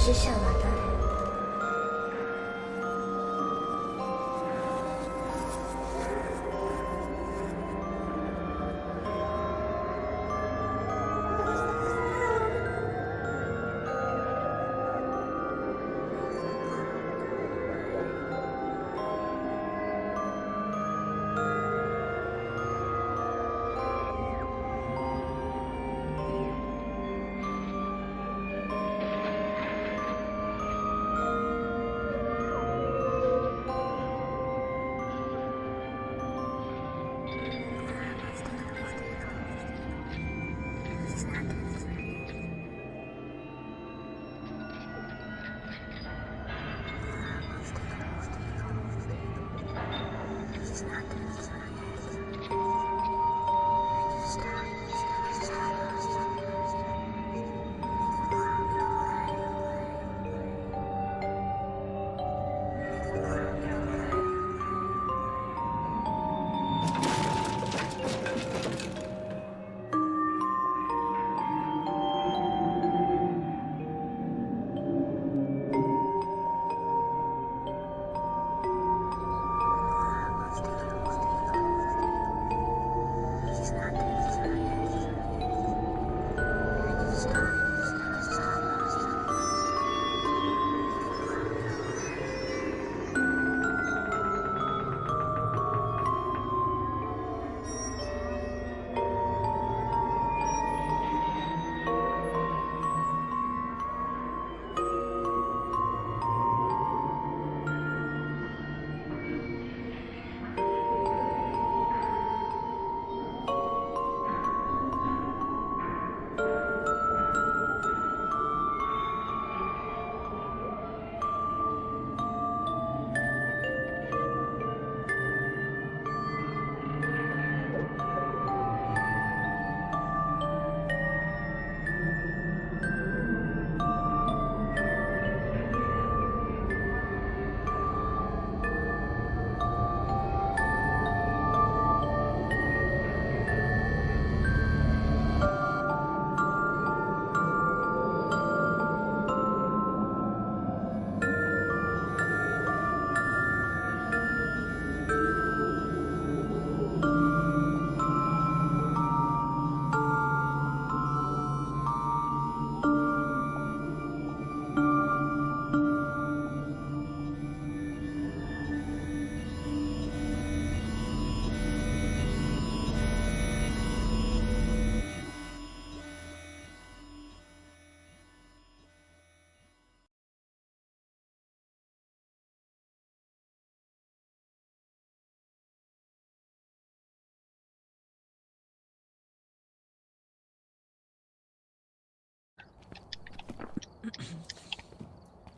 死者は誰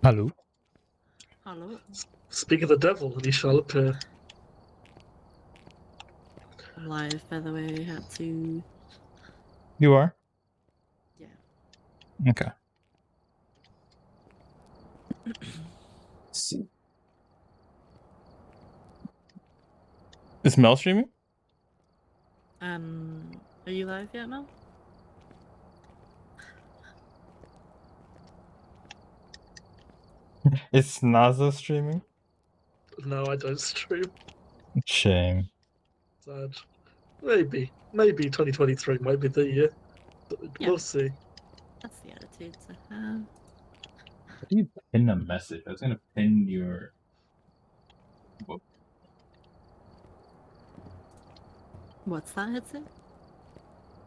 ？Hallo. Hallo. Speak of the devil, and he shall appear. I'm live, by the way. I had to. You are? Yeah. Okay. Let's see. Is Mel streaming? Are you live yet, Mel? Is Naza streaming? No, I don't stream. Shame. Sad. Maybe 2023 might be the year. Yeah. We'll see. That's the attitude to have. How do you pin a message? I was gonna pin your. What's that, Hitsu? I'm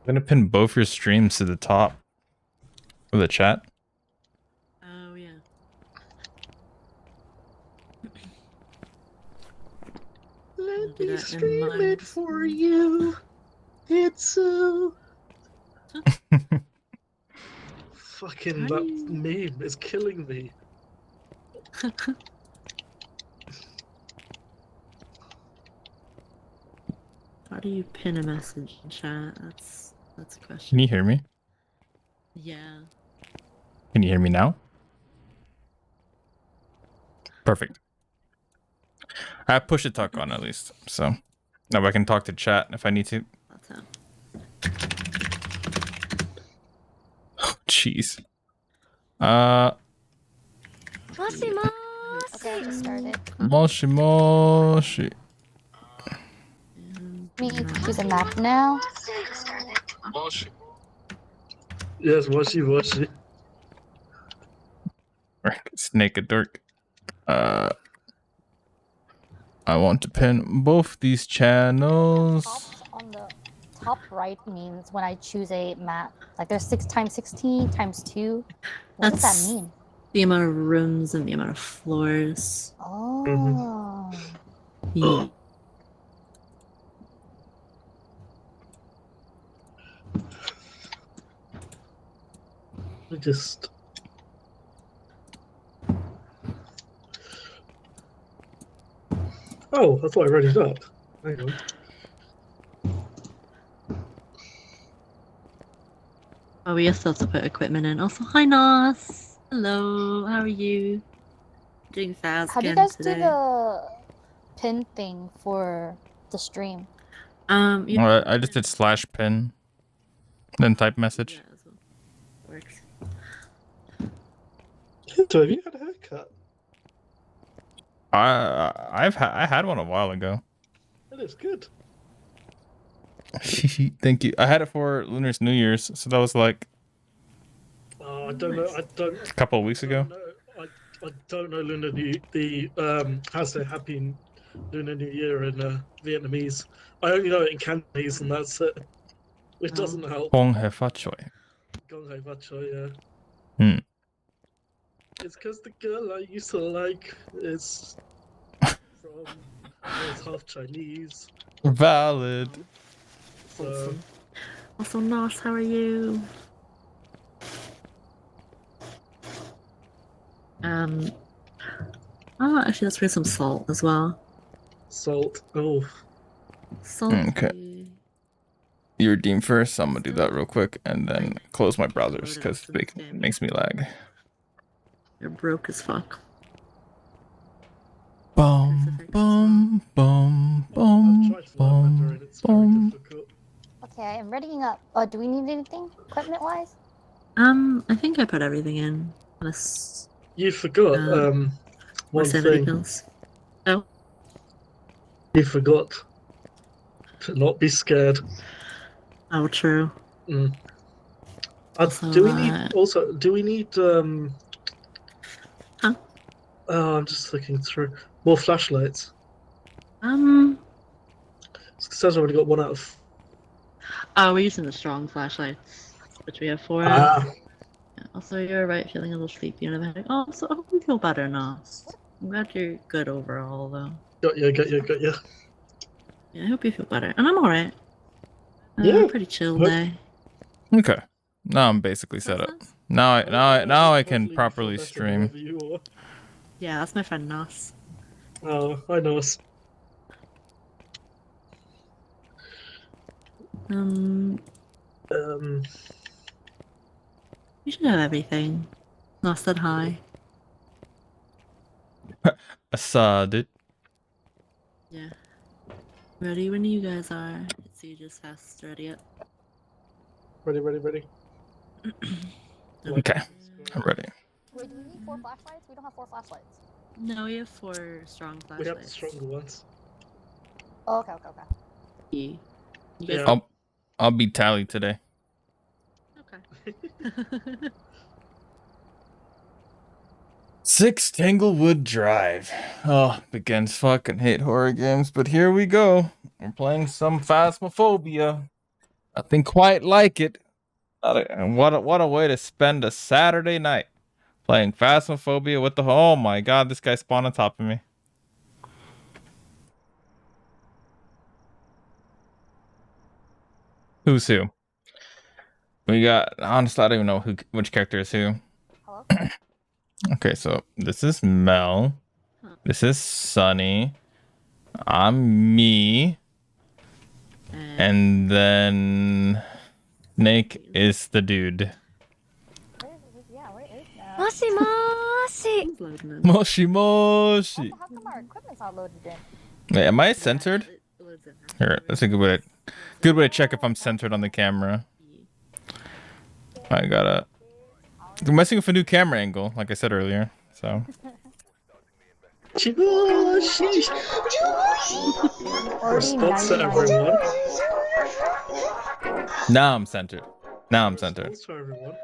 gonna pin both your streams to the top of the chat. Oh, yeah. Let do me that in stream my it for you. Hitsu. Fucking How that do you- meme is killing me. How do you pin a message in chat? That's a Can question. you hear me? Yeah. Can you hear me now? Perfect. I have push to talk on at least, so now I can talk to chat if I need to. That's how. Jeez. Okay, I just started. Moshi moshi. Me choose a map now. Yes, washi. Snake a dirk. I want to pin both these channels. Tops on the top right means when I choose a map. Like there's 6 times 16 times 2. What does That's that mean? the amount of rooms and the amount of floors. Oh. Yeah. I just. Oh, I thought I read it up. Hang on. Oh, we still have to put equipment in. Also, hi Nos. Hello, how are you? Doing fast How do you again guys today. do the pin thing for the stream? You I just did /pin, then type message. Yeah, as well. Works. Hinto, have you had a haircut? I had one a while ago. It is good. Thank you. I had it for Lunar's New Year's, so that was like Oh, I don't know. I don't. a couple of weeks ago. I don't know Lunar the how's the happy Lunar New Year in Vietnamese. I only know it in Cantonese, and that's it. Which doesn't help. Hong he fa choi. Gong Hei Fa Choi, yeah. Hmm. It's because the girl I used to like is half Chinese. Valid. So Awesome. Also, Nos, how are you? Oh, actually, let's bring some salt as well. salt. Oh, Salt. Okay. You redeem first. So I'm gonna do that real quick and then close my browsers because it makes me lag. You're broke as fuck. Bum bum bum I've bum tried to learn Mandarin. It's very bum. difficult. Okay, I'm readying up. Do we need anything equipment-wise? I think I put everything in. Unless You forgot more one sanity thing. pills. Oh. You forgot to not be scared. Oh, true. Mm. Also, do we need Huh? Oh, I'm just looking through more flashlights. Oh, It says I've already got one out of. we're using the strong flashlights, which we have 4 of. Ah, Yeah, also, you're right, feeling a little sleepy and a headache. Oh, so I hope you feel better now. I'm glad you're good overall, though. got you. Yeah, I hope you feel better. And I'm alright. Yeah. Pretty chill Hope- day. Okay. Now I'm basically set up. Now I can Hopefully you feel properly better stream. wherever you are. Yeah, that's my friend Nos. Oh, I know. Um, you should have everything. Nos said hi. Assad. Yeah. Ready when you guys are. So you just fast ready up. Ready. Okay. I'm ready. Wait, do we need 4 flashlights? We don't have 4 flashlights. No, we have 4 strong We have the flashlights. stronger ones. Oh, okay. You guys Yeah. I'll be Tally today. Okay. 6 Tanglewood Drive. Oh, begins fucking hate horror games, but here we go. We're playing some Phasmophobia. Nothing quite like it. And what a way to spend a Saturday night playing Phasmophobia with the oh my god, this guy spawned on top of me. Who's who? We got, honestly, I don't even know which character is who. Hello? Okay, so this is Mel. This is Sunny. I'm me. And then Snake is the dude. Where is that? Moshi moshi. Who's loading in? Moshi moshi. How come our equipment's not loaded in? Wait, am I censored? It loads in. Here, that's a good way to check if I'm centered on the camera. I gotta. I'm messing with a new camera angle, like I said earlier. So. Response to everyone. Now I'm centered. Response to everyone.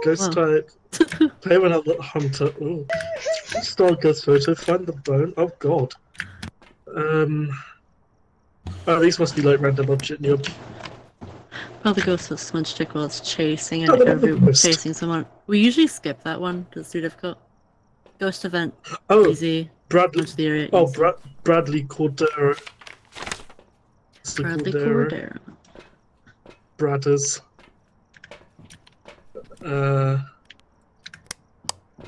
Ghost type. Play when I look hunter. Ooh. Star ghost photo. Find the bone. Oh god. Oh, these must be like random object. Probably goes with smudge stick while it's chasing Oh, and the ghost. chasing someone. We usually skip that one because it's too difficult. Ghost event, Oh, easy. Bradley. Smudge theory, Oh, easy. Bradley Cordero. It's the Bradley Cordero. Cordero. Bradders. No,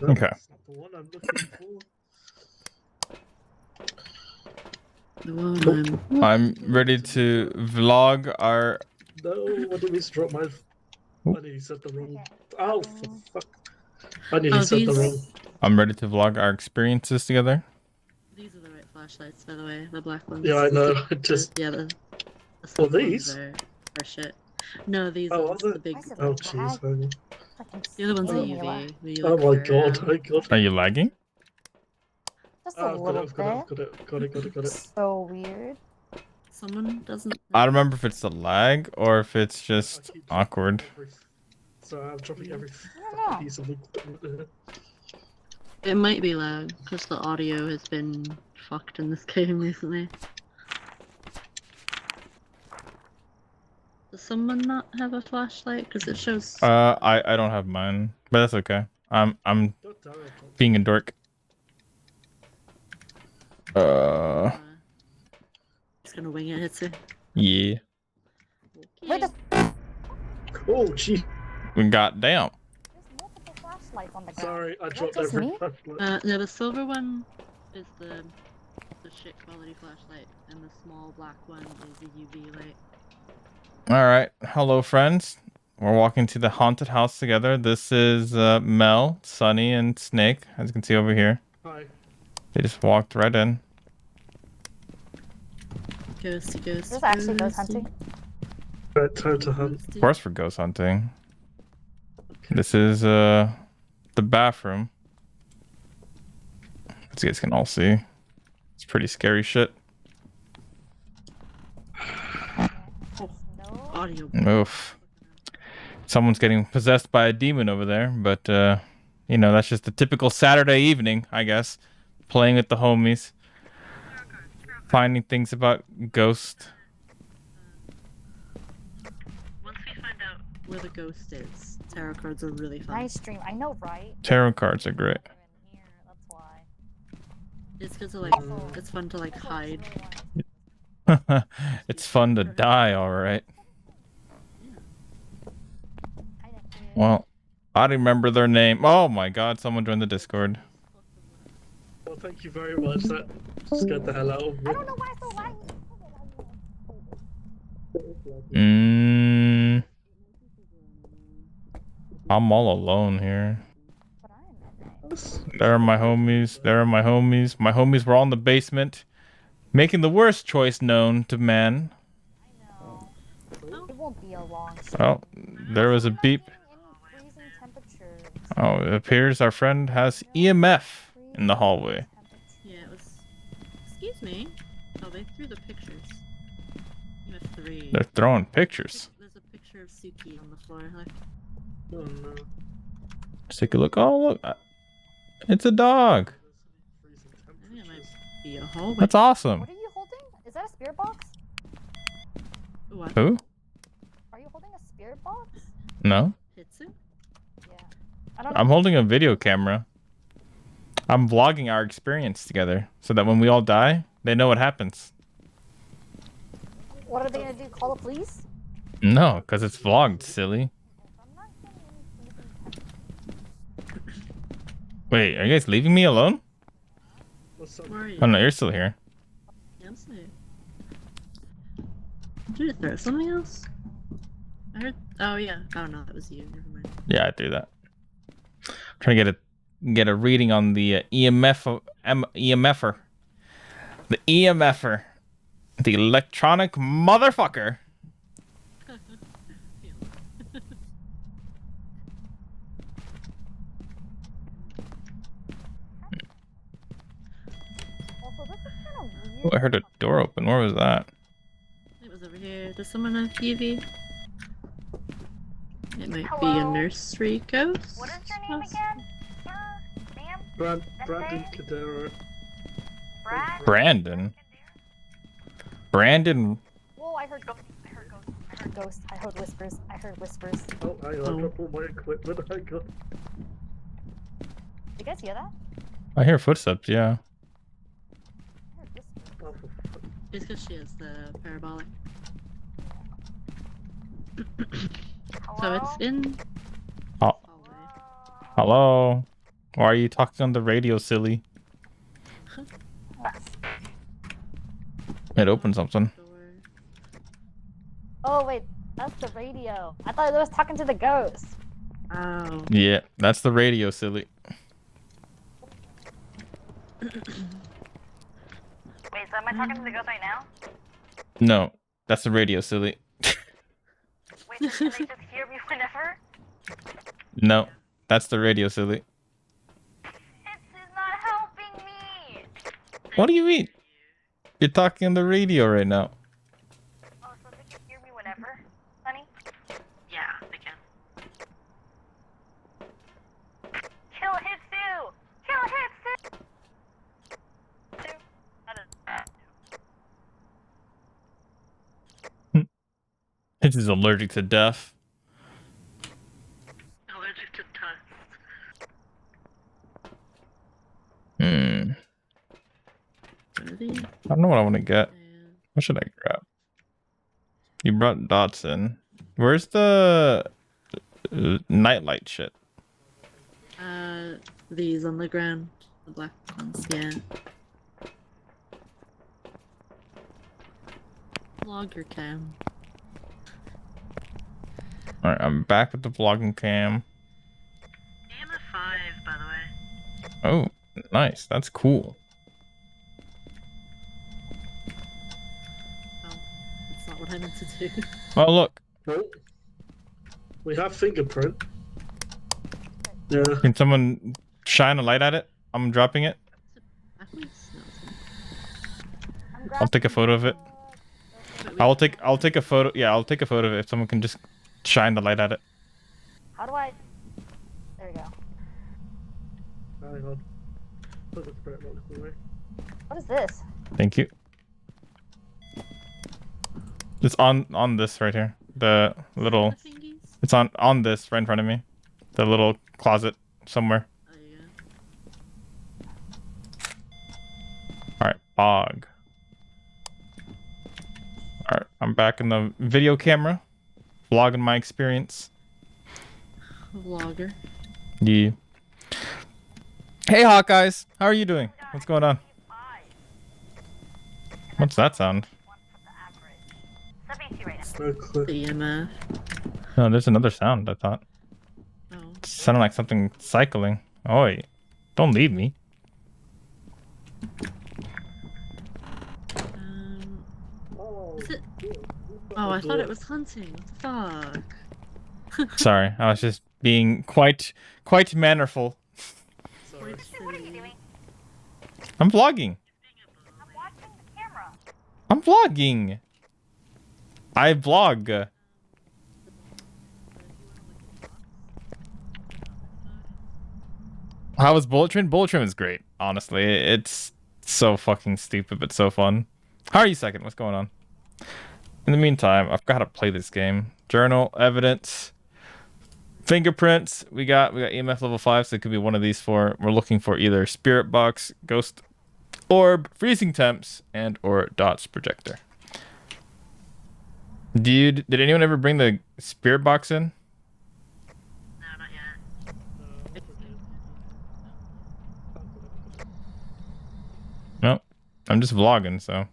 Okay. that's not the one I'm looking for. The one I'm ready to vlog our. No, what did we drop my? I nearly said the wrong. Oh, for fuck! I nearly said the wrong. I'm ready to vlog our experiences together. These are the right flashlights, by the way. The black ones. Yeah, I know. I just. Yeah, the Oh, silver ones these? are shit. No, these Oh, are are they? the big. Why is it Oh, like jeez. that? The other ones are Freaking UV. We Oh look my for, god! Oh god! Are you lagging? Just a Oh, I've little got it. So weird. Someone doesn't. I don't remember if it's the lag or if it's I just keep dropping awkward. So I'm dropping every know. piece of equipment. It might be lag because the audio has been fucked in this game recently. Does someone not have a flashlight? Because it shows. I don't have mine, but that's okay. I'm God damn it! being a dork. Just gonna wing it, Hitsu. Yeah. Wait, Okay. Oh gee! Goddamn. there's multiple flashlights on the ground. Sorry, I dropped just every me? flashlight. Yeah, the silver one is the shit quality flashlight, and the small black one is the UV light. All right. Hello, friends. We're walking to the haunted house together. This is Mel, Sunny, and Snake, as you can see over here. Hi. They just walked right in. Ghosty, Is this actually ghost hunting? Time to hunt. Of course, we're ghost hunting. This is the bathroom. As you guys can all see, it's pretty scary shit. No. Audio. Oof. Someone's getting possessed by a demon over there, but you know, that's just a typical Saturday evening, I guess. Playing with the homies. Finding things about ghosts. Once we find out where the ghost is, tarot cards are really fun. Nice stream. I know, right? Tarot cards are great. Even here, that's why. It's because like it's fun to like hide. It's fun to die, alright. Well, I remember their name. Oh my god, someone joined the Discord. Well, thank you very much. That scared the hell out of me. I don't know why it's so laggy. I'm all alone here. But I'm at There are my homies. There are my homies. My homies were all in the basement, making the worst choice known to man. It won't be a long stream. Oh, there was a beep. Any freezing temperatures. Oh, it appears our friend has EMF in the hallway. Yeah, it was. Excuse me. Oh, they threw the pictures. You have 3. They're throwing pictures. There's a picture of Suki on the floor. Like, Oh no. Let's take a look. Oh, look. It's a dog. Freezing I think it might temperatures. be a hallway. That's awesome. What are you holding? Is that a spirit box? What? Who? Are you holding a spirit box? No. Hitsu? Yeah. I don't know. I'm holding a video camera. I'm vlogging our experience together so that when we all die, they know what happens. What are they gonna do? Call the police? No, because it's vlogged, silly. I'm not getting any sleeping Wait, are you guys leaving me alone? What's up? Where are you? Oh no, you're still here. Yeah, I'm safe. Did you throw something else? I heard. Oh yeah. Oh no, that was you. Never mind. Yeah, I threw that. Trying to get a reading on the EMFer. The EMFer. The electronic motherfucker. Also, this is kind of Oh, weird. I heard a door open. Where was that? It was over here. Does someone have UV? It might be a Hello? nursery ghost. What is your name again? Sir? Ma'am? Brandon Cadero. Brad? Brandon. Brandon. Whoa, I heard ghosts. I heard ghosts. I heard ghosts. I heard whispers. I heard whispers. Oh, hang on, I dropped all my equipment. I got. You guys hear that? I hear footsteps. Yeah. I heard whispers. Oh, for fuck. It's because she has the parabolic. So it's in. Oh. hallway. Hello. Why are you talking on the radio, silly? It opened something. Door. Oh wait, that's the radio. I thought it was talking to the ghost. Oh. Yeah, that's the radio, silly. Wait, so am I talking to the ghost right now? No, that's the radio, silly. Wait, so can they just hear me whenever? No, that's the radio, silly. This is not helping me! What do you mean? You're talking on the radio right now. Oh, so they can hear me whenever? Honey? Yeah, they can. Kill Hitsu! Kill Hitsu! I don't know. This is allergic to death. Allergic to dust. Hmm. Ready? I don't know what I want to get. And What should I grab? You brought dots in. Where's the nightlight shit? these on the ground. The black ones, yeah. Logger cam. Alright, I'm back with the vlogging cam. I'm a 5, by the way. Oh, nice. That's cool. Oh, that's not what I meant to do. Oh, look. Oh. We have fingerprint. Yeah. Can someone shine a light at it? I'm dropping it. Backwards? No, it's I'll take a photo of it. not. I'll take a photo. Yeah, I'll take a photo of it if someone can just shine the light at it. How do I? There we go. Hang on. Put the spirit box away. What is this? Thank you. It's on this right here. The little. The thingies? It's on this right in front of me. The little closet somewhere. Oh, yeah. All right, bog. All right, I'm back in the video camera, vlogging my experience. Vlogger. Yeah. Hey, Hawkeyes, how are you doing? What's going on? What's that sound? 72 right now. So clear. EMF. No, there's another sound. I thought Oh. it sounded like something cycling. Oi, don't leave me. Is it? Oh, I thought it was hunting. What the fuck? Sorry, I was just being quite mannerful. Sorry. What are you doing? I'm vlogging. I'm watching the camera. I'm vlogging. I vlog. How was Bullet Train? Bullet Train is great. Honestly, it's so fucking stupid but so fun. How are you, Second? What's going on? In the meantime, I've got to play this game. Journal, evidence, fingerprints. We got EMF level 5, so it could be one of these four. We're looking for either spirit box, ghost orb, freezing temps, and or dots projector. Did anyone ever bring the spirit box in? No, not yet. No, I'm just vlogging, so.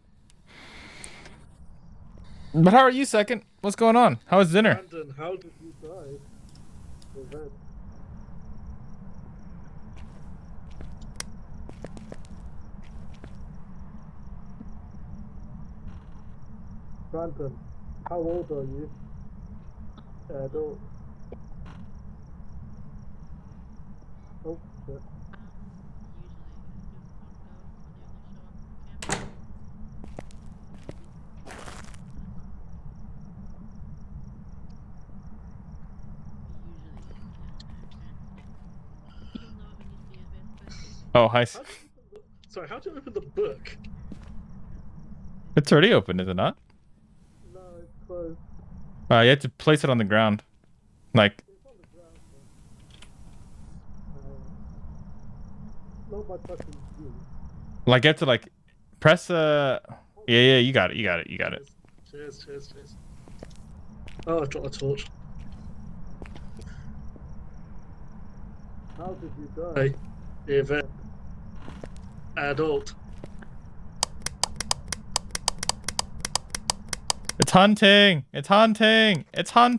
But how are you, Second? What's going on? How was dinner? Brandon, how did you die? With that? Brandon, how old are you? Adult. Oh, shit. Oh, hi. How do you open the, sorry, how do you open the book? It's already open, is it not? No, it's closed. You have to place it on the ground. Like, It's on the ground. Not by touching you. like you have to like press yeah, you got it. Cheers. Oh, I dropped a torch. How did you die? The event. Adult. It's hunting. It's hunting. It's not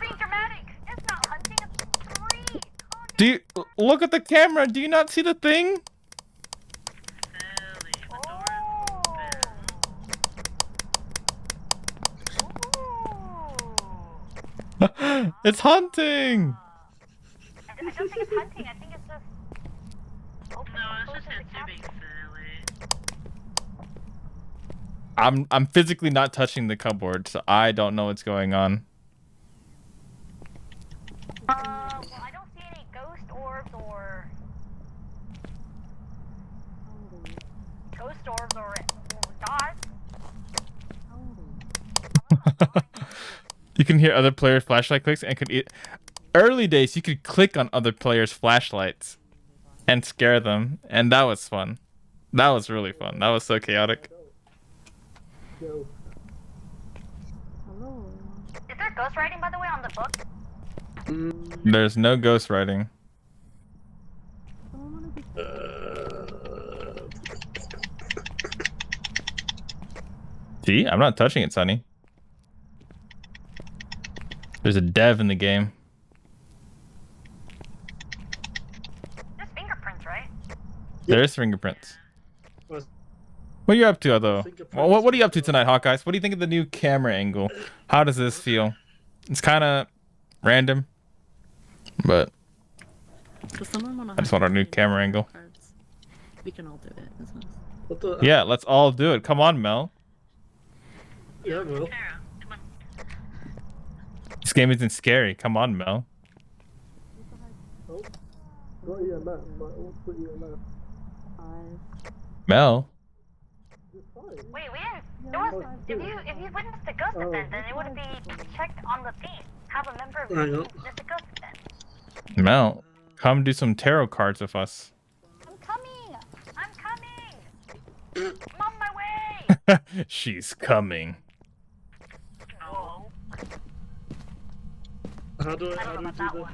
being dramatic. It's not hunting. It's free. Do you look at the camera? Do you not see the thing? It's hunting. I don't think it's hunting. I think it's just. Open, No, it's just closes the Hitsuga being caption. silly. I'm physically not touching the cupboard, so I don't know what's going on. Well, I don't see any ghost orbs or dots. You can hear other players' flashlight clicks and early days you could click on other players' flashlights and scare them, and that was fun. That was really fun. That was so chaotic. Go. Is there ghost writing, by the way, on the book? There's no ghost writing. See, I'm not touching it, Sonny. There's a dev in the game. There's fingerprints, right? There's fingerprints. Well, What are you up to, though? Fingerprints. What are you up to tonight, Hawkeyes? What do you think of the new camera angle? How does this feel? It's kind of random, but Does someone wanna I just want our new camera angle. cards? We can all do it. This one's... What the? Yeah, let's all do it. Come on, Mel. Yeah, well. Come on. This game isn't scary. Come on, Mel. Oh. Got you a left, but I'll put you a left. Mel. You're fine. Wait, we didn't. There was, if you witnessed the ghost event, then it would be checked on the thing. Have a member of the Hang team on. witness the ghost event. Mel, come do some tarot cards with us. I'm coming. I'm on my way. She's coming. Whoa. How do I don't know we about do that this? one.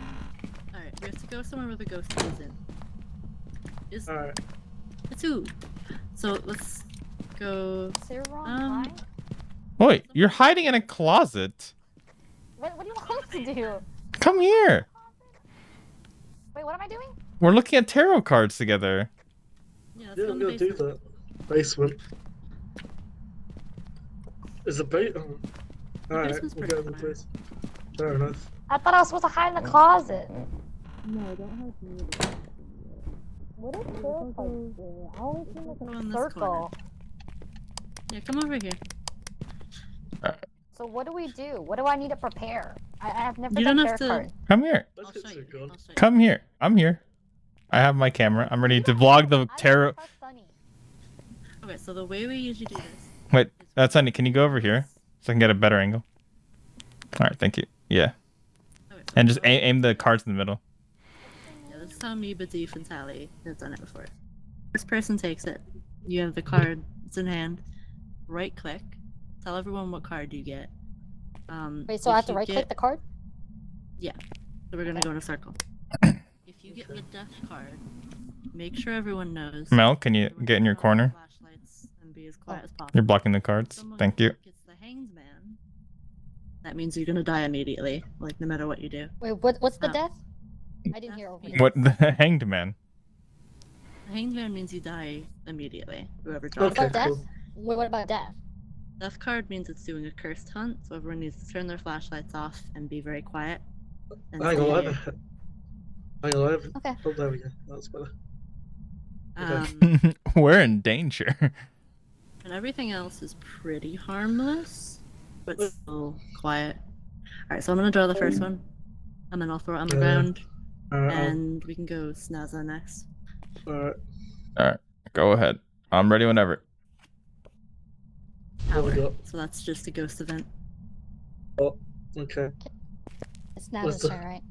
Alright, we have to go somewhere where the ghost is in. Is Alright. it's who? So let's go. Sarah, Um, Wait, you're hiding in a closet. what do you want us to do? Come here. Wait, what am I doing? We're looking at tarot cards together. Yeah, let's Yeah, go I'm in the gonna do basement. that. Basement. Is a bait? Oh. Alright, basement's we'll pretty go in the far. place. Fair enough. I thought I was supposed to hide in the closet. No, don't hide me. What is tarot cards doing? I always see like Go a in this circle. Yeah, come over here. So what do we do? What do I need to prepare? I have never You done don't tarot have to- cards. Come here. Let's I'll get show some you. gun. I'll show you. Come here. I'm here. I have my camera. I'm ready to vlog the tarot. I don't trust Sunny. Okay, so the way we usually do this. Wait, that's Sunny. Can you go over here so I can get a better angle? All right, thank you. Yeah, Okay, so and just go- aim the cards in the middle. Yeah, this is how me, Badif, and Tally have done it before. First person takes it. You have the card. It's in hand. Right click. Tell everyone what card you get. Wait, so I have to right click the card? Yeah. So we're gonna Okay. go in a circle. If you get the death card, make sure everyone knows. Mel, can you everyone get in your turn off their corner? flashlights and be as quiet as possible. You're blocking the cards. Someone Thank you. gets the hanged man. That means you're gonna die immediately, like no matter what you do. Wait, what's the Oh. death? I didn't hear Death over. means- What the hanged man? The hanged man means you die immediately. Whoever What draws Okay, about death? cool. Wait, what about death? Death card means it's doing a cursed hunt, so everyone needs to turn their flashlights off and be very quiet. And Hang on, say, hang on. Okay. Oh, there we go. That's better. We're in danger. and everything else is pretty harmless, but still quiet. Alright, so I'm gonna draw the first one, and then I'll throw it on the ground, and we can go Snazza next. Alright. Alright, go ahead. I'm ready whenever. What we Tower. got? So that's just a ghost event. Okay. It's not What's his the- turn, right?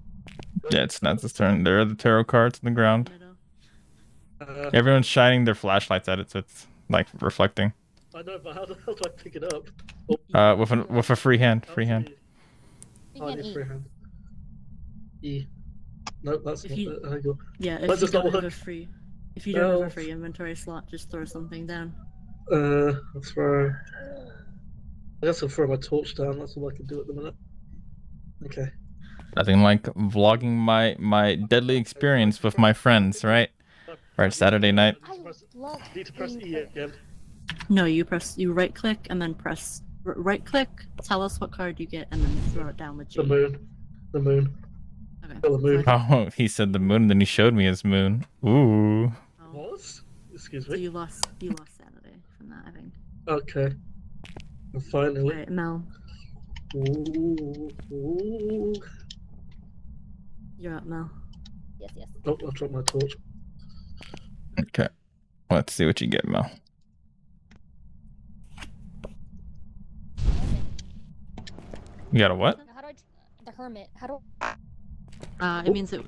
Yeah, it's Snazz's turn. There are the tarot cards on the ground. Middle. Everyone's shining their flashlights at it, so it's like reflecting. I know, but how the hell do I pick it up? With a free hand. How Free do hand. you- You Oh, I can need eat. free hand. E. Nope, that's If not you- it. Hang on. Yeah, Why if does you it not don't have a work? free, if you don't have No. a free inventory slot, just throw something down. I'll throw. I guess I'll throw my torch down. That's all I can do at the minute. Okay. Nothing like vlogging my deadly experience with my friends, right? Right, Saturday night. I love Need to press being E quick. again. No, you right click and then press right click. Tell us what card you get, and then throw it down with G. The moon. The moon. Okay. Oh, the moon. So, Oh, he said the moon, then he showed me his moon. Ooh. What? Excuse so me. you lost Saturday from that, I think. Okay. And finally. Right, Mel, Ooh. you're up, Mel. Yes, yes. Oh, I dropped my torch. Okay. Let's see what you get, Mel. You got a what? Now, how do I? The hermit. How do? It means it.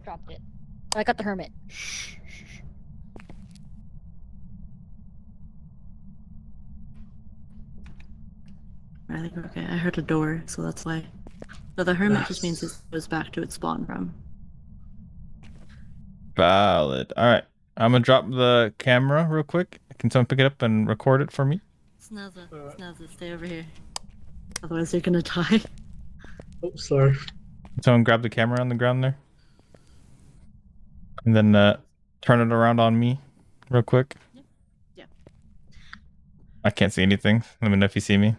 Dropped it. I got the hermit. I think okay. I heard a door, so that's why. So the hermit just means it goes back to its spawn room. Valid. All right. I'm gonna drop the camera real quick. Can someone pick it up and record it for me? Snazza, Alright. Snazza, stay over here. Otherwise, you're gonna die. Oh, sorry. Can someone grab the camera on the ground there? And then turn it around on me real quick. Yeah. I can't see anything. Let me know if you see me.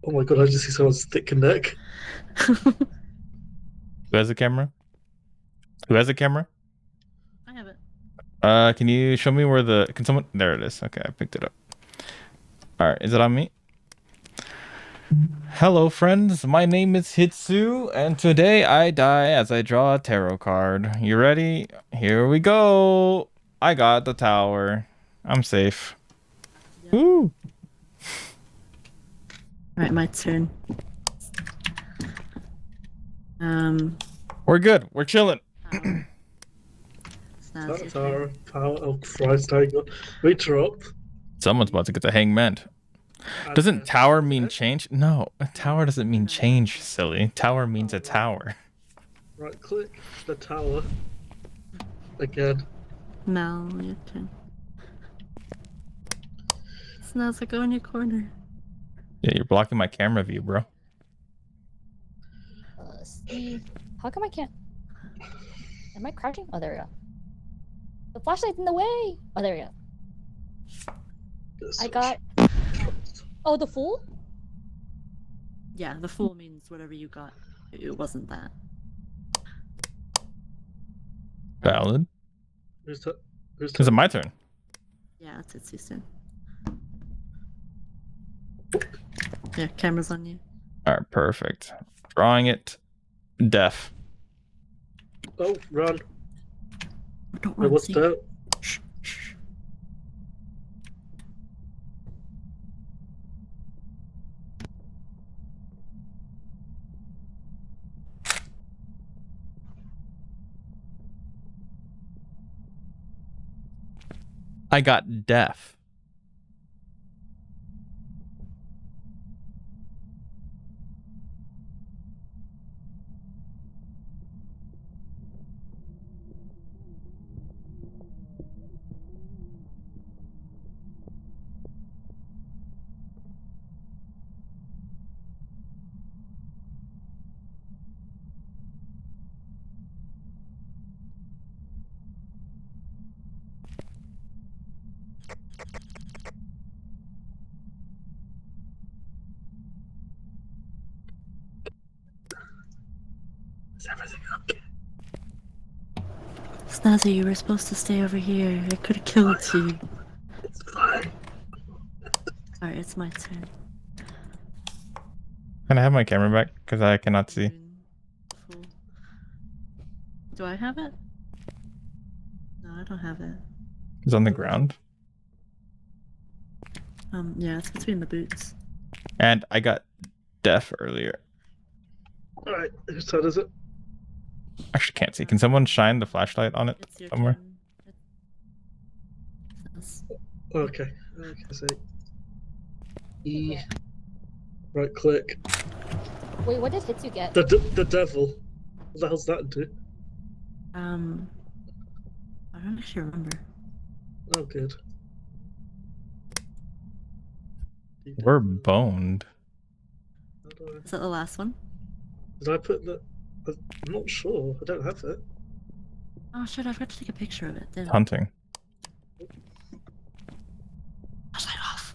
Oh my god, I just see someone's thick neck. Who has a camera? Who has a camera? I have it. Can you show me where can someone, there it is. Okay, I picked it up. All right, is it on me? Hello friends, my name is Hitsu, and today I die as I draw a tarot card. You ready? Here we go. I got the tower. I'm safe. Yep. Woo! Alright, my turn. We're good. We're chilling. Power. Snazz, your turn. Tower, power, oh Christ, hang on. We dropped. Someone's about to get the hangman. and Doesn't then- tower mean change? No, a tower doesn't mean change, silly. Tower means a tower. Right click the tower. Again. Mel, your turn. Snazza, go in your corner. Yeah, you're blocking my camera view, bro. Steve. How come I can't? Am I crouching? Oh, there we go. The flashlight's in the way. Oh, there we go. I got. Oh, the fool. Yeah, the fool means whatever you got. It wasn't that. Valid. Who's that? Who's Is it my turn? Yeah, it's too soon. Yeah, camera's on you. All right, perfect. Drawing it. Deaf. Oh, run. Don't Wait, run, what's see? that? Shh, shh. I got deaf. Is everything okay? Snazzy, you were supposed to stay over here. I could have killed you. It's fine. Alright, it's my turn. Can I have my camera back? Because I cannot see. Fool. Do I have it? No, I don't have it. It's on the ground. Yeah, it's between the boots. And I got deaf earlier. Alright, whose turn is it? Actually, can't see. Can someone shine the flashlight on it It's your somewhere? turn. It's- Okay, so E. Right click. Wait, what did Hitsu get? The devil. What the hell's that do? I don't actually remember. Oh, good. We're boned. How do I- Is that the last one? Did I put the? I'm not sure. I don't have it. Oh shit, I forgot to take a picture of it. Damn. Hunting. Flashlight off.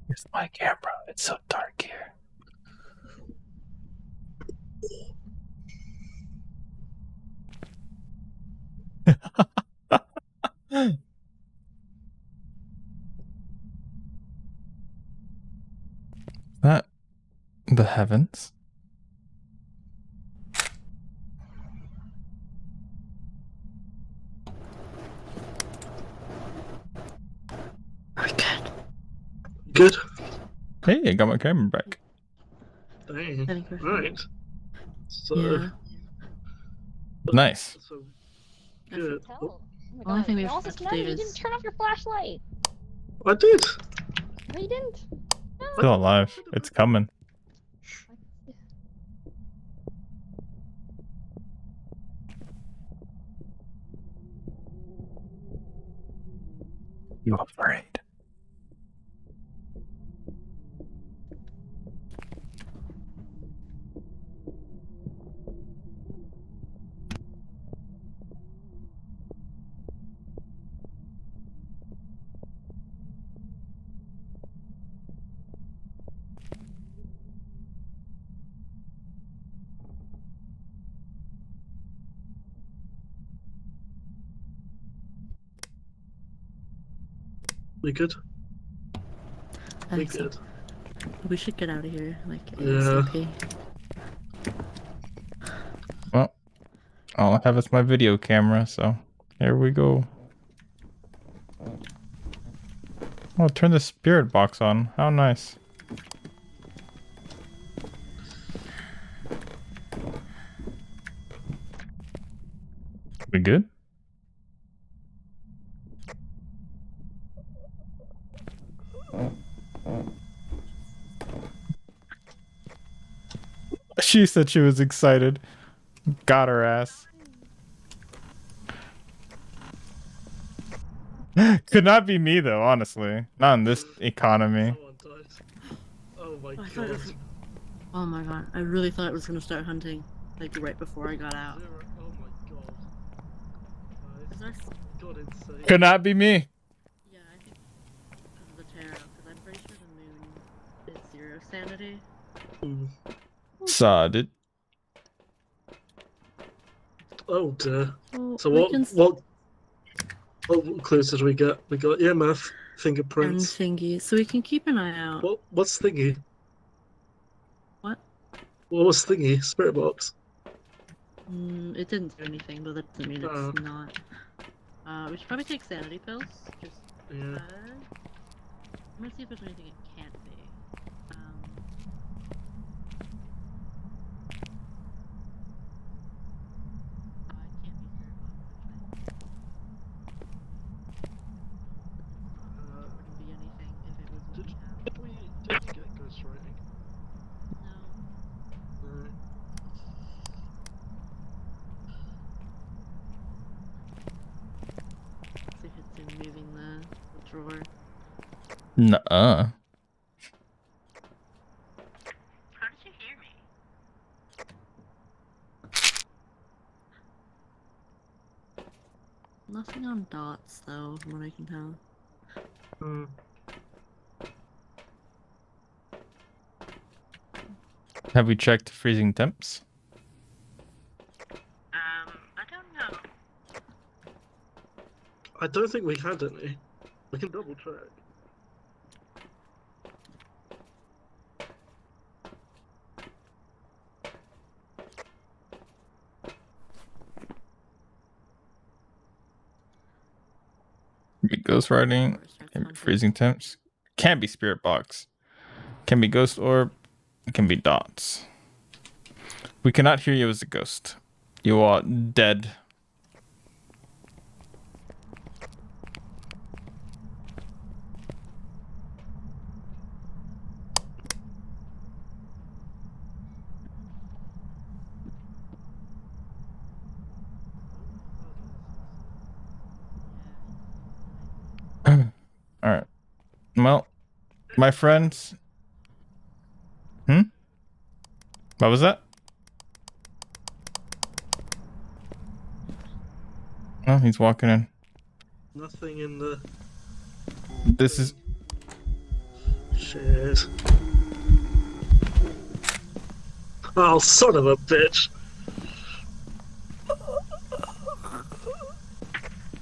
Here's my camera. It's so dark here. That the heavens? Are we good? Good. Hey, I got my camera back. Dang. I think we're fine. Right. So. Yeah. Nice. So I good. Tell. Oh, Oh my Only god. thing we And also, have to Snazzy, do you didn't is- turn off your flashlight. I did. No, you didn't. Still alive. It's coming. You afraid? We good. I We think so. good. We should get out of here, like Yeah. ASAP. Well, all I have is my video camera, so here we go. Oh, turn the spirit box on. How nice. We good? She said she was excited. Got her ass. Could not be me though, honestly. Not in this economy. Someone died. Oh my I thought it god. was- Oh my god, I really thought it was gonna start hunting, like right before I got out. Zero. Oh my god. Is Nice. there... God insane. Could not be me. Yeah, I think because of the tarot, because I'm pretty sure the moon is 0 sanity. Mm. Sodded. Oh dear. So we what? can What clues did we get? We got EMF, and fingerprints. thingy, so we can keep an eye out. What's thingy? What? What was thingy? Spirit box. It didn't do anything, but that doesn't mean Oh. it's not. We should probably take sanity pills. Just Yeah. I'm gonna see if there's anything it can't be. It can't be spirit box, actually. Wouldn't be anything if it was what we have. Did we get ghostwriting? No. No. See if it's in moving the drawer. Nuh-uh. How did you hear me? Nothing on dots, though, from what I can tell. Hmm. Have we checked freezing temps? I don't know. I don't think we had any. We can double check. Ghostwriting, can be freezing temps, can't be spirit box, can be ghost orb, it can be dots. We cannot hear you as a ghost. You are dead. All right. Well, my friends. What was that? Oh, he's walking in. Nothing in the. This is. Shit. Oh, son of a bitch.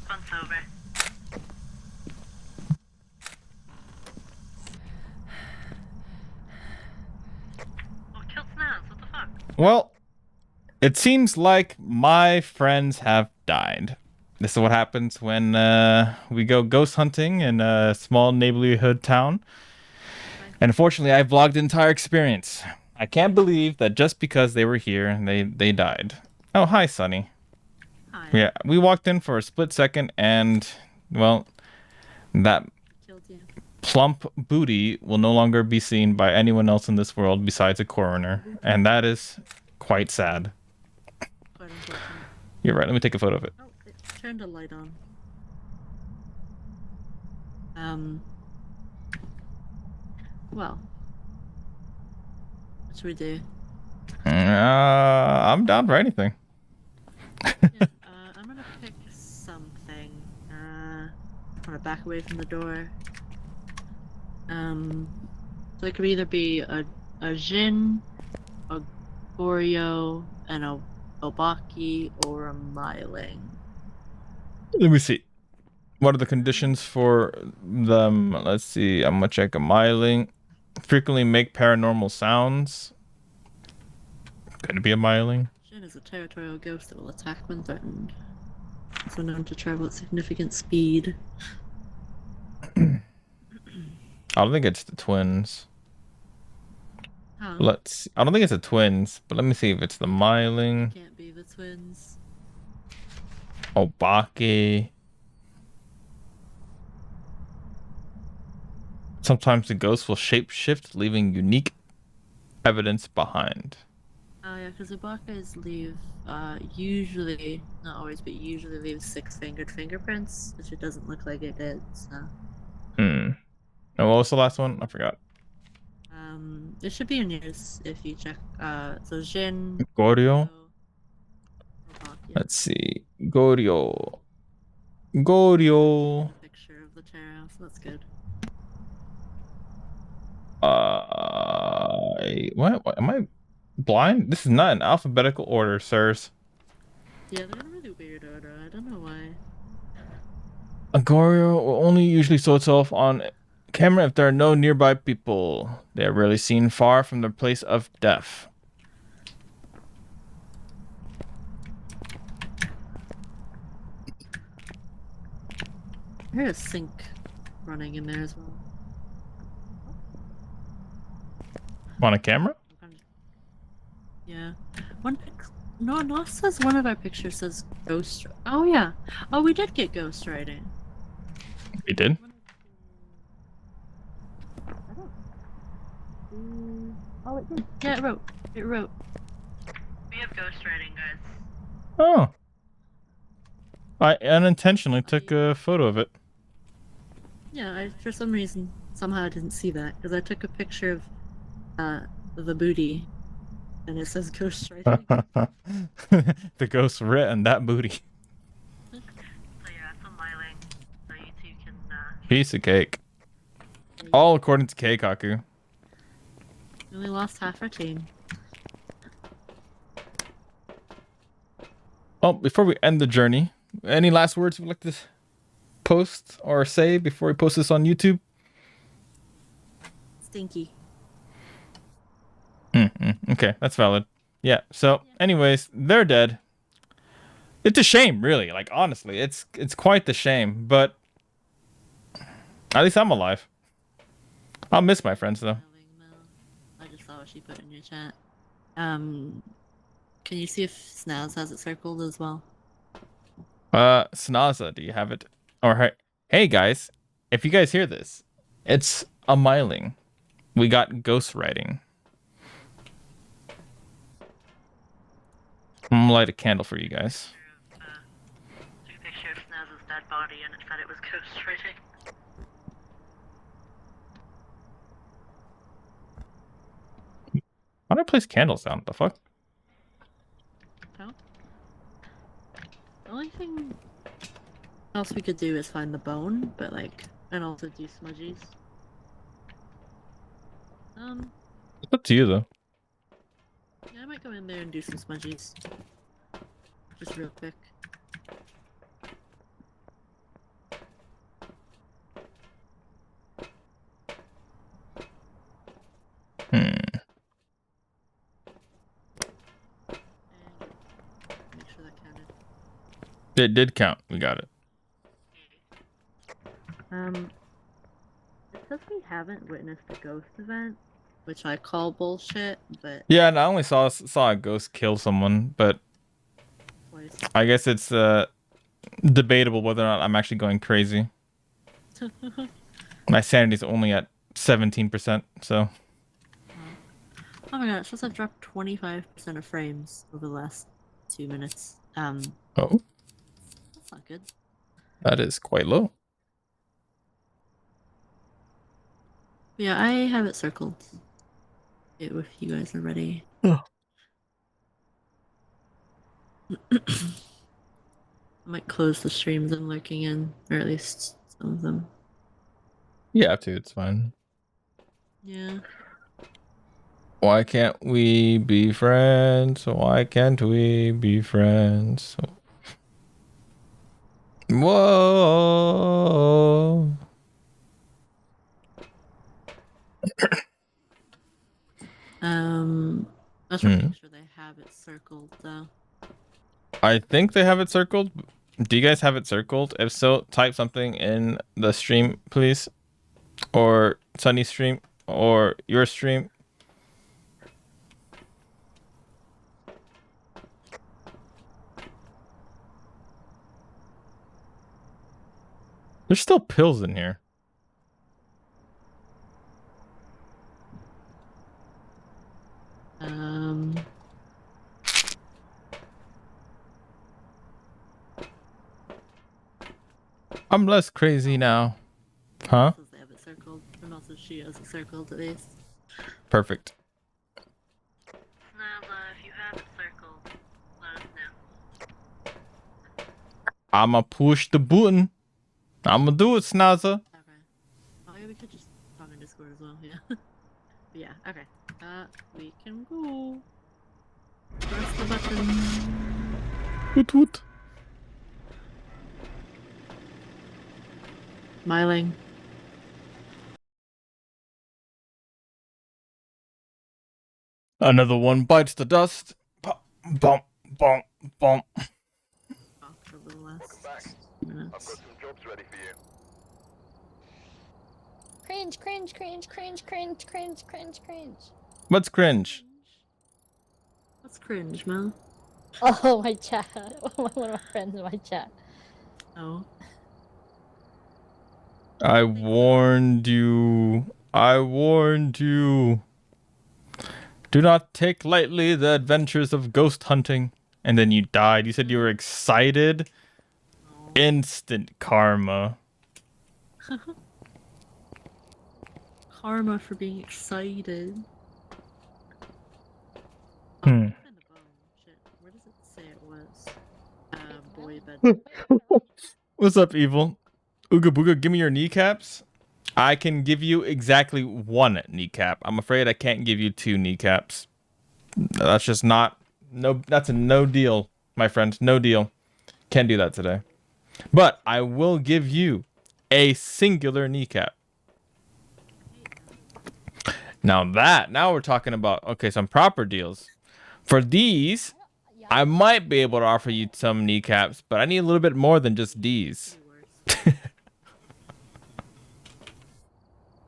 Fun's over. Oh, killed Snaz, what the fuck? Well, it seems like my friends have died. This is what happens when we go ghost hunting in a small neighborhood town. And unfortunately, I vlogged the entire experience. I can't believe that just because they were here, they died. Oh, hi, Sunny. Hi. Yeah, we walked in for a split second, and, well, that Killed you. plump booty will no longer be seen by anyone else in this world besides a coroner. And that is quite sad. Quite unfortunate. You're right, let me take a photo of it. Oh, it turned a light on. Well. What should we do? I'm down for anything. Yeah, I'm gonna pick something. I'm gonna back away from the door. So it could either be a Jin, a Goryo, and a Obaki, or a Myling. Let me see. What are the conditions for them? Let's see. I'm gonna check a myling. Frequently make paranormal sounds. Could it be a myling? Jin is a territorial ghost that will attack when threatened. Also known to travel at significant speed. I don't think it's the twins. Huh? Let's. I don't think it's the twins, but let me see if it's the myling. Can't be the twins. Obaki. Sometimes the ghost will shapeshift, leaving unique evidence behind. Oh yeah, because Obakas leave, usually, not always, but usually leave 6-fingered fingerprints, which it doesn't look like it did, so. And what was the last one? I forgot. It should be in yours if you check, so Jin. Goryo. Obaki. Let's see. Goryo. Goryo. Picture of the tarot, so that's good. What? Am I blind? This is not in alphabetical order, sirs. Yeah, they're in a really weird order, I don't know why. Goryo will only usually show itself on camera if there are no nearby people. They are rarely seen far from their place of death. I heard a sink running in there as well. On a camera? Yeah. One pic. No, says one of our pictures says ghost. Oh yeah. Oh, we did get ghost writing. We did? Oh, it did. Yeah, it wrote. It wrote. We have ghost writing, guys. Oh. I unintentionally took a photo of it. Yeah, for some reason, somehow I didn't see that because I took a picture of the booty, and it says ghost writing. The ghost written that booty. So yeah, it's on my link, so you two can. Piece of cake. All according to Keikaku. We only lost half our team. Well, before we end the journey, any last words you'd like to post or say before we post this on YouTube? Stinky. Okay, that's valid. Yeah, so anyways, they're dead. It's a shame, really. Like, honestly, it's quite the shame, but at least I'm alive. I'll miss my friends, though. I just saw what she put in your chat. Can you see if Snaz has it circled as well? Snaza, do you have it? Or hey guys, if you guys hear this, it's a miling. We got ghost writing. I'm gonna light a candle for you guys. Took a picture of Snaz's dead body and it said it was ghost writing. Why do I place candles down? What the fuck? No? The only thing else we could do is find the bone, but like, and also do smudgies. It's up to you, though. Yeah, I might go in there and do some smudgies. Just real quick. Make sure that counted. It did count. We got it. It says we haven't witnessed a ghost event, which I call bullshit, but Yeah, and I only saw a ghost kill someone, but twice. I guess it's debatable whether or not I'm actually going crazy. My sanity's only at 17%, so. Oh my god, it says I've dropped 25% of frames over the last 2 minutes. Oh, That's not good. that is quite low. Yeah, I have it circled. If you guys are ready. Oh. I might close the streams I'm lurking in, or at least some of them. Yeah, too. It's fine. Yeah. Why can't we be friends? Why can't we be friends? Whoa. Let's make sure they have it circled though. I think they have it circled. Do you guys have it circled? If so, type something in the stream, please. Or Sunny's stream, or your stream. There's still pills in here. I'm less crazy now. Huh? They have it circled, and also she has it circled at least. Perfect. Snazza, if you have it circled, let us know. I'ma push the button. I'ma do it, Snazza. Okay. Oh yeah, we could just talk in Discord as well, yeah. But yeah, okay. We can go. Press the button. Woot woot. Smiling. Another one bites the dust. Bump, bump, bump. For a little less. minutes. Cringe, cringe, cringe, cringe, cringe, cringe, cringe, cringe. What's cringe? What's cringe, Mel? Oh, my chat. One of my friends in my chat. Oh. I warned you. I warned you. Do not take lightly the adventures of ghost hunting. And then you died. You said you were excited. Instant karma. Karma for being excited. Hmm. Shit, where does it say it was? Boy bed. What's up, Evil? Ooga booga, give me your kneecaps. I can give you exactly 1 kneecap. I'm afraid I can't give you 2 kneecaps. That's just not... No, that's a no deal, my friend. No deal. Can't do that today. But I will give you a singular kneecap. Now we're talking about, okay, some proper deals. For these, I might be able to offer you some kneecaps, but I need a little bit more than just these.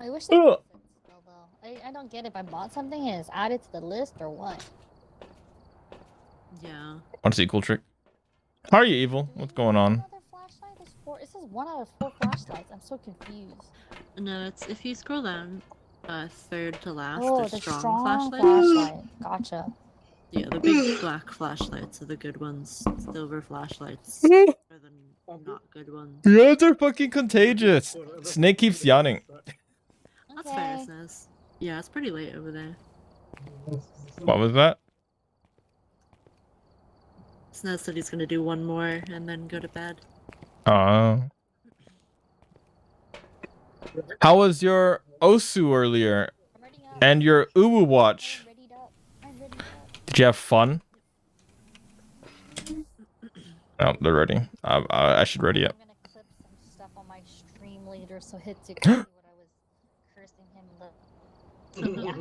I wish they could fix it still, though. I don't get it. If I bought something and it's added to the list or what? Yeah. Want to see a cool trick? How are you, Evil? What's going on? Another flashlight? This is 1 out of 4 flashlights. I'm so confused. No, it's if you scroll down, third to last, Oh, there's the strong flashlights. flashlight. Gotcha. Yeah, the big black flashlights are the good ones. Silver flashlights are the not good ones. You guys are fucking contagious. Snake keeps yawning. That's fair, Snez. Yeah, it's pretty late over there. What was that? Snez said he's gonna do 1 more and then go to bed. How was your Osu earlier? I'm ready up. And your Uwu watch? I'm readied up. I'm ready up. Did you have fun? Oh, they're ready. I should ready up. I'm gonna clip some stuff on my stream later so Hitsuga can see what I was cursing him.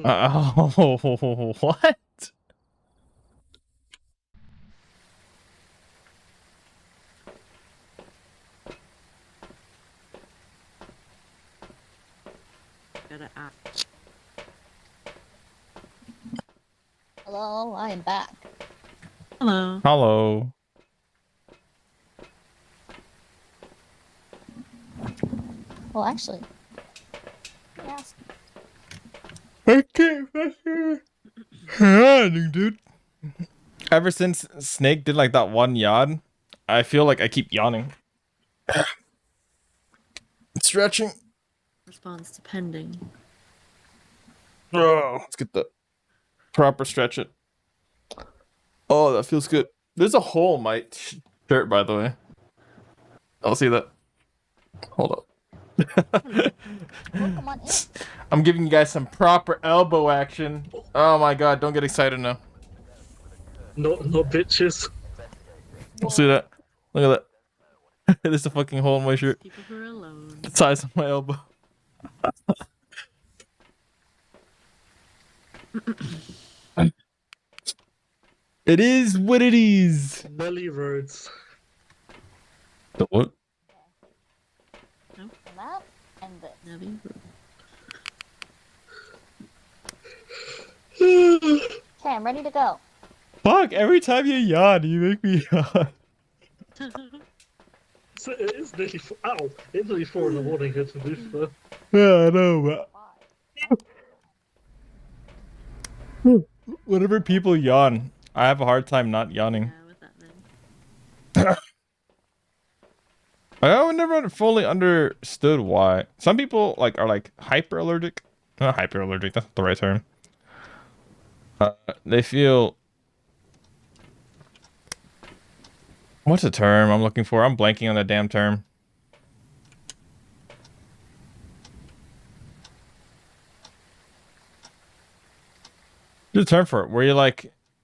Oh, what? Gotta act. Hello, I am back. Hello. Hello. Well, actually, let me ask. I can't fucking dude. Ever since Snake did like that 1 yawn, I feel like I keep yawning. Stretching. Response to pending. Oh, let's get the proper stretch it. Oh, that feels good. There's a hole in my shirt, by the way. I'll see that. Hold up. Come on in. I'm giving you guys some proper elbow action. Oh my god, don't get excited now. Not bitches. I'll see that. Look at that. There's a fucking hole in my shirt. People who are alone. The size of my elbow. It is what it is. Melly roads. The what? And that and this. Navi. Okay, I'm ready to go. Fuck, every time you yawn, you make me yawn. So it is nearly ow! It's nearly 4 in the morning here to do so. Yeah, I know, but whenever people yawn, I have a hard time not yawning. Yeah, with that then. I never fully understood why. Some people are hyper allergic. Not hyper allergic. That's not the right term. They feel. What's the term I'm looking for? I'm blanking on the damn term. There's a term for it where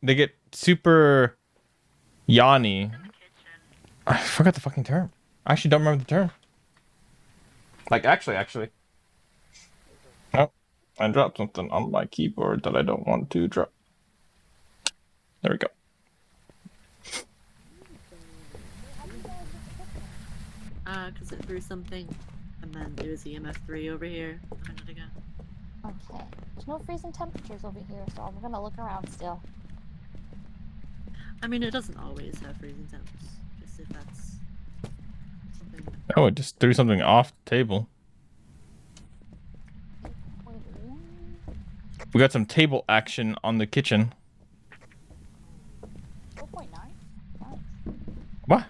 they get super yawny. I forgot the fucking term. I actually don't remember the term. Actually. Oh, I dropped something on my keyboard that I don't want to drop. There we go. Because it threw something, and then it was EMF 3 over here a minute ago. Okay. There's no freezing temperatures over here, so I'm gonna look around still. I mean, it doesn't always have freezing temps. Just if that's something. Oh, it just threw something off the table. 8.1. We got some table action on the kitchen. 4.9? Nice. What? How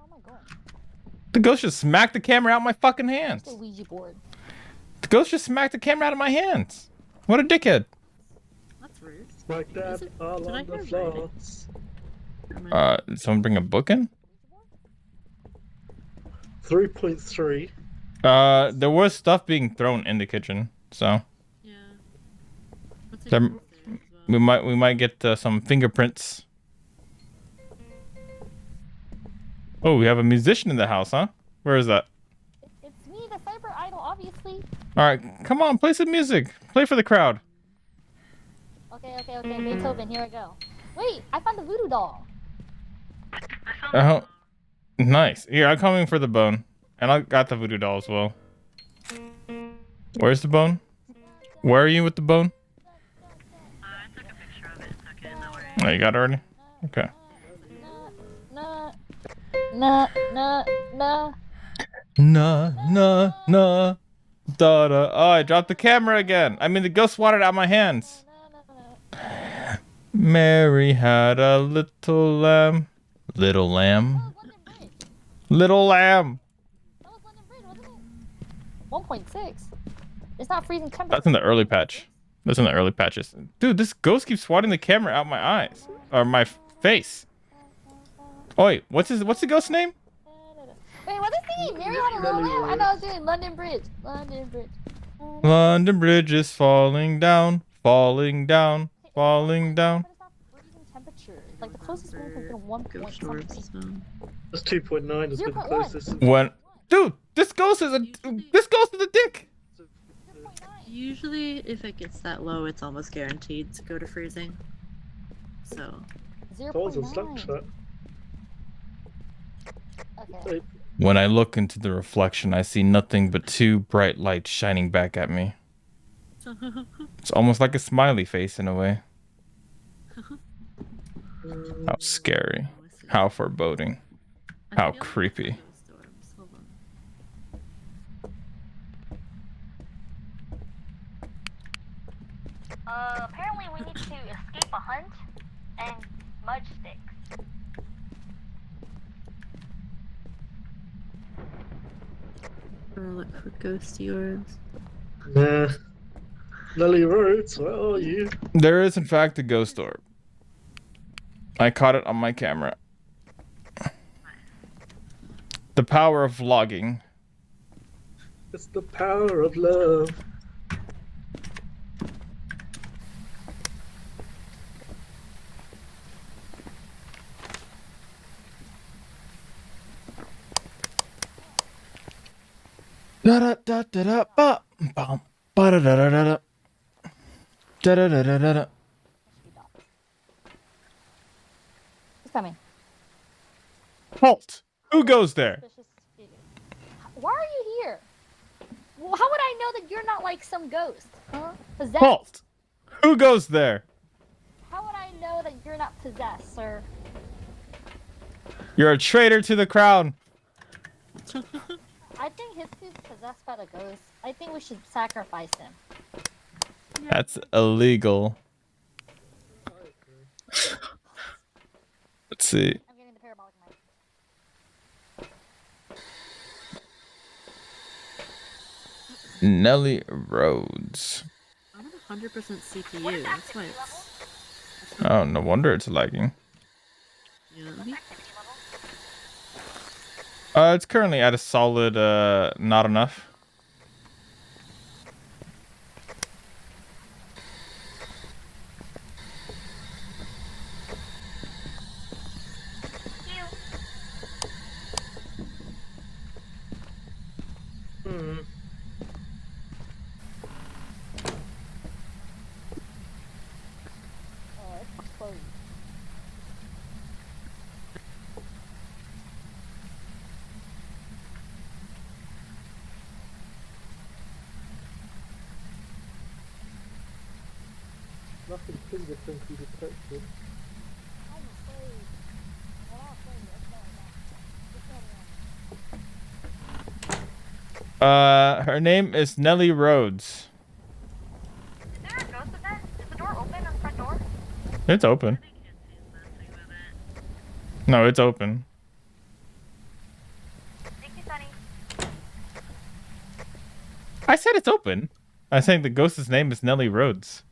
am I going? The ghost just smacked the camera out of my fucking The hands. Ouija board. The ghost just smacked the camera out of my hands. What a dickhead. That's rude. Like that, Is it- all did I on the hear floor. writing? Am I- Did someone bring a book in? 3.3. There was stuff being thrown in the kitchen, so Yeah. Let's take There- it downstairs as well. we might get some fingerprints. Oh, we have a musician in the house, huh? Where is that? It's me, the cyber idol, obviously. All right, come on, play some music. Play for the crowd. Okay, Beethoven, here I go. Wait, I found the voodoo doll. Oh, nice. Here, I'm coming for the bone, and I got the voodoo doll as well. Where's the bone? Where are you with the bone? I took a picture of it and took it, no worries. Oh, you got it already? Okay. Nah. Nah, nah. Da da. Oh, I dropped the camera again. I mean, the ghost wanted it out of my hands. Mary had a little lamb. Little lamb. London Bridge. Little lamb. That was London Bridge, wasn't it? 1.6. It's not freezing temperature. That's in the early patch. That's in the early patches. Dude, this ghost keeps swatting the camera out my eyes. Or my face. Oh, wait, what's the ghost's name? Wait, what's this singing? Mary had a little lamb. I know I was doing London Bridge. London Bridge. London Bridge is falling down, falling down, falling down. But it's not freezing temperature. Like the closest one has been 1 point Ghost something. orbs, so. That's 2.9 has been the 0.1. closest. When, dude, this ghost is a dick. 0.9. Usually, if it gets that low, it's almost guaranteed to go to freezing. So, Falls on 0.9. Snapchat. Okay. When I look into the reflection, I see nothing but two bright lights shining back at me. It's almost like a smiley face in a way. How scary. How foreboding. I How feel like creepy. ghost orbs. Hold on. Apparently we need to escape a hunt and mud sticks. Or look for ghosty orbs. Nah. Nelly Rhodes, where are you? There is, in fact, a ghost orb. I caught it on my camera. The power of vlogging. It's the power of love. Da da da da da ba bum ba da da da da da da da da da da da. Who's coming? Halt! Who goes there? Suspicious figure. Why are you here? Well, how would I know that you're not like some ghost? Huh? Possessed? Halt! Who goes there? How would I know that you're not possessed, sir? You're a traitor to the crown. I think Hitsuga's possessed by the ghost. I think we should sacrifice him. That's illegal. Let's see. I'm getting the parabolic mic. Nelly Rhodes. I'm at 100% CPU. That's why it's. Oh, no wonder it's lagging. Yeah. It's currently at a solid, not enough. Hmm. Oh, it's exploding. Nothing fingerprinty detected. I'm afraid. I'm not afraid. What's going on? Her name is Nellie Rhodes. Is there a ghost event? Is the door open on the front door? It's open. No, it's open. Thank you, Sunny. I said it's open. I think the ghost's name is Nellie Rhodes.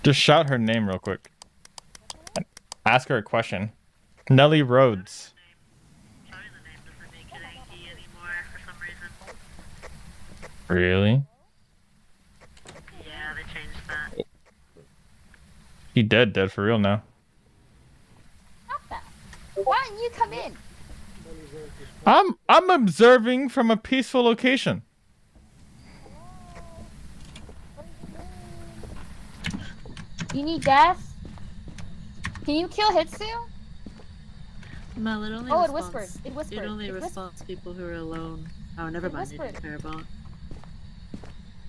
Just shout her name real quick. Ask her a question. Nellie Rhodes. Shouting the name doesn't make it AD anymore for some reason. Really? Yeah, they changed that. He dead for real now. Stop that. Why didn't you come in? I'm observing from a peaceful location. You need gas? Can you kill Hitsu? Mel, it only Oh, it responds, whispered. It whispered. It only It whispered. responds to people who are alone. Oh, never mind. You didn't care about.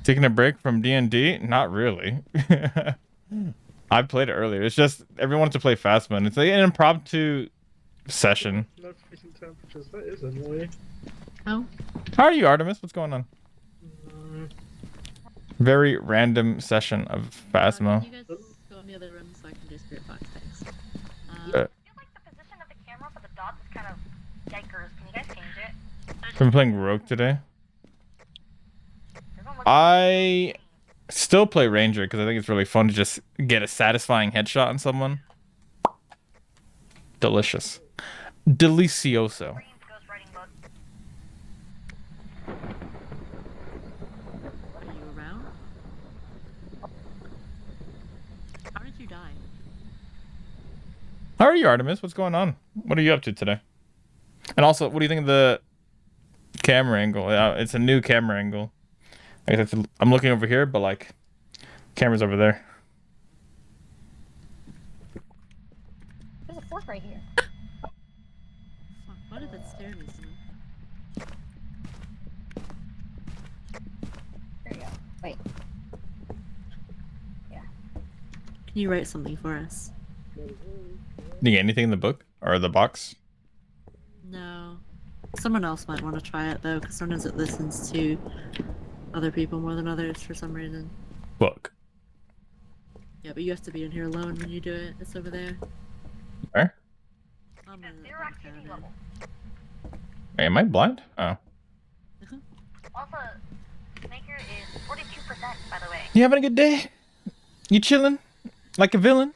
Taking a break from D&D? Not really. I played it earlier. It's just everyone wants to play Fastman. It's like an impromptu session. No freezing temperatures. That is annoying. Oh, How are you, Artemis? What's going on? Very random session of Phasmo. you guys go in the other room so I can do spirit box things. I feel like the position of the camera for the dots is kind of yikers. Can you guys change it? Been playing Rogue today. Everyone looks I still play Ranger because I think it's really fun to just get a satisfying headshot on someone. Delicious. Delicioso. Green's ghost writing book. Are you around? How did you die? How are you, Artemis? What's going on? What are you up to today? And also, what do you think of the camera angle? It's a new camera angle. I guess I'm looking over here, but like, camera's over there. There's a fork right here. Fuck, why did that scare me so much? There you go. Wait. Can you write something for us? Do you get anything in the book or the box? No. Someone else might want to try it though, because sometimes it listens to other people more than others for some reason. Book. Yeah, but you have to be in here alone when you do it. It's over there. Where? I'm There's gonna zero look activity at it. level. Wait, am I blind? Oh. Also, Maker is 42%, by the way. You having a good day? You chilling? Like a villain?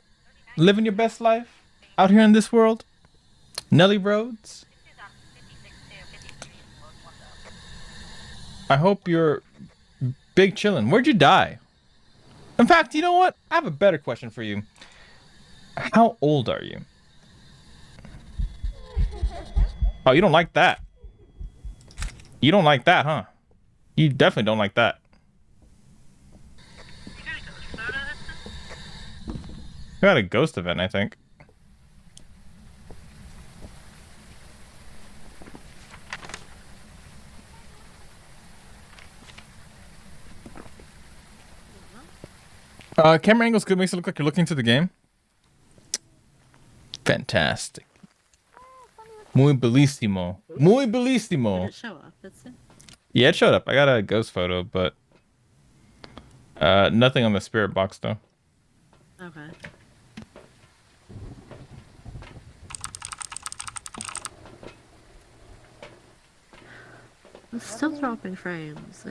Living your best life? Out here in this world? Nelly Rhodes? Hitsu's on 56 too. 53 is the lowest one though. I hope you're big chillin'. Where'd you die? In fact, you know what? I have a better question for you. How old are you? Oh, you don't like that. You don't like that, huh? You definitely don't like that. We got a ghost event, I think. Camera angle's good. Makes it look like you're looking to the game. Fantastic. Muy bellissimo. Muy Did bellissimo. it show up? That's it. Yeah, it showed up. I got a ghost photo, but nothing on the spirit box though. Okay. It's still dropping frames. I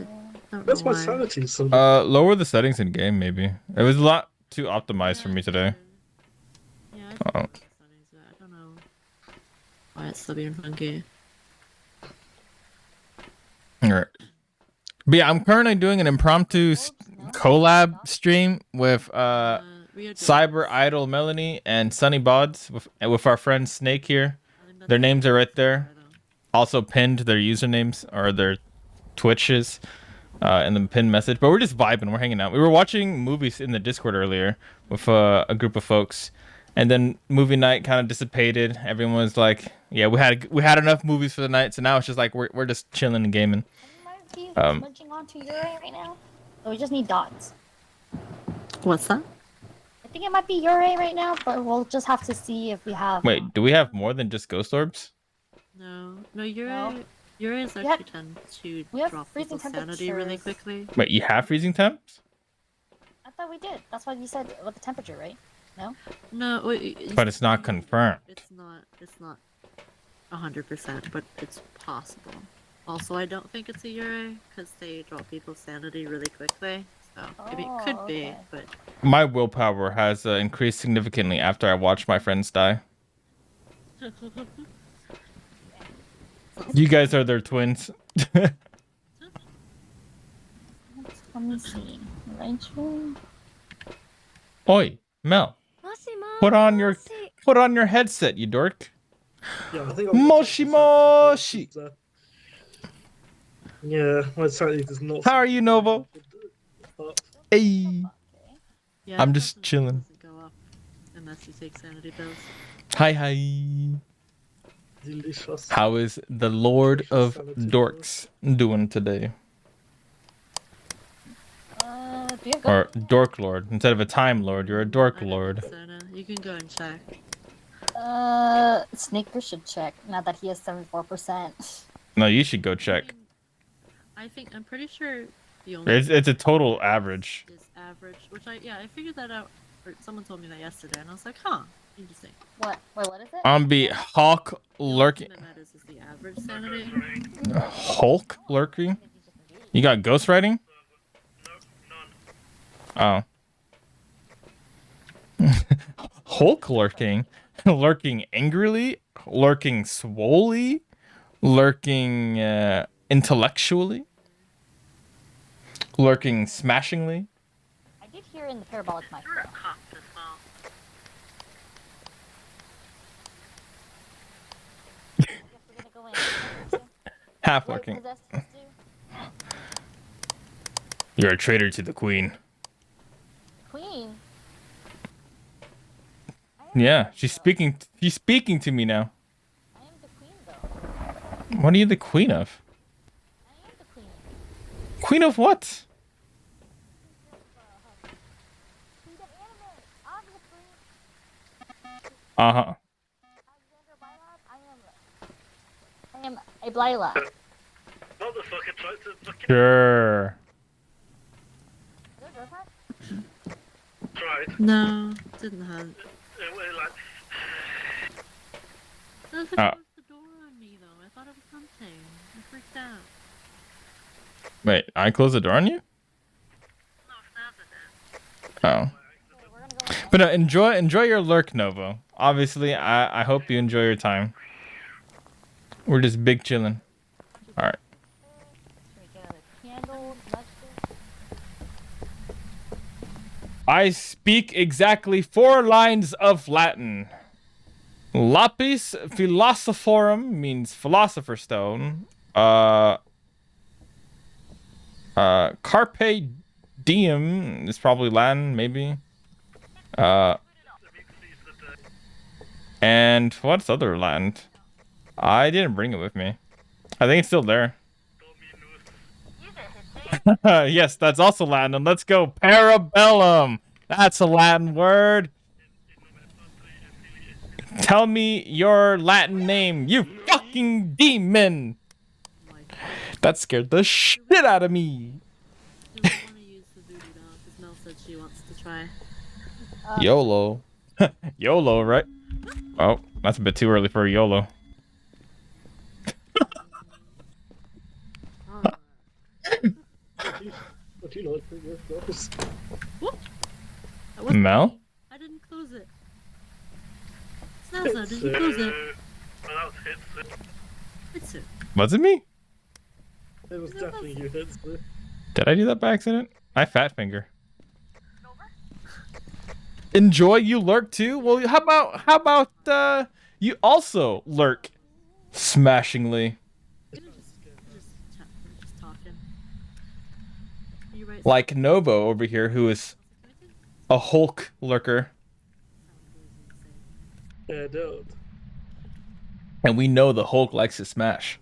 don't That's know my why. sanity. So Lower the settings in game, maybe. It was a lot too optimized for me today. Yeah, I Uh-oh. think the settings, but I don't know why it's still being funky. Alright. But yeah, I'm currently doing an impromptu collab stream with Rio Cyber Idol Melanie and Sunny Bods with our friend Snake here. I think that's Their names are right there. though. Also pinned their usernames or their Twitches. in the pinned message. But we're just vibing. We're hanging out. We were watching movies in the Discord earlier with a group of folks, and then movie night kind of dissipated. Everyone was like, "Yeah, we had enough movies for the night." So now it's just like we're just chilling and gaming. Might be smudging onto your ray right now. So we just need dots. What's that? I think it might be your ray right now, but we'll just have to see if we have. Wait, do we have more than just ghost orbs? No, No. Urias We actually have- tend to we have drop freezing people's sanity really temperatures. quickly. Wait, you have freezing temps? I thought we did. That's what you said with the temperature, right? No. No, wait, But it's not confirmed. It's not 100%, but it's possible. Also, I don't think it's a Uri because they drop people's sanity really quickly. So maybe it could be, okay. but My willpower has increased significantly after I watched my friends die. You guys are their twins. Let me see. Rachel. Oi, Mel, put on your headset, you dork. Yeah, I think Moshi moshi. Yeah, my sanity does not. How are you, Novo? Hey, yeah, I'm just it chilling. doesn't go up unless you take sanity pills. hi. Delicious. How is the Lord of Dorks doing today? Do you have Or Dork Lord. Instead of a Time Lord, you're a Dork I don't Lord. think so, no. You can go and check. Sneaker should check now that he has 74%. No, you should go check. I'm pretty sure the only It's a total average. is average, which I figured that out. Or someone told me that yesterday, and I was like, huh, interesting. What? Wait, what is it? Be Hawk The only lurking. thing that matters is the average sanity. Hulk lurking? You got ghostwriting? Oh. Hulk lurking? Lurking angrily? Lurking swolely? Lurking intellectually? Lurking smashingly? I did hear in the parabolic mic. You're a cop as well. I guess we're gonna go in. Half What lurking. possessed us do? You're a traitor to the queen. Queen. Yeah, she's speaking to me now. I am the queen, though. What are you the queen of? I am the queen. Queen of what? Queen of anime, obviously. Uh-huh. Alexander Bylab, I am a Blyla. Motherfucker tried to fucking Sure. Is there a door part? tried. No, didn't have. It was like, Doesn't Oh. close the door on me though. I thought it was something. I freaked out. Wait, I closed the door on you? No, Snazza did. Oh. Okay, we're gonna go in. But enjoy your lurk, Novo. Obviously, I hope you enjoy your time. We're just big chilling. All right. Should we get a candle? Matchstick? I speak exactly 4 lines of Latin. Lapis philosophorum means philosopher's stone. Carpe diem is probably Latin, maybe. And what's other Latin? I didn't bring it with me. I think it's still there. Use it, Hitsuga. Yes, that's also Latin. And let's go. Parabellum. That's a Latin word. Tell me your Latin name, you fucking demon. That scared the shit out of me. Do we want to use the voodoo doll? Because Mel said she wants to try. YOLO. YOLO, right? Oh, that's a bit too early for a YOLO. what do you like for your girls? What? That wasn't Mel? me. I didn't close it. Snazza, did you close it? Well, that was hits. It's it. Was it me? It was definitely you hits. Did I do that by accident? I fat finger. Enjoy, you lurk too? Well, how about you also lurk smashingly? We're just talking. Alright, Like Nobo over here, who is a Hulk lurker. Yeah, dude. And we know the Hulk likes to smash.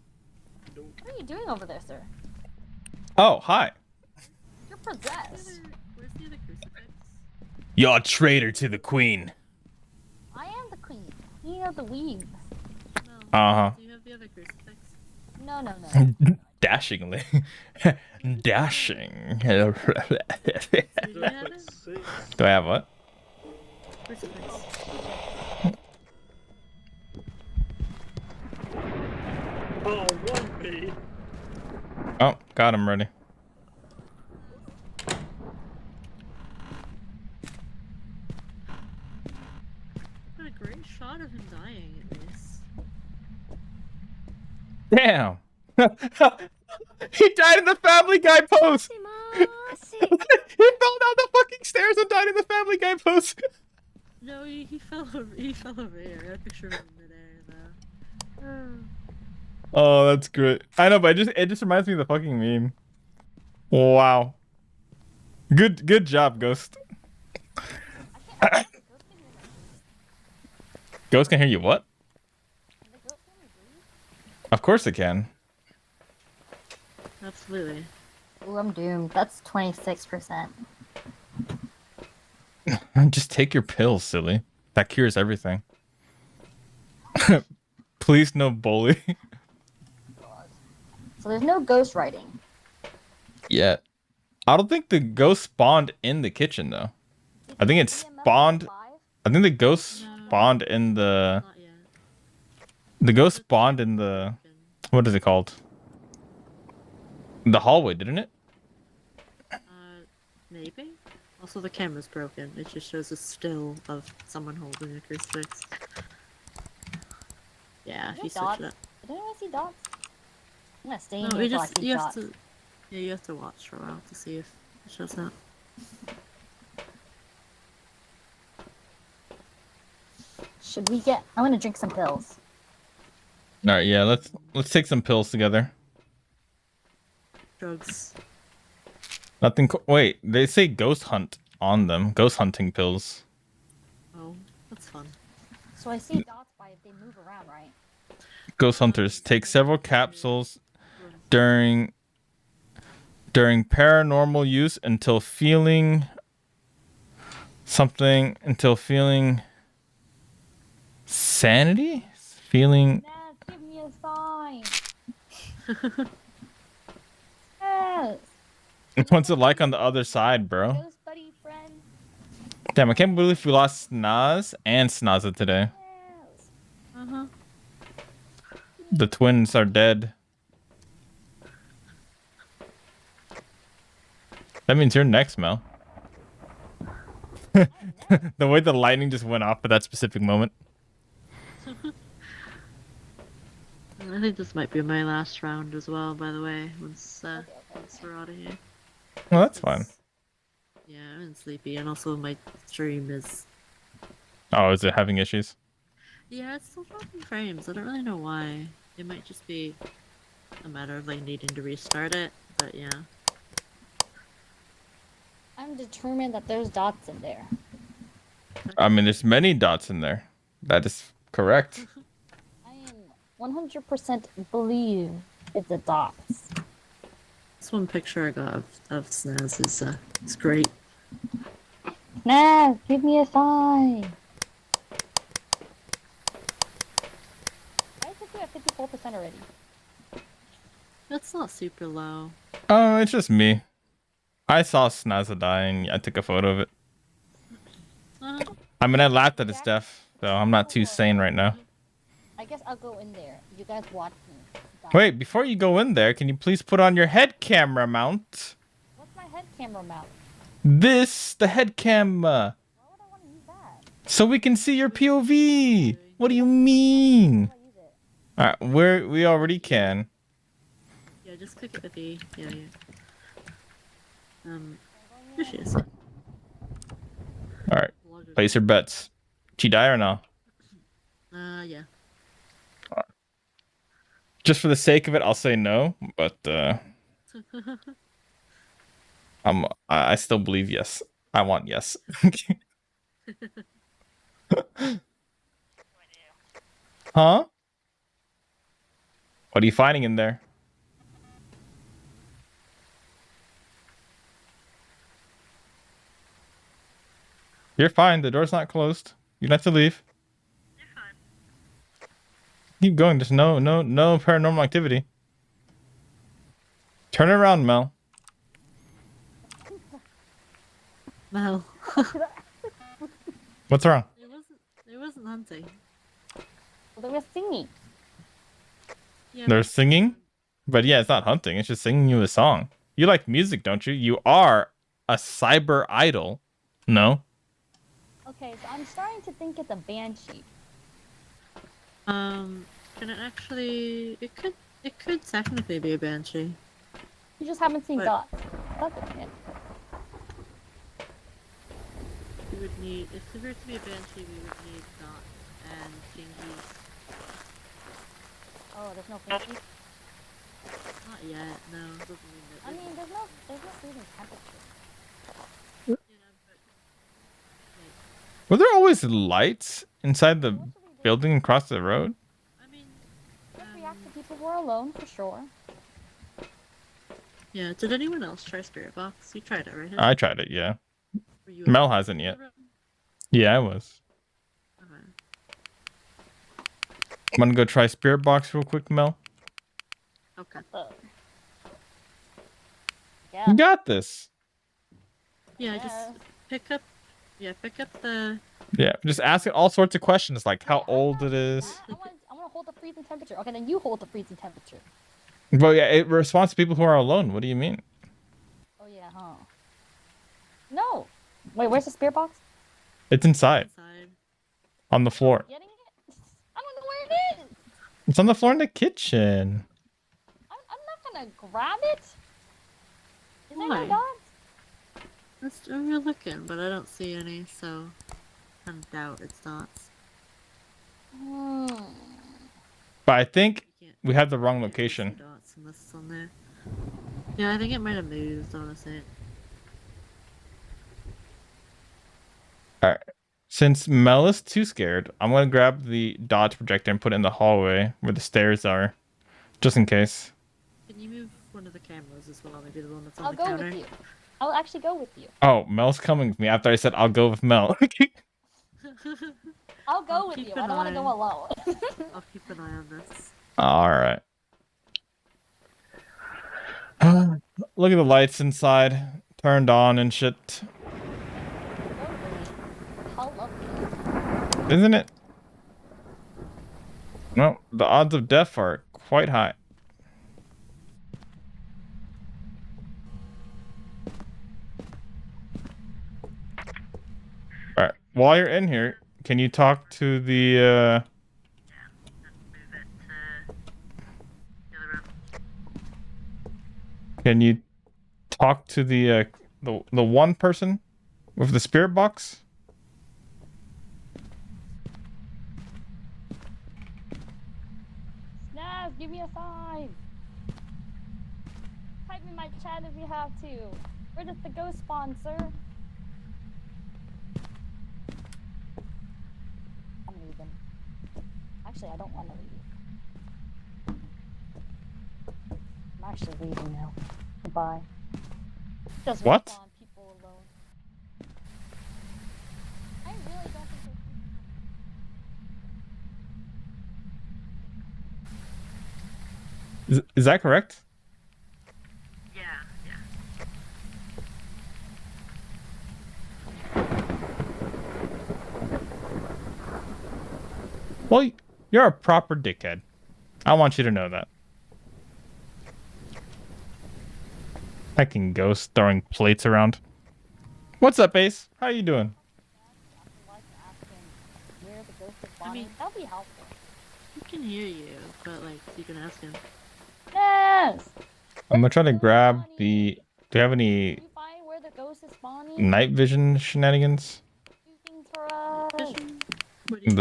What are you doing over there, sir? Oh, hi. You're possessed. Where's the other crucifix? You're a traitor to the queen. I am the queen. You know the weeb. No. Uh-huh. Do you have the other crucifix? No, no, no. Dashingly. Dashing. Do you have it? Do I have what? Crucifix. Oh, one me. Oh, got him ready. What a great shot of him dying, at least. Damn. He died in the Family Guy pose. He fell down the fucking stairs and died in the Family Guy pose. No, he fell over. He fell over here. I got a picture of him in midair though. Oh, that's great. I know, but it just reminds me of the fucking meme. Wow. Good job, Ghost. Ghost can hear you what? Of course it can. Absolutely. Ooh, I'm doomed. That's 26%. Just take your pills, silly. That cures everything. Please no bully. So there's no ghost writing. Yeah. I don't think the ghost spawned in the kitchen though. I think it spawned. I think the ghost spawned in the. Not yet. The ghost spawned in the. What is it called? The hallway, didn't it? Maybe. Also, the camera's broken. It just shows a still of someone holding a crucifix. Yeah, if you switch dots? it up. Did anyone see dots? I'm gonna stay in No, here you until I just see you have dots. to. Yeah, you have to watch for a while to see if it shows up. Should we get? I'm gonna drink some pills. All right, yeah. Let's take some pills together. Drugs. Nothing. Wait, they say ghost hunt on them. Ghost hunting pills. Oh, that's fun. So I see dots by if they move around, right? Ghost hunters take several capsules during paranormal use until feeling sanity. Feeling. Yes, give me a sign. Yes. What's it like on the other side, bro? Ghost buddy friend. Damn, I can't believe we lost Snaz and Snaza today. Yes. Uh-huh. The twins are dead. That means you're next, Mel. The way the lightning just went off at that specific moment. I think this might be my last round as well, by the way, once we're out of here. Well, that's fine. Yeah, I'm been sleepy, and also my stream is... Oh, is it having issues? Yeah, it's still dropping frames. I don't really know why. It might just be a matter of like needing to restart it, but yeah. I'm determined that there's dots in there. I mean, there's many dots in there. That is correct. I am 100% believe it's the dots. This one picture I got of Snaz is great. Nah, give me a sign. Why is it at 54% already? That's not super low. Oh, it's just me. I saw Snaza die and I took a photo of it. I mean, I laughed at his death, so I'm not too sane right now. I guess I'll go in there. You guys watch me. die. Wait, before you go in there, can you please put on your head camera mount? What's my head camera mount? The head camera. Why would I want to use that? So we can see your POV. What do you mean? How do I use it? Alright, we already can. Yeah, just click it with E. Yeah, yeah. There she is. Alright, place your bets. She die or no? Yeah. Just for the sake of it, I'll say no, but I still believe yes. I want yes. Huh? What are you finding in there? You're fine. The door's not closed. You don't have to leave. You're fine. Keep going. There's no paranormal activity. Turn around, Mel. Well, What's wrong? it wasn't hunting. They were singing. Yeah, They're but- singing? But yeah, it's not hunting. It's just singing you a song. You like music, don't you? You are a cyber idol. No? Okay, so I'm starting to think it's a banshee. Can it actually? It could technically be a banshee. You just haven't seen What? dots. That's it. We would need, if it were to be a banshee, we would need dots and thingies. Oh, there's no banshee. Not yet, no. Doesn't mean that. I mean, there's no freezing temperature. Yeah, but Were there always lights inside the Usually they- building across the road? I mean, Just react to people who are alone for sure. yeah. Did anyone else try Spirit Box? You tried it, right? I tried it, yeah. Were you Mel alone hasn't in yet. the room? Yeah, I was. Okay. I'm gonna go try Spirit Box real quick, Mel. Okay. Yeah. You got this. Yeah, just Yeah. pick up. Yeah, pick up the. Yeah, just ask it all sorts of questions like how Yeah, I'm old not it doing is. that. I want to hold the freezing temperature. Okay, then you hold the freezing temperature. But yeah, it responds to people who are alone. What do you mean? Oh yeah, huh? No. Wait, where's the spirit box? It's inside Inside. on the floor. Getting it? I don't know where it is. It's on the floor in the kitchen. I'm not gonna grab it. Is there no Why? dots? We're looking, but I don't see any, so I doubt it's dots. Hmm. But I think You can't. we have the wrong can't really see location. dots unless it's on there. Yeah, I think it might have moved. Honestly. Since Mel is too scared, I'm gonna grab the dodge projector and put it in the hallway where the stairs are, just in case. Can you move one of the cameras as well? Maybe the one that's on I'll the go counter. with you. I'll actually go with you. Oh, Mel's coming with me after I said I'll go with Mel. I'll go I'll with keep you. an I don't want to eye. go alone. I'll keep an eye on this. All right. Look at the lights inside, turned on and shit. How lovely. Isn't it? No, the odds of death are quite high. All right. While you're in here, can you talk to the Move it to the other room. can you talk to the one person with the spirit box? Snaz, give me a sign. Type in my chat if you have to. Where does the ghost spawn, sir? I'm leaving. Actually, I don't want to leave. I'm actually leaving now. Goodbye. Just What? respawn people alone. I really don't think they're Is that correct? Yeah, yeah. Well, you're a proper dickhead. I want you to know that. Hecking ghost throwing plates around. What's up, Ace? How you doing? like asking where the ghost is spawning. I mean- That'll be helpful. He can hear you, but like you can ask him. Yes! I'm gonna try to grab the. Do you have any Can you find where the ghost is spawning? night vision shenanigans? Do things for us. Vision? What do you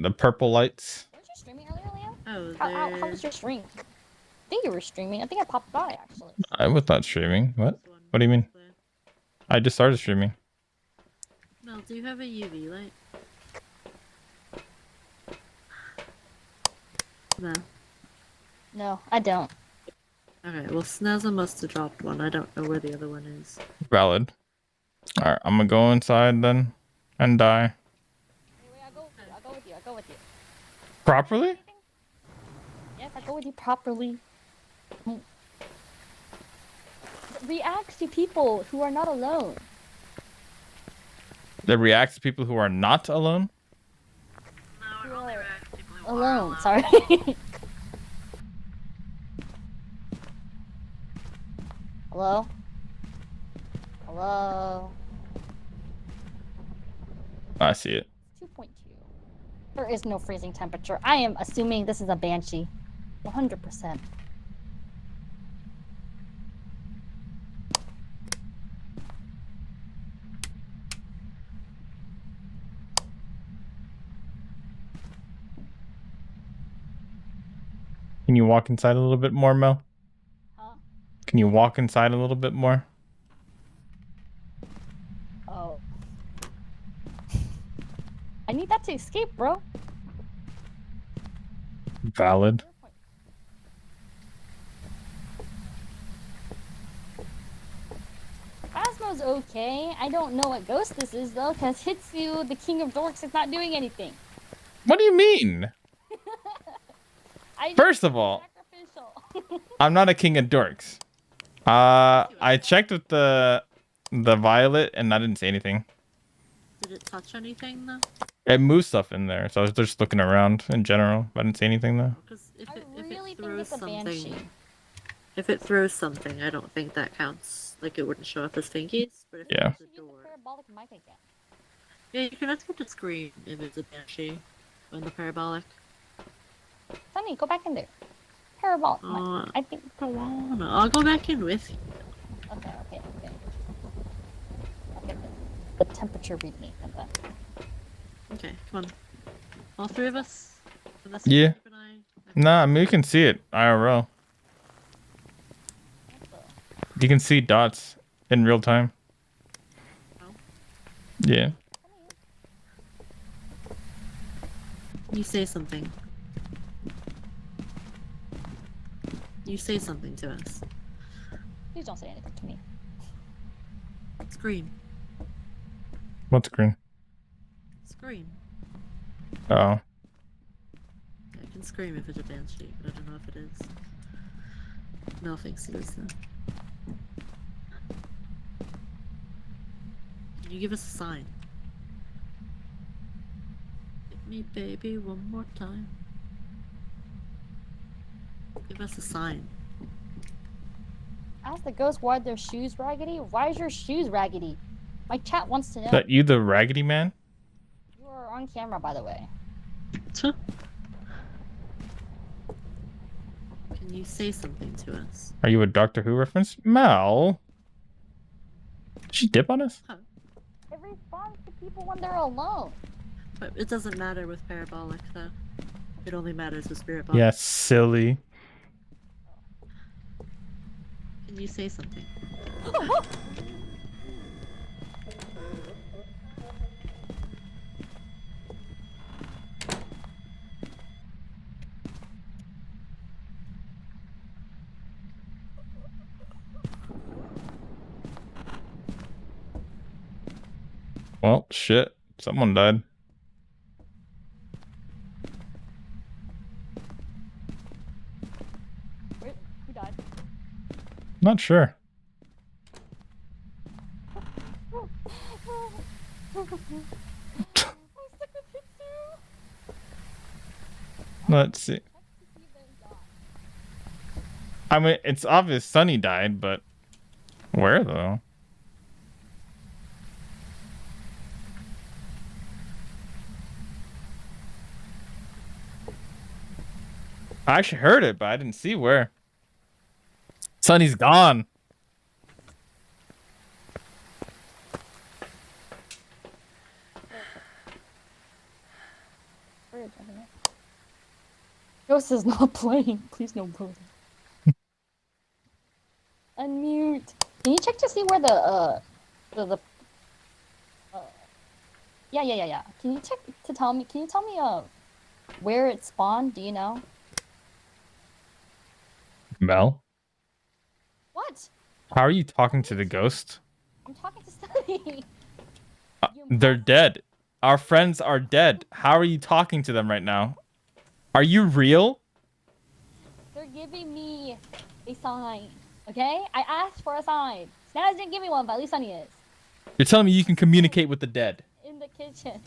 The purple lights. Weren't you streaming earlier, Leo? Oh, How there. was your stream? I think you were streaming. I think I popped by actually. I was not streaming. What? What do you mean? I just started streaming. Mel, do you have a UV light? No. No, I don't. Okay, well, Snazza must have dropped one. I don't know where the other one is. Valid. All right, I'm gonna go inside then and die. Wait, I'll go with you. I'll go with you. I'll go with you. Properly? Yes, I'll go with you properly. React to people who are not alone. That reacts to people who are not alone? No, it only reacts to people who Alone, sorry. Hello? Hello? I see it. 2.2. There is no freezing temperature. I am assuming this is a banshee. 100%. Can you walk inside a little bit more, Mel? Huh? Can you walk inside a little bit more? Oh. I need that to escape, bro. Valid. Phasmo's okay. I don't know what ghost this is, though, because Hitsu, the king of dorks, is not doing anything. What do you mean? First of all, sacrificial. I'm not a king of dorks. I checked with the violet and I didn't see anything. Did it touch anything though? It moved stuff in there, so I was just looking around in general. I didn't see anything though. Because if I it really think throws it's a banshee. something, if it throws something, I don't think that counts. Like it wouldn't show up as fingies. But if Yeah. it's a Use the door, parabolic mic again. yeah, you can escort the screen if it's a banshee on the parabolic. Sunny, go back in there. Parabolic mic. Uh, I think. I don't wanna. I'll go back in with you. Okay. I'll get the temperature reading of that. Okay, come on. All three of us. Unless Yeah. keep an eye. Nah, I mean you can see it IRL. You can see dots in real time. Oh. Yeah. You say something. You say something to us. Please don't say anything to me. Scream. What's green? Scream. Oh. Yeah, I can scream if it's a banshee, but I don't know if it is. Mel thinks it is though. Can you give us a sign? Hit me, baby, one more time. Give us a sign. Ask the ghost why their shoes raggedy. Why is your shoes raggedy? My chat wants to know. Is that you the raggedy man? You are on camera, by the way. Can you say something to us? Are you a Doctor Who reference? Mel? Did she dip on us? It responds to people when they're alone. But it doesn't matter with parabolic though. It only matters with spirit box. Yeah, silly. Can you say something? Well, shit. Someone died. Wait, who died? Not sure. Let's see. I mean, it's obvious Sunny died, but where though? I actually heard it, but I didn't see where. Sunny's gone. Ghost is not playing. Please no bullying. Unmute. Can you check to see where the the yeah. Can you check to tell me? Can you tell me where it spawned? Do you know? Mel, What? how are you talking to the ghost? I'm talking to Sunny. They're dead. Our friends are dead. How are you talking to them right now? Are you real? They're giving me a sign. Okay? I asked for a sign. Snaz didn't give me one, but at least Sunny is. You're telling me you can communicate with the dead? In the kitchen.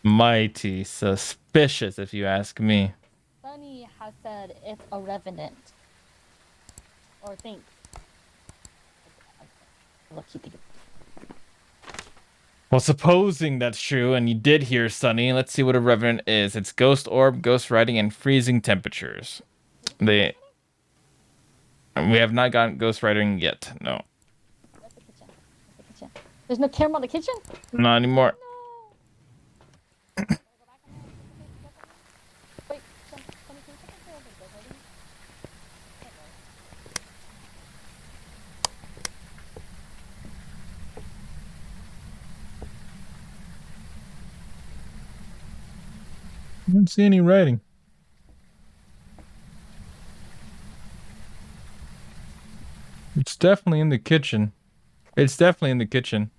Mighty suspicious, if you ask me. Sunny has said it's a revenant. Or think. Look, keep thinking. Well, supposing that's true, and you did hear Sunny, let's see what a revenant is. It's ghost orb, ghost writing, and freezing temperatures. We have not gotten ghost writing yet. No, That's the kitchen. That's the kitchen. There's no camera in the kitchen? not anymore. No. Wait, Sunny, can you check if there's a ghost writing? I don't see any writing. It's definitely in the kitchen. It's definitely in the kitchen.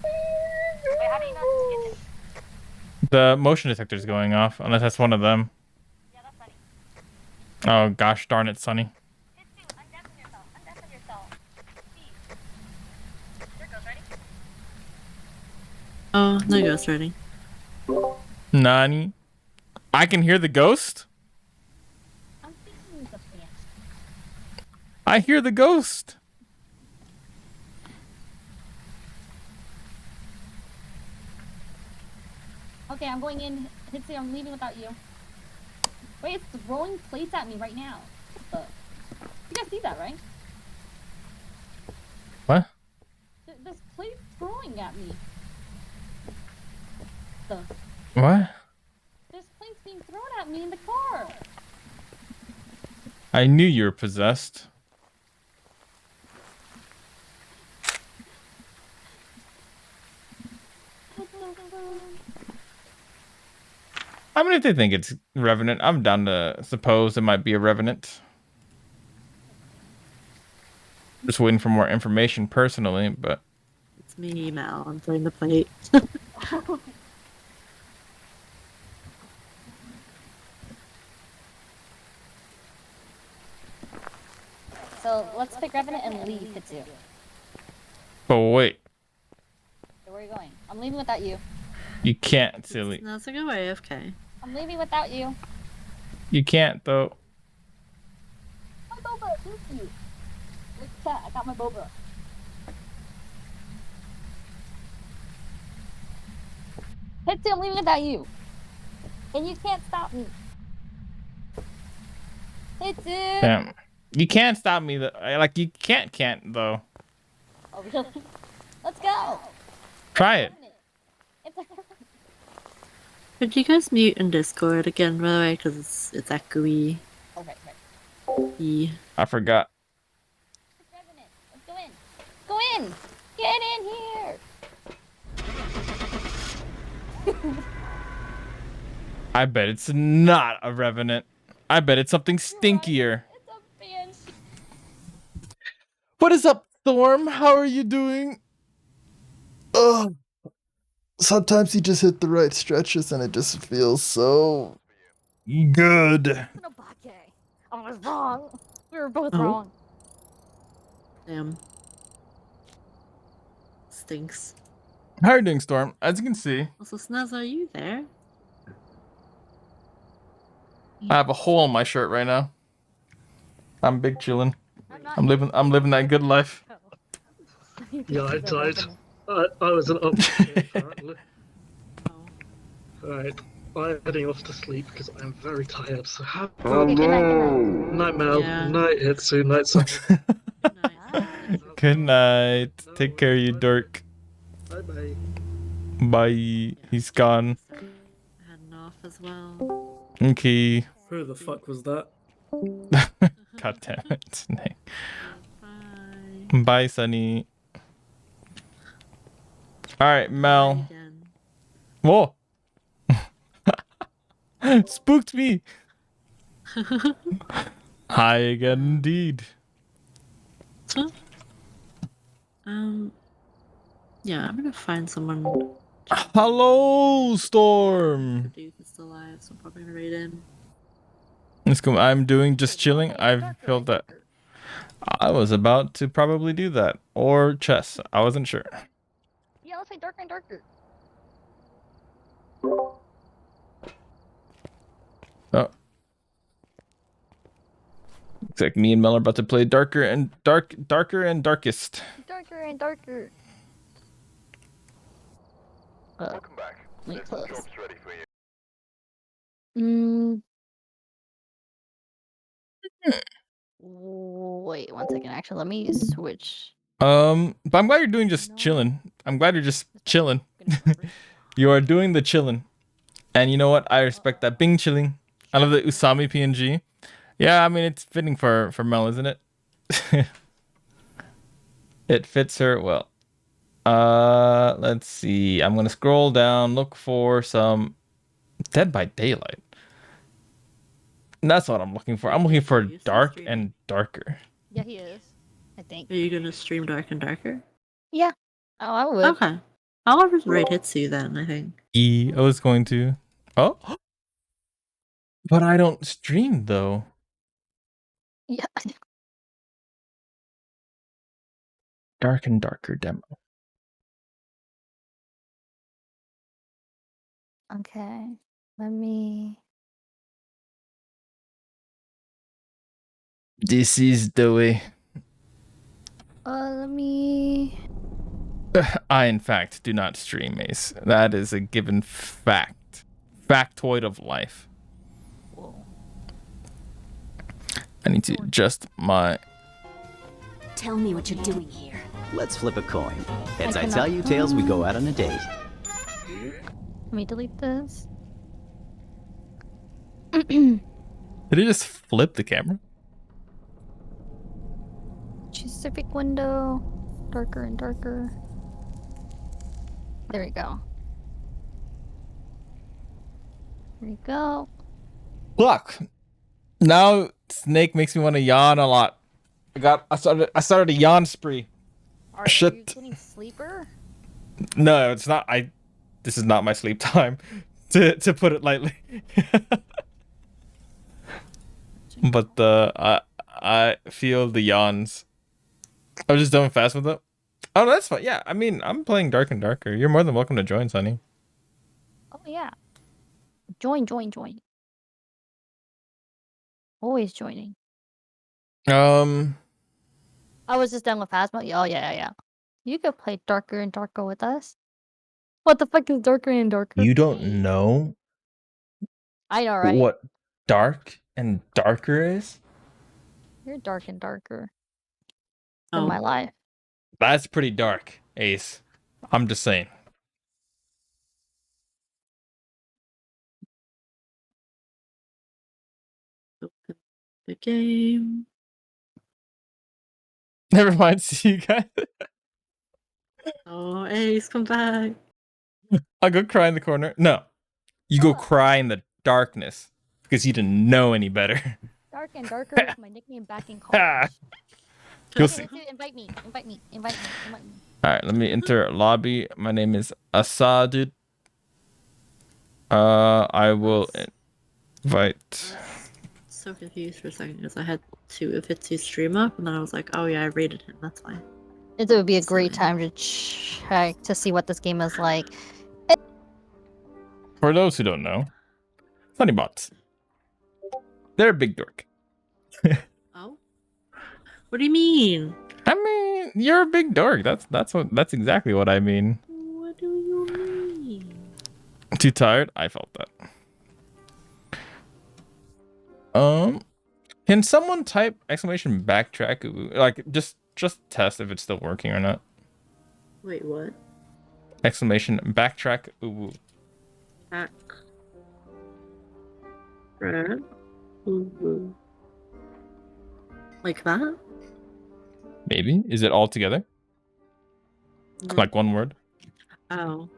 Wait, how do you know it's kitchen? The motion detector is going off, unless that's one of them. Yeah, that's Sunny. Oh gosh darn it, Sunny. Hitsu, undeafen yourself. Undeafen yourself. Please. There goes, ready? Oh, no ghost writing. Nani? I can hear the ghost? I'm thinking of the I hear the ghost. Okay, I'm going in. Hitsu, I'm leaving without you. Wait, it's throwing plates at me right now. What the? You guys see that, right? What? This plate throwing at me. The What? This plate's being thrown at me in the car. I knew you were possessed. I mean, if they think it's Revenant, I'm down to suppose it might be a Revenant. Just waiting for more information personally, but... It's me, Mal. I'm playing the plate. So let's pick Revenant and leave Hitsu. But wait, So where are you going? I'm leaving without you. you can't, silly. That's a good way, AFK. I'm leaving without you. You can't, though. My boba, thank you. Look at that, I got my boba. Hitsu, I'm leaving without you. And you can't stop me. Hitsu! Damn. You can't stop me, though. Like, you can't, though. Oh, really? Let's go! Try it. It's a... Could you guys mute in Discord again, by the way? Because it's echoey. Oh, right. E. I forgot. It's Revenant. Let's go in. Go in! Get in here! I bet it's not a Revenant. I bet it's something stinkier. It's a banshee. What is up, Storm? How are you doing? Oh, sometimes you just hit the right stretches and it just feels so good. Nobake. I was wrong. We were both Oh. wrong. Damn. Stinks. How are you doing, Storm? As you can see, Also, Snaz, are you there? I have a hole in my shirt right now. I'm big chillin'. I'm living that good life. Yeah, I died. I was an option apparently. Oh. Alright, I'm heading off to sleep because I'm very tired. So have Okay, good night, good night. night, Mel. Yeah. Night, Hitsu. Night, Sun. Nice. Good Good night. Take care, you dork. Bye bye. Bye. He's gone. Heading off as well. Okay. Who the fuck was that? God damn it. Snake. Bye. Bye, Sunny. All right, Mel. Bye again. Whoa. Spooked me. Hi again, indeed. So, yeah, I'm gonna find someone. Hello, Storm. The dude is still alive, so I'm probably gonna raid him. Let's go. I'm doing just chilling. I felt that I was about to probably do that. Or chess. I wasn't sure. Yeah, let's play darker and darker. Oh. Looks like me and Mel are about to play darker and darkest. Darker and darker. Welcome back. Wait, There's some close. jobs ready for you. Wait 1 second. Actually, let me switch. But I'm glad you're doing just chilling. I'm glad you're just chilling. You are doing the chilling. And you know what? I respect that. Bing chilling. I love the Usami PNG. Yeah, I mean it's fitting for Mel, isn't it? It fits her well. Let's see. I'm gonna scroll down, look for some Dead by Daylight. And that's what I'm looking for. I'm looking for Are you still dark streaming? and darker. Yeah, he is. I think. Are you gonna stream Dark and Darker? Yeah. Oh, I would. Okay. I'll just raid Hitsu then, I think. I was going to. Oh, but I don't stream though. Yeah. Dark and darker demo. Okay. Let me. This is the way. Let me. I, in fact, do not stream, Ace. That is a given fact. Factoid of life. Whoa. I need to adjust my. Tell me what you're doing here. Let's flip a coin. Heads I cannot- tell you, tails we go out on a date. Let me delete this. Did it just flip the camera? Specific window. Darker and darker. There we go. There we go. Fuck. Now Snake makes me want to yawn a lot. I started a yawn spree. Are Shit. you getting sleeper? No, it's not. This is not my sleep time, to put it lightly. But I feel the yawns. I'm just done fast with it. Oh, that's fine. Yeah, I mean, I'm playing Dark and Darker. You're more than welcome to join, Sonny. Oh yeah. Join. Always joining. Um, I was just done with Phasma. Oh yeah. You could play darker and darker with us. What the fuck is darker and darker? you don't know I know, right? what Dark and Darker is? You're dark and darker Oh, in my life. That's pretty dark, Ace. I'm just saying. open the game. Never mind. See you guys. Oh, Ace, come back. I'll go cry in the corner. No, you go Oh. cry in the darkness because you didn't know any better. Dark and darker is my nickname back in college. You'll see. Invite me. All right, let me enter lobby. My name is Asad. I will invite. So confused for a second because I had two of Hitsu's stream up, and then I was like, oh yeah, I rated him. That's fine. It would be a great time to check to see what this game is like. For those who don't know, funny bots. They're a big dork. Oh, what do you mean? I mean, you're a big dork. That's exactly what I mean. What do you mean? Too tired? I felt that. Can someone type exclamation backtrack? Like, just just test if it's still working or not. Wait, what? Exclamation, backtrack, ooh. Back. Red. Ooh. Like that? Maybe? Is it all together? No. Like one word? Oh.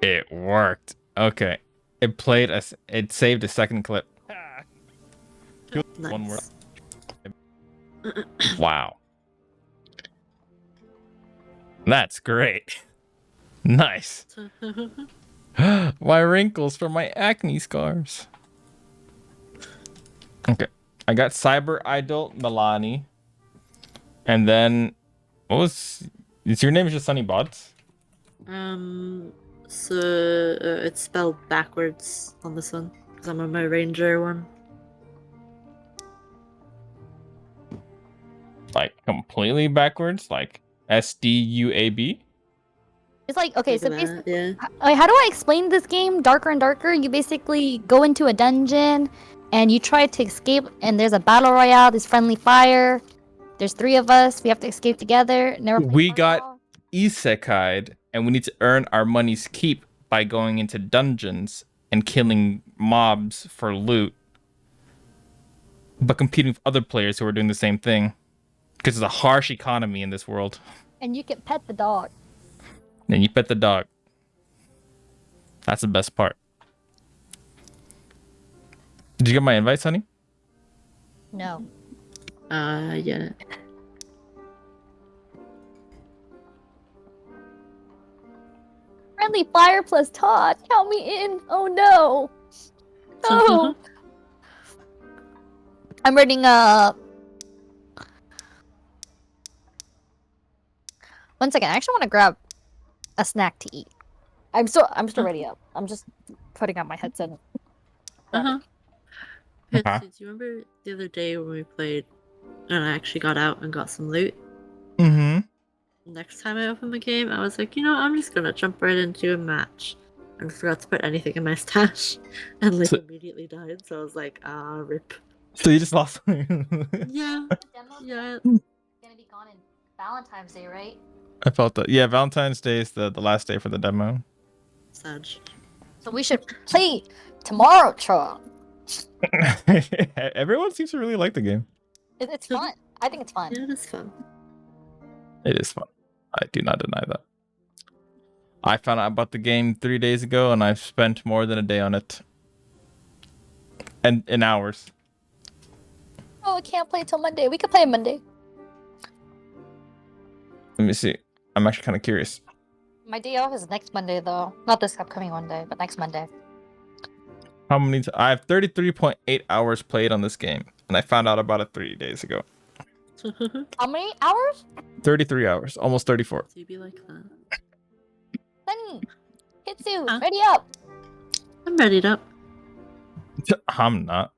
It worked. Okay. It saved a second clip. Nice. One word. Wow. That's great. Nice. My wrinkles from my acne scars. Okay. I got Cyber Idol Milani. And then what was your name is just Sunny Bots? So it's spelled backwards on this one because I'm on my ranger one. Like completely backwards, like SDUAB. It's like, okay, so Look at that, basically, yeah. like, how do I explain this game? Darker and darker. You basically go into a dungeon and you try to escape, and there's a battle royale. There's friendly fire. There's 3 of us. We have to escape together. Never. We got isekai'd, and we need to earn our money's keep by going into dungeons and killing mobs for loot, but competing with other players who are doing the same thing. Because it's a harsh economy in this world. And you can pet the dog. And you pet the dog. That's the best part. Did you get my invite, Sonny? No. Yeah. Friendly fire plus Todd. Count me in. Oh no. Oh. I'm reading One second. I actually want to grab a snack to eat. I'm still ready up. I'm just putting on my headset. Pitsy, do you remember the other day when we played and I actually got out and got some loot? Mm-hmm. Next time I opened the game, I was like, I'm just gonna jump right into a match. And forgot to put anything in my stash. And like immediately died, so I was like, rip. So you just lost. Yeah. Yeah. Gonna be gone in Valentine's Day, right? I felt that. Yeah, Valentine's Day is the last day for the demo. Sad. So we should play tomorrow, Tron. Everyone seems to really like the game. It's fun. I think it's fun. Yeah, it is fun. It is fun. I do not deny that. I found out about the game 3 days ago, and I've spent more than a day on it. And in hours. Oh, I can't play till Monday. We could play Monday. Let me see. I'm actually kind of curious. My day off is next Monday, though. Not this upcoming Monday, but next Monday. How many? I have 33.8 hours played on this game, and I found out about it 3 days ago. How many hours? 33 hours, almost 34. Do you be like that? Sunny, Hitsu, Huh? ready up. I'm readied up. I'm not.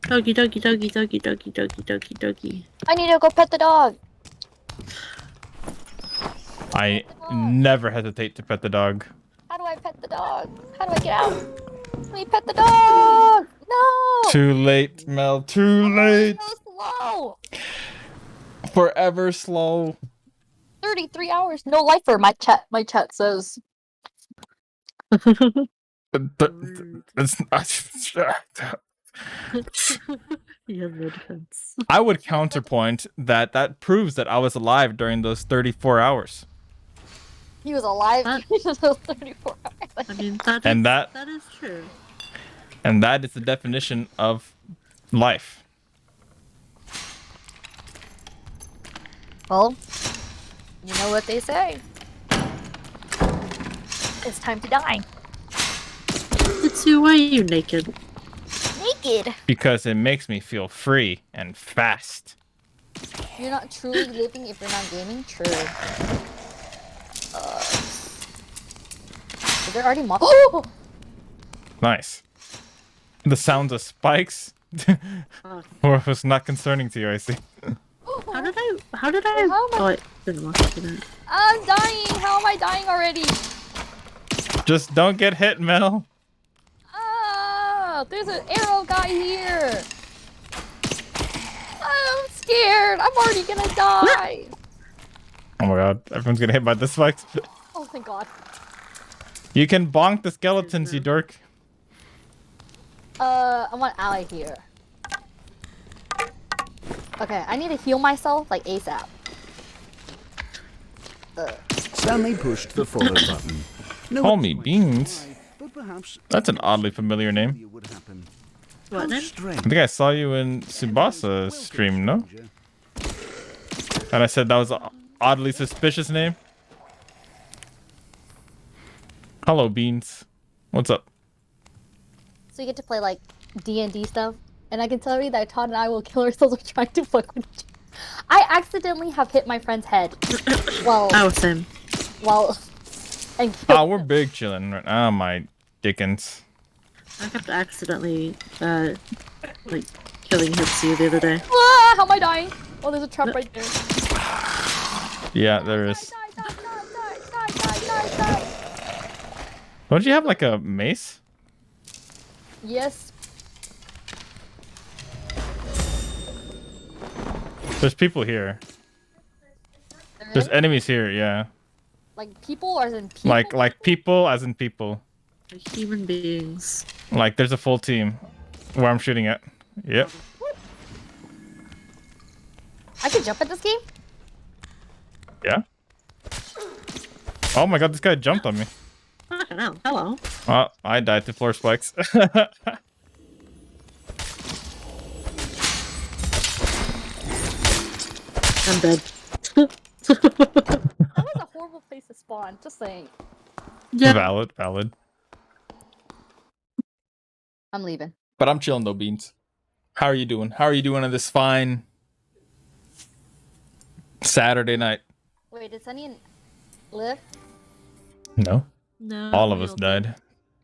Doggy, doggy, doggy, doggy, doggy, doggy, doggy, doggy. I need to go pet the dog. I never hesitate to pet the dog. How do I pet the dog? How do I get out? Let me pet the dog. No. Too late, Mel. Too late. So slow. Forever slow. 33 hours. No lifer. My chat says. It's not. You have no defense. I would counterpoint that proves that I was alive during those 34 hours. He was alive Huh? during those 34 hours. I mean, that is true. And that is the definition of life. Well, you know what they say. It's time to die. Hitsu, why are you naked? Naked. Because it makes me feel free and fast. You're not truly living if you're not gaming. True. Is there already Oh! Nice. The sounds of spikes was not concerning to you, I see. How did I? How am I- Oh, I didn't want to do that. I'm dying. How am I dying already? Just don't get hit, Mel. There's an arrow guy here. I'm scared. I'm already gonna die. Oh my god, everyone's gonna hit by the spikes. Oh, thank God. You can bonk the skeletons, you dork. I want ally here. Okay, I need to heal myself like ASAP. Stanley pushed the follow button. No Call one's me quite Beans. sure why, but perhaps That's an oddly familiar name. it would happen. What How name? strange. I think I saw you in Subasa's stream, no? And I said that was an oddly suspicious name. Hello, Beans. What's up? So you get to play like D&D stuff, and I can tell you that Todd and I will kill ourselves for trying to fuck with each other. I accidentally have hit my friend's head. Well, Oh, same. and Oh, we're big chilling right now, my dickens. I kept accidentally, like, killing Hitsuga the other day. Ah, how am I dying? Oh, there's a trap right there. Yeah, there is. Die. Don't you have like a mace? Yes. There's people here. There's enemies here, yeah. Like people or as in people? Like people as in people. Like human beings. Like there's a full team where I'm shooting at. Yep. I can jump at this game? Yeah. Oh my god, this guy jumped on me. Fucking hell. Hello. Oh, I died to floor spikes. I'm dead. That was a horrible place to spawn, just saying. Yeah. Valid. I'm leaving. But I'm chilling though, Beans. How are you doing? How are you doing on this fine Saturday night? Wait, did Sunny live? No. No. All of we us all-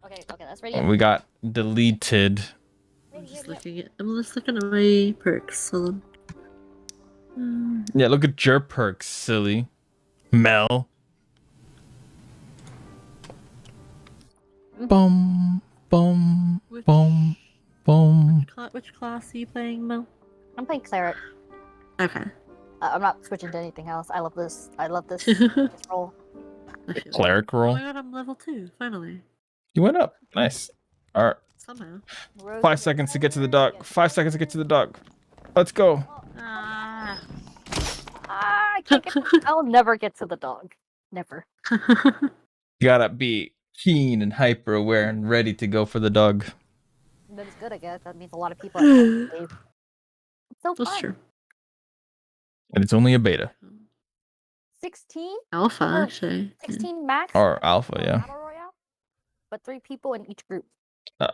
Okay, died. that's ready. We got deleted. I'm just looking at my perks. Hold on. Yeah, look at your perks, silly. Mel. Boom, boom, Which- boom, boom. Which class are you playing, Mel? I'm playing cleric. Okay. I'm not switching to anything else. I love this. This role. I feel Cleric Oh roll. my god, I'm level 2, finally. You went up. Nice. All right. Somehow. 5 seconds to get to the dog. 5 seconds to get to the dog. Let's go. Ah. I can't get I'll never get to the dog. Never. You gotta be keen and hyper aware and ready to go for the dog. That is good, I guess. That means a lot of people are It's so fun. That's true. And it's only a beta. 16? Alpha, Or actually. 16 max? Or alpha, for yeah. Battle Royale? But 3 people in each group.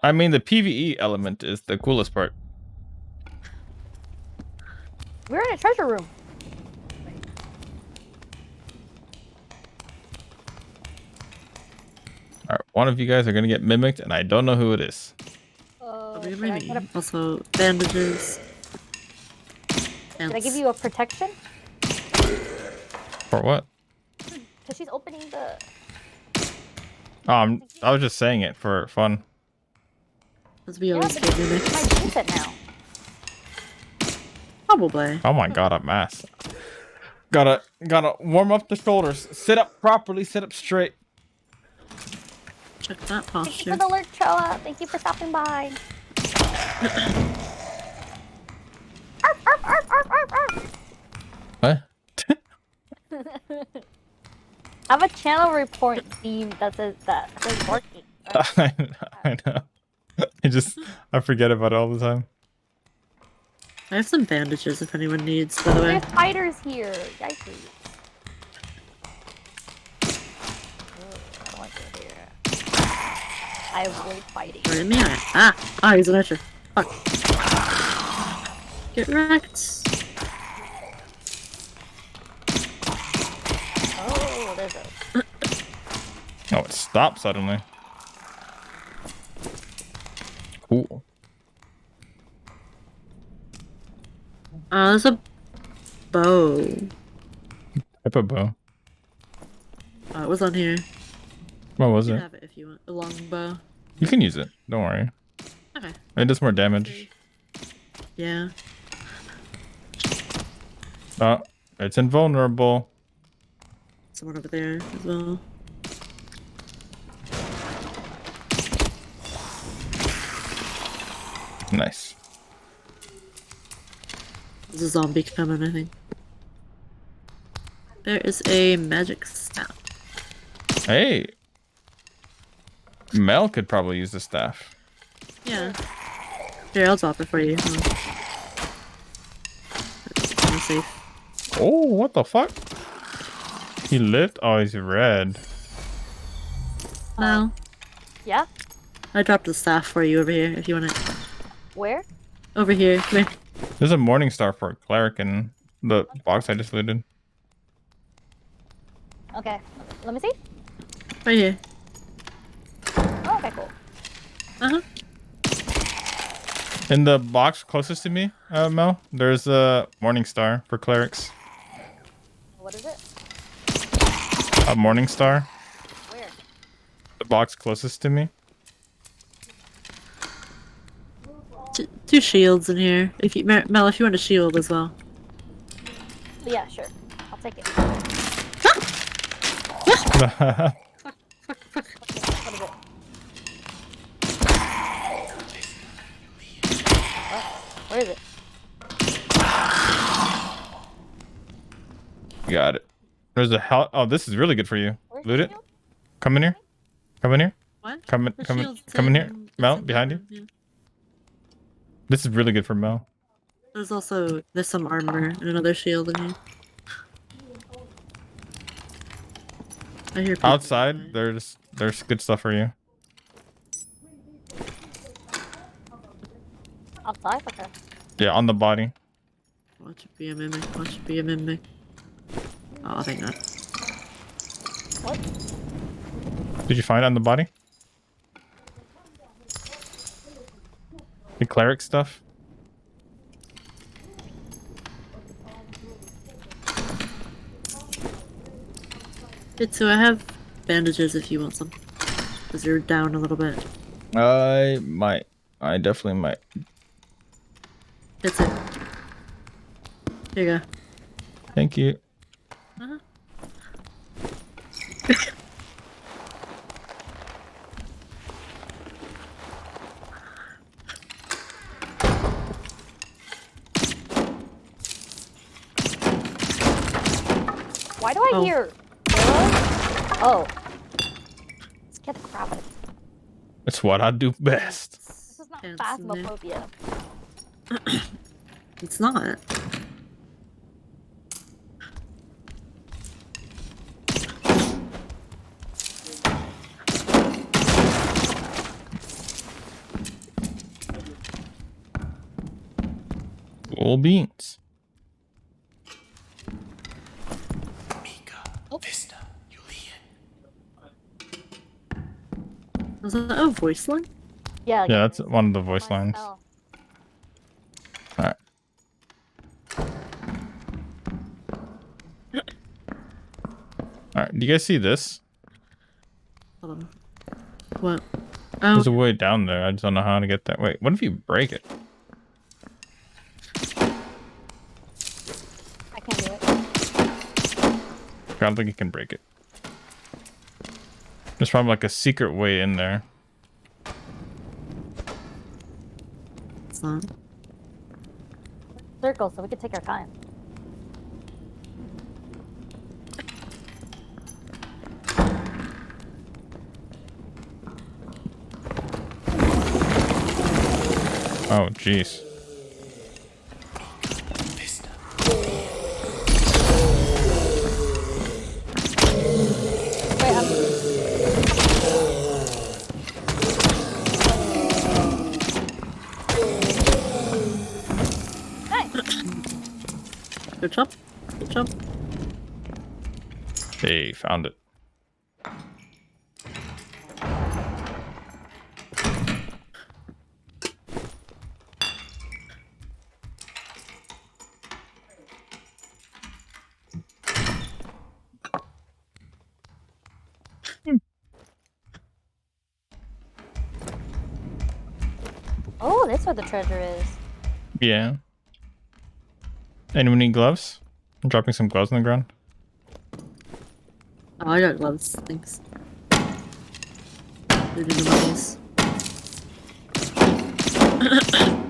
I mean, the PvE element is the coolest part. We're in a treasure room. All right, one of you guys are gonna get mimicked, and I don't know who it is. Probably Should I me. put a- Also, bandages. Did I give you a protection? For what? Because she's opening the... I was just saying it for fun. Because we Yeah, always but get it's mimics. my game set now. Probably. Oh my god, I'm ass. Gotta warm up the shoulders. Sit up properly. Sit up straight. Check that Thank you posture. for the alert, Choa. Thank you for stopping by. Arf, arf, arf, arf, arf, arf. What? I have a channel report theme that says working. I know. I forget about it all the time. I have some bandages if anyone needs, by the way. There's fighters here. Yikes. I don't want to hear. I avoid fighting. Or in the eye. Ah, he's an etcher. Fuck. Get wrecked. Oh, there's a... Oh, it stopped suddenly. Cool. There's a bow. Type of bow. It was on here. What was You it? can have it if you want. A long bow. You can use it. Don't worry. Okay. Okay. It does more damage. Yeah. Oh, it's invulnerable. Someone over there as well. Nice. There's a zombie coming, I think. There is a magic staff. Hey. Mel could probably use the staff. Yeah. Here, I'll drop it for you. It's safe. Oh, what the fuck? He lived? Oh, he's red. Well, Yeah? I dropped the staff for you over here if you want it. Where? Over here. Come here. There's a morning star for a cleric in the box I just looted. Okay. Let me see. Right here. Oh, okay, cool. Uh-huh. In the box closest to me, Mel, there's a morning star for clerics. What is it? A morning star. Where? The box closest to me. Two shields in here. If you, Mel, if you want a shield as well. Yeah, sure. I'll take it. What is it? Where is it? Got it. There's a hell. Oh, this is really good for you. Where's Loot the it. shield? Come in here. Come in here. What? Come in. The Come in. shield's Come in here. it's Mel, in behind the you. room, yeah. This is really good for Mel. There's some armor and another shield in here. I hear people Outside, there's good stuff for you. Outside? Okay. Yeah, on the body. Watch it be a mimic. Watch it be a mimic. Oh, I think not. What? Did you find it on the body? The cleric stuff. So I have bandages if you want some. Because you're down a little bit. I might. I definitely might. That's it. Here you go. Thank you. Uh-huh. Why do I Oh. hear arrows? Oh. Scared the crap out of me. It's what I do best. This is not Can't see me. phasmophobia. It's not. Cool beans. Was that a voice line? Yeah. Yeah, that's one of the voice lines. Oh. Alright. Alright, do you guys see this? Hold on. What? Oh, There's a way down there. I just don't know how to get there. Wait, what if you break it? I can't do it. I don't think you can break it. There's probably like a secret way in there. it's not. Circle so we can take our time. Oh, jeez. Wait, nice. Good job. Good job. Hey, found it. That's where the treasure is. Yeah. Anyone need gloves? I'm dropping some gloves on the ground. Oh, I got gloves. Thanks. They're the mummies. What is this?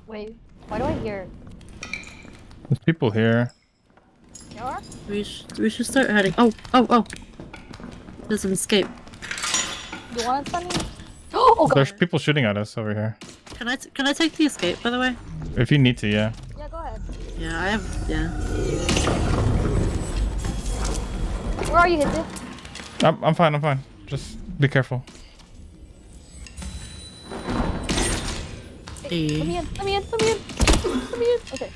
Wait, why do I hear? There's people here. There are? We should start heading. Oh! There's an escape. You want it, Sunny? Oh god! There's people shooting at us over here. Can I take the escape, by the way? If you need to, yeah. Yeah, go ahead. Yeah, I have. Yeah. Where are you, Hitsu? I'm fine. Just be careful. Hey. Let me in. Okay.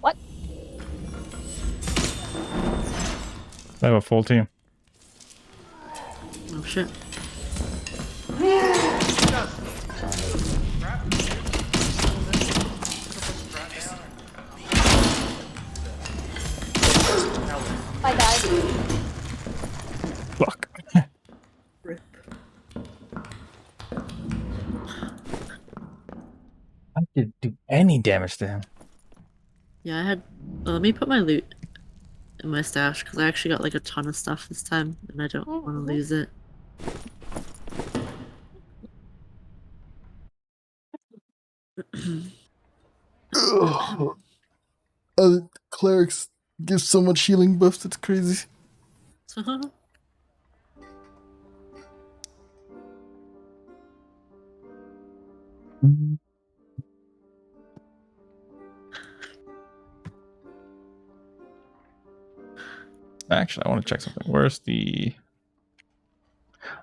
What? I have a full team. Oh shit. I died. Fuck. Rip. I didn't do any damage to him. Yeah, I had. Let me put my loot in my stash because I actually got like a ton of stuff this time, and I don't want to lose it. Clerics give so much healing buffs, it's crazy. Actually, I want to check something. Where's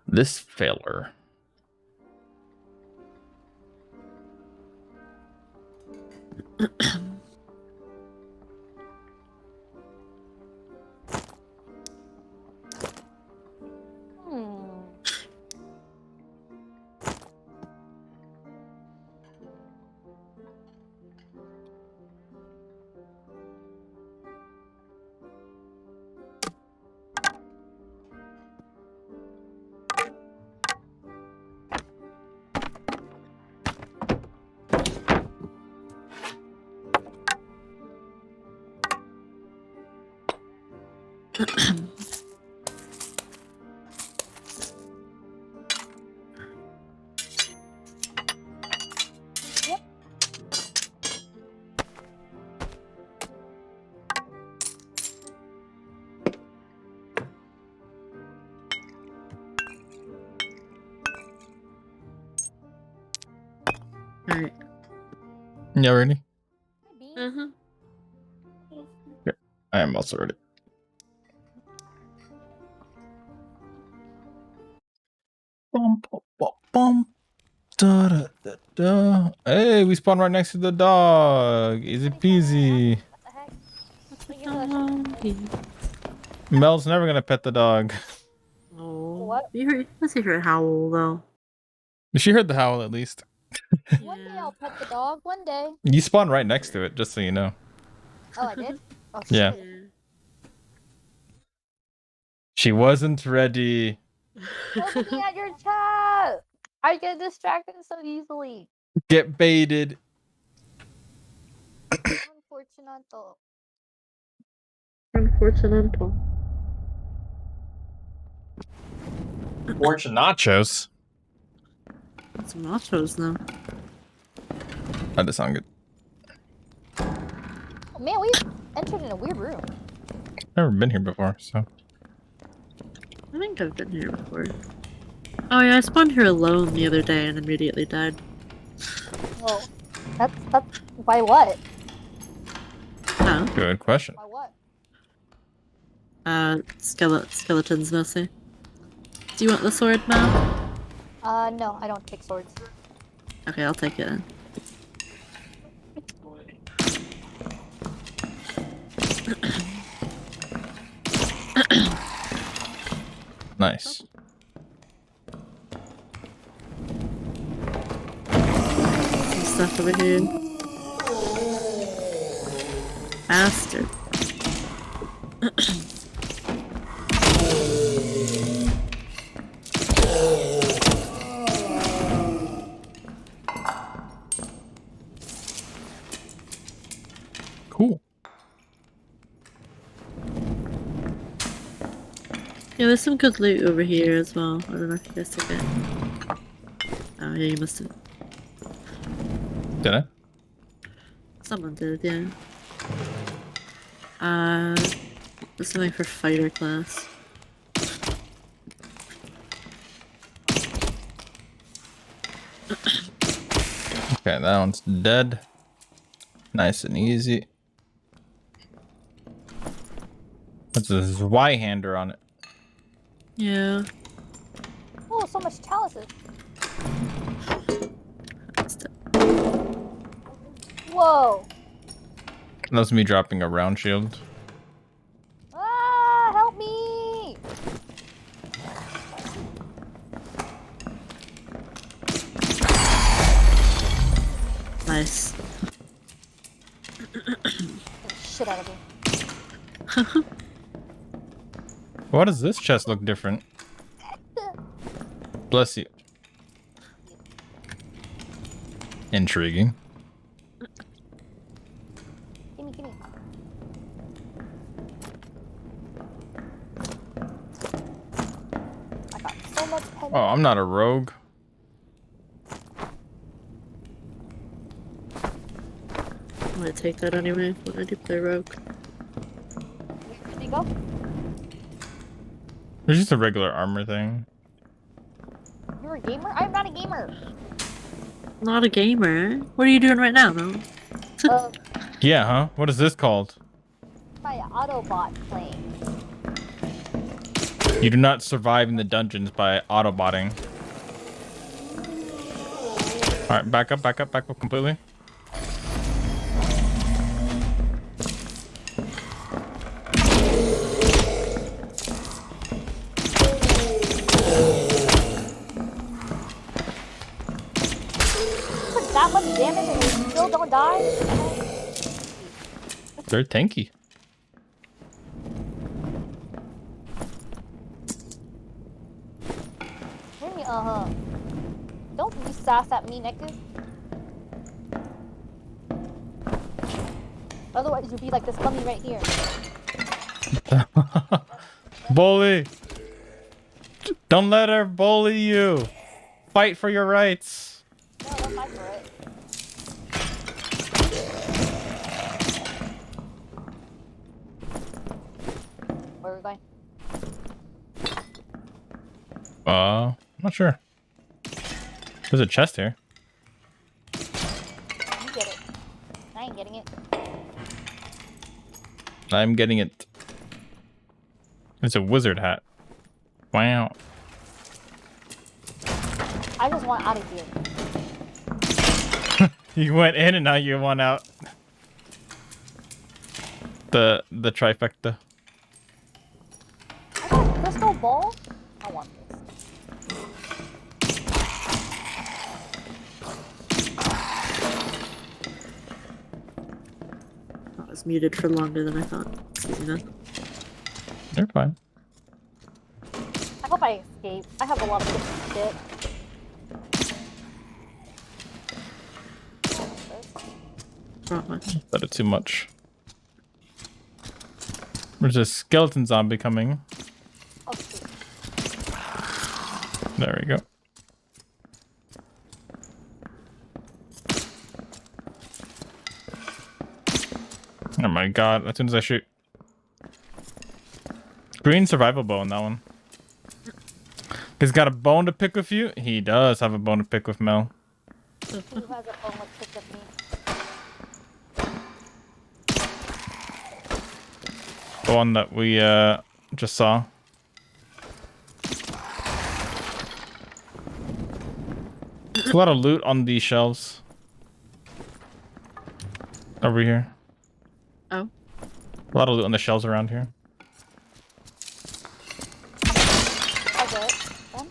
this failer? Alright. Yeah, ready? Uh-huh. Yeah, I am also ready. Bum, bum, bum, bum. Da, da, da, da. Hey, we spawned right next to the dog. Easy peasy. Mel's never gonna pet the dog. Oh. What? Let's hear her howl though. She heard the howl at least. One day I'll pet the dog. One day. You spawned right next to it, just so you know. Oh, I did? Oh, Yeah. shit. She wasn't ready. Don't look at your chat. I get distracted so easily. Get baited. Unfortunato. Unfortunato. Nachos. Some nachos now. That does sound good. Oh, man, we entered in a weird room. Never been here before, so. I think I've been here before. Oh yeah, I spawned here alone the other day and immediately died. Well, That's why what? Oh, Good question. Why what? skeletons mostly. Do you want the sword now? No, I don't take swords. Okay, I'll take it then. Nice. Some stuff over here. Bastard. Cool. Yeah, there's some good loot over here as well. I don't know if you guys took it. Oh yeah, you must have. Did I? Someone did, yeah. There's something for fighter class. Okay, that one's dead. Nice and easy. What's this Y-hander on it? Yeah. Oh, so much chalices. That's it. Whoa. That's me dropping a round shield. Ah, help me! Nice. Get the shit out of me. Why does this chest look different? Bless you. Intriguing. Gimme, gimme. I got so much penny. Oh, I'm not a rogue. I'm gonna take that anyway when I do play rogue. Where did he go? It's just a regular armor thing. You're a gamer? I'm not a gamer. Not a gamer. What are you doing right now, though? Yeah, huh? What is this called? My Autobot playing. You do not survive in the dungeons by autobotting. Alright, back up completely. Took that much damage and they still don't die? They're tanky. Hear me, Don't be sass at me, Neku. Otherwise you'll be like this mummy right here. Bully! Don't let her bully you! Fight for your rights! No, don't fight for it. Where are we going? I'm not sure. There's a chest here. You get it. I ain't getting it. I'm getting it. It's a wizard hat. Wow. I just want out of here. You went in and now you want out. The trifecta. I got a crystal ball? I want this. I was muted for longer than I thought. Excuse me, then. You're fine. I hope I escape. I have a lot of good shit. Wrong one. That is too much. There's a skeleton zombie coming. Oh, shoot. There we go. Oh my god, as soon as I shoot. Green survival bow on that one. He's got a bone to pick with you? He does have a bone to pick with Mel. Who has a phone with picked up me? The one that we just saw. There's a lot of loot on these shelves. Over here. Oh. A lot of loot on the shelves around here. Okay. Then?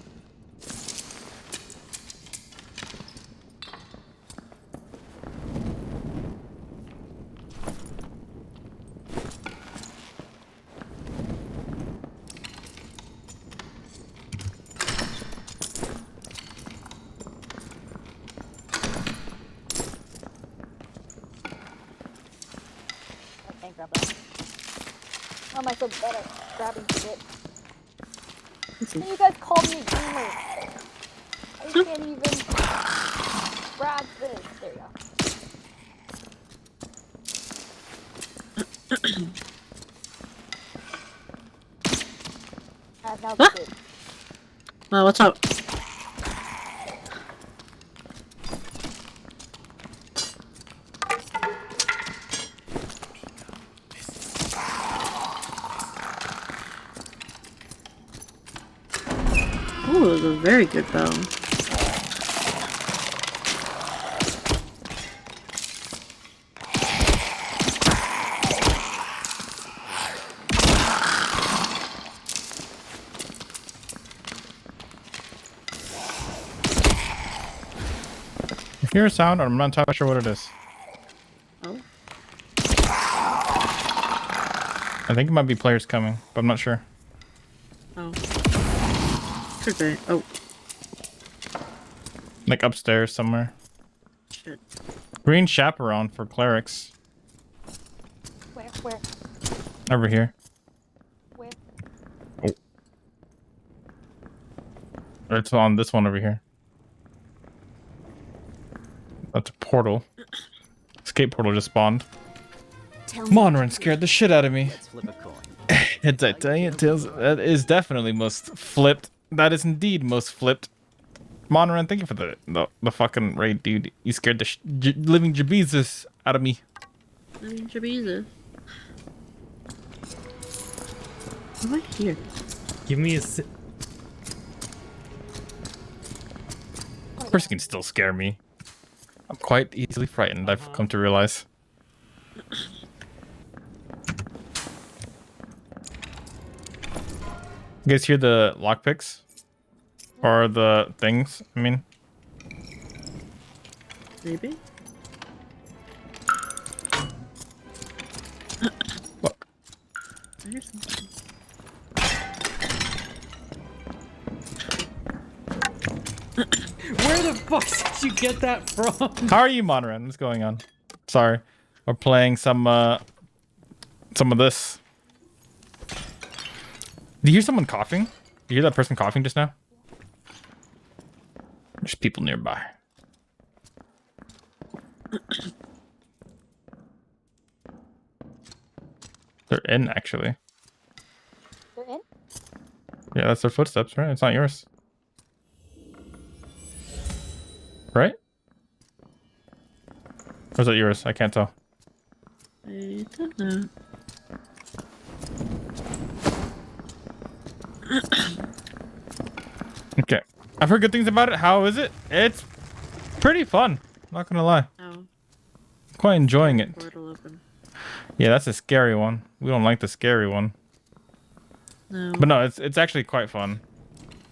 I can't grab that. How am I so bad at grabbing shit? And you guys called me gamer. I can't even grab this. There you go. Now Ah! good. Well, watch out. Ooh, it was a very good bow. I hear a sound, I'm not entirely sure what it is. Oh. I think it might be players coming, but I'm not sure. Oh. Could be. Oh, Like upstairs somewhere. shit. Green chaperone for clerics. Where? Over here. Where? Or it's on this one over here. That's a portal. Escape portal just spawned. Tell me. Monran scared the shit out of me. Let's flip a coin. It's I tell you, Tails, that is definitely most flipped. That is indeed most flipped. Monran, thank you for the fucking raid, dude. You scared the living jabezus out of me. I mean, Jesus. What am I here? Give me a Person can still scare me. I'm quite easily frightened, I've come to realize. You guys hear the lockpicks? Or the things, I mean? Maybe? Look. I hear something. Where the fuck did you get that from? How are you, Monran? What's going on? Sorry. We're playing some of this. Do you hear someone coughing? Do you hear that person coughing just now? There's people nearby. They're in, actually. They're in? Yeah, that's their footsteps, right? It's not yours. Right? Or is that yours? I can't tell. I don't know. Okay. I've heard good things about it. How is it? It's pretty fun. Not gonna lie. Oh. Quite enjoying it. Portal open. Yeah, that's a scary one. We don't like the scary one. No. But no, it's actually quite fun.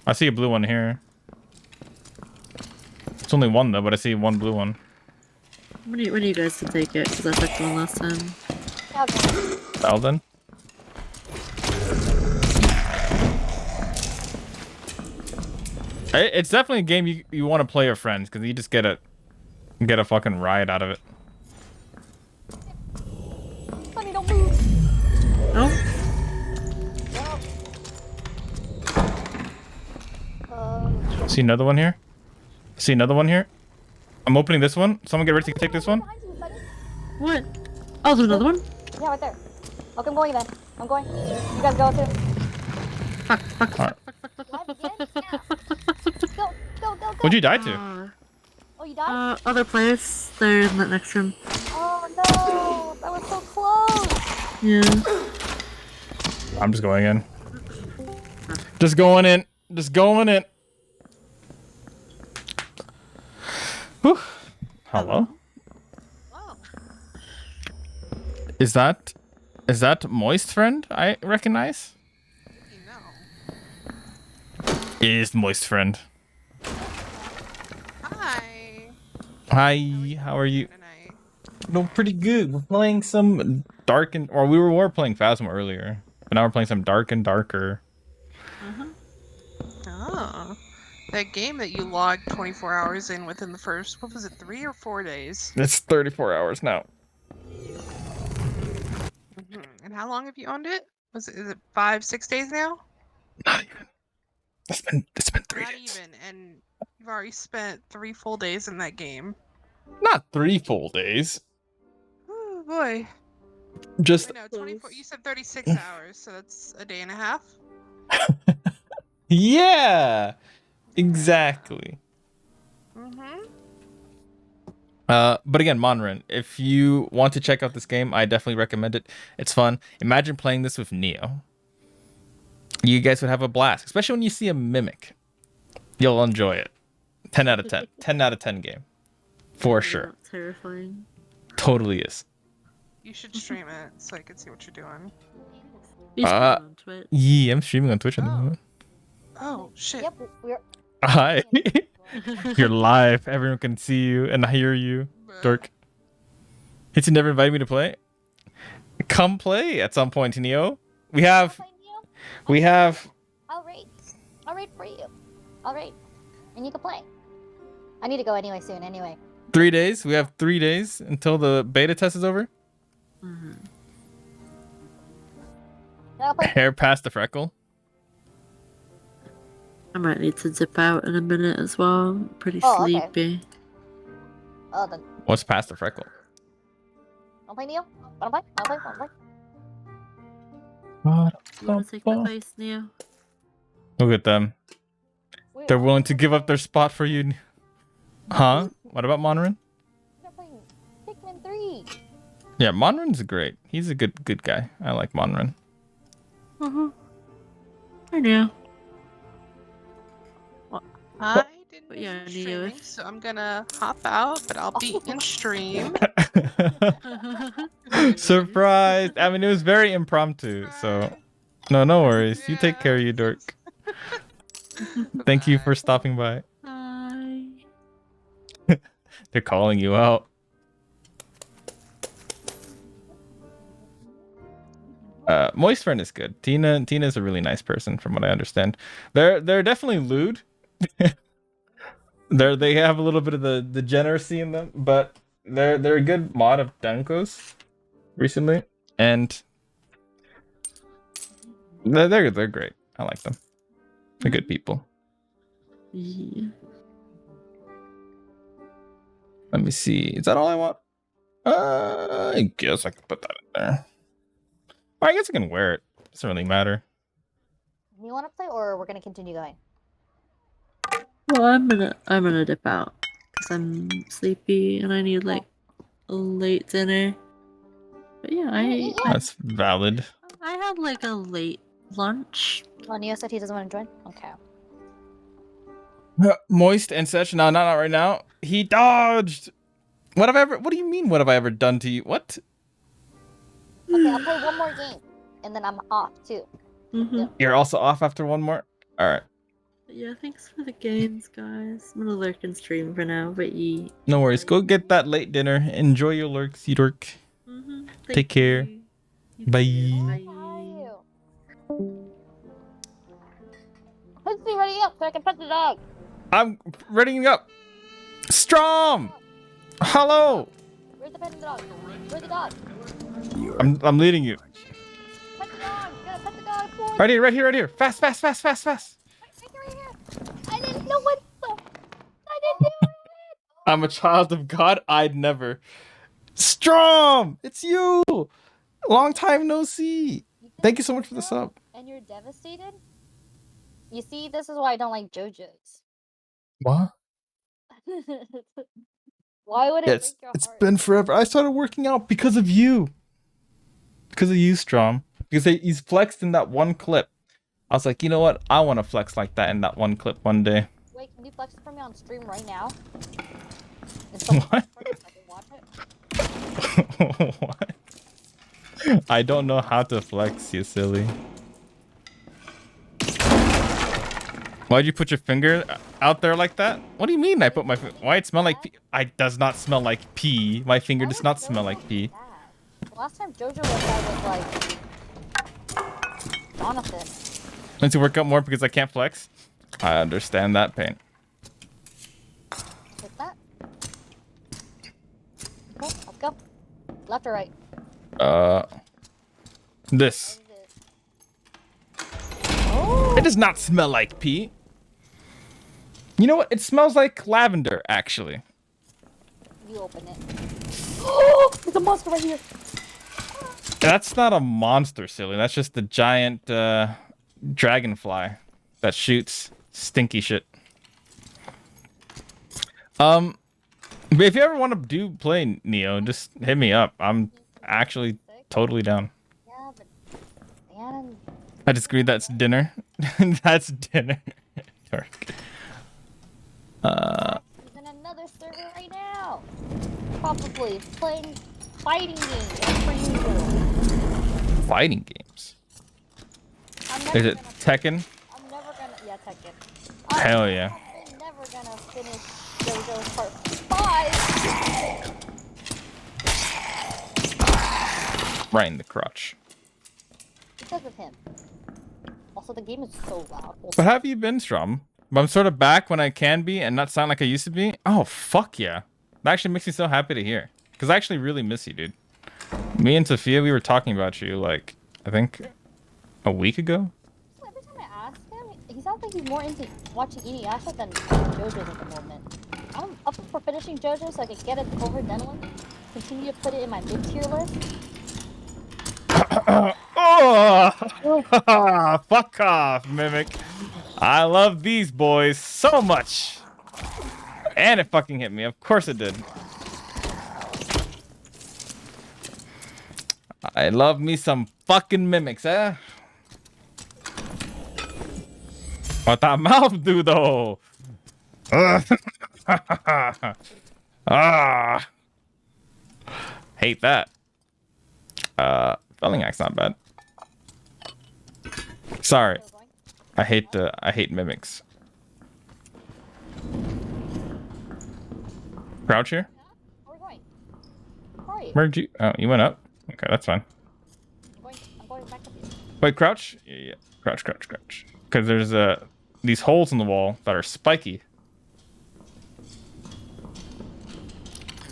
I see a blue one here. It's only one though, but I see one blue one. When do you guys to take it? Because I took one last time. Yeah, okay. Alden? It's definitely a game you want to play with friends because you just get a fucking riot out of it. Honey, don't move. Oh. See another one here? See another one here? I'm opening this one. Someone get ready to take this one. Behind you, buddy. What? Oh, there's another one? Yeah, right there. Okay, I'm going then. I'm going. You guys go too. All right. What? Again? Yeah. Go. What'd you die to? Ah. Oh, you died? Other place. They're in that next room. Oh no! That was so close! Yeah. I'm just going in. Just going in. Just going in. Whew. Hello? Whoa. Is that Moist Friend I recognize? No. Is Moist Friend. Hi. Hi, how are you? Tonight? No, pretty good. We're playing some Dark and... Or we were playing Phasma earlier. But now we're playing some Dark and Darker. Oh. That game that you logged 24 hours in within the first, what was it, 3 or 4 days? It's 34 hours now. And how long have you owned it? Is it 5, 6 days now? Not even. It's been 3 Not days. even, and you've already spent 3 full days in that game. Not 3 full days. Oh boy. Just... Wait, no, 24. You said 36 hours, so that's a day and a half. Yeah! Exactly. But again, Monrin, if you want to check out this game, I definitely recommend it. It's fun. Imagine playing this with Neo. You guys would have a blast, especially when you see a mimic. You'll enjoy it. 10 out of 10. 10 out of 10 game. For sure. Terrifying. Totally is. You should stream it so I can see what you're doing. You stream on Twitch. Yeah, I'm streaming on Twitch at the moment. Oh, shit. Yep, we're. Hi. You're live. Everyone can see you and hear you. Dork. Hitsu never invited me to play. Come play at some point, Neo. We have. I'll raid for you. I'll raid. And you can play. I need to go anyway soon, anyway. 3 days. We have 3 days until the beta test is over. Hair past the freckle. I might need to zip out in a minute as well. I'm pretty Okay. sleepy. Oh, then. What's past the freckle? Wanna play Neo? Wanna play? You wanna take my place, Neo? Look at them. They're willing to give up their spot for you. Huh? What about Monrin? We're playing Pikmin 3. Yeah, Monrin's great. He's a good guy. I like Monrin. I know. I didn't But do yeah, some Neo, streaming, so I'm gonna hop out, but I'll be in stream. Surprise! I mean, it was very impromptu, so no worries. You take care of you, dork. Thank you for stopping by. Hi. They're calling you out. Moist Friend is good. Tina's a really nice person, from what I understand. They're definitely lewd. They have a little bit of the degeneracy in them, but they're a good mod of Dankos recently, and they're great. I like them. They're good people. Yeah. Let me see. Is that all I want? I guess I can put that in there. Or I guess I can wear it. Doesn't really matter. You wanna play, or we're gonna continue going? Well, I'm gonna dip out because I'm sleepy and I need like a late dinner. But yeah, That's valid. I had like a late lunch. Oh, Neo said he doesn't want to join? Okay. Moist and such. No, not right now. He dodged. What do you mean? What have I ever done to you? What? Okay, I'll play one more game, and then I'm off too. You're also off after one more? Alright. Yeah, thanks for the games, guys. I'm gonna lurk and stream for now, but No worries. Go get that late dinner. Enjoy your lurks, you dork. Take care. Bye. Let's be ready up so I can pet the dog. I'm readying up. Strom! Hello! Where's the pet the dog? Where's the dog? I'm leading you. Pet the dog! Gotta pet the dog, boy! Right here. Fast. Right here. I didn't know what the... I didn't do it! I'm a child of God. I'd never. Strom! It's you! Long time no see. Thank you so much for the sub. And you're devastated? You see, this is why I don't like JoJo's. What? Why would it It's break your it's heart? been forever. I started working out because of you. Because of you, Strom. Because he's flexed in that one clip. I was like, you know what? I want to flex like that in that one clip one day. Wait, can you flex it for me on stream right now? What? What? I don't know how to flex, you silly. Why'd you put your finger out there like that? What do you mean I put my why it smell like pee? It does not smell like pee. My finger does not smell like pee. The last time JoJo was that was like Jonathan. Need to work out more because I can't flex. I understand that pain. Hit that. Okay, let's go. Left or right? This. Oh. It does not smell like pee. You know what? It smells like lavender, actually. You open it. Oh, there's a monster right here. That's not a monster, silly. That's just the giant dragonfly that shoots stinky shit. But if you ever want to play Neo, just hit me up. I'm actually totally down. Yeah, but man. I disagree. That's dinner. That's dinner. He's in another server right now. Probably playing fighting games as per usual. Fighting games. Is it Tekken? I'm never gonna. Yeah, Tekken. Hell yeah. I'm never gonna finish JoJo's part 5. Right in the crotch. Because of him. Also, the game is so loud. But have you been, Strom? I'm sort of back when I can be and not sound like I used to be. Oh, fuck yeah. That actually makes me so happy to hear. Because I actually really miss you, dude. Me and Sophia, we were talking about you, like, I think a week ago. Every time I ask him, he sounds like he's more into watching Inuyasha than JoJo's at the moment. I'm up for finishing JoJo so I can get it over done with. Continue to put it in my mid-tier list. Oh! Fuck off, Mimic. I love these boys so much. And it fucking hit me. Of course it did. I love me some fucking mimics, eh? What that mouth do, though? Ah. Hate that. Spelling act's not bad. Sorry. I hate mimics. Crouch here? Where are we going? Where are you? Where'd you? Oh, you went up? Okay, that's fine. I'm going back up here. Wait, crouch? Yeah. Crouch. Because there's these holes in the wall that are spiky.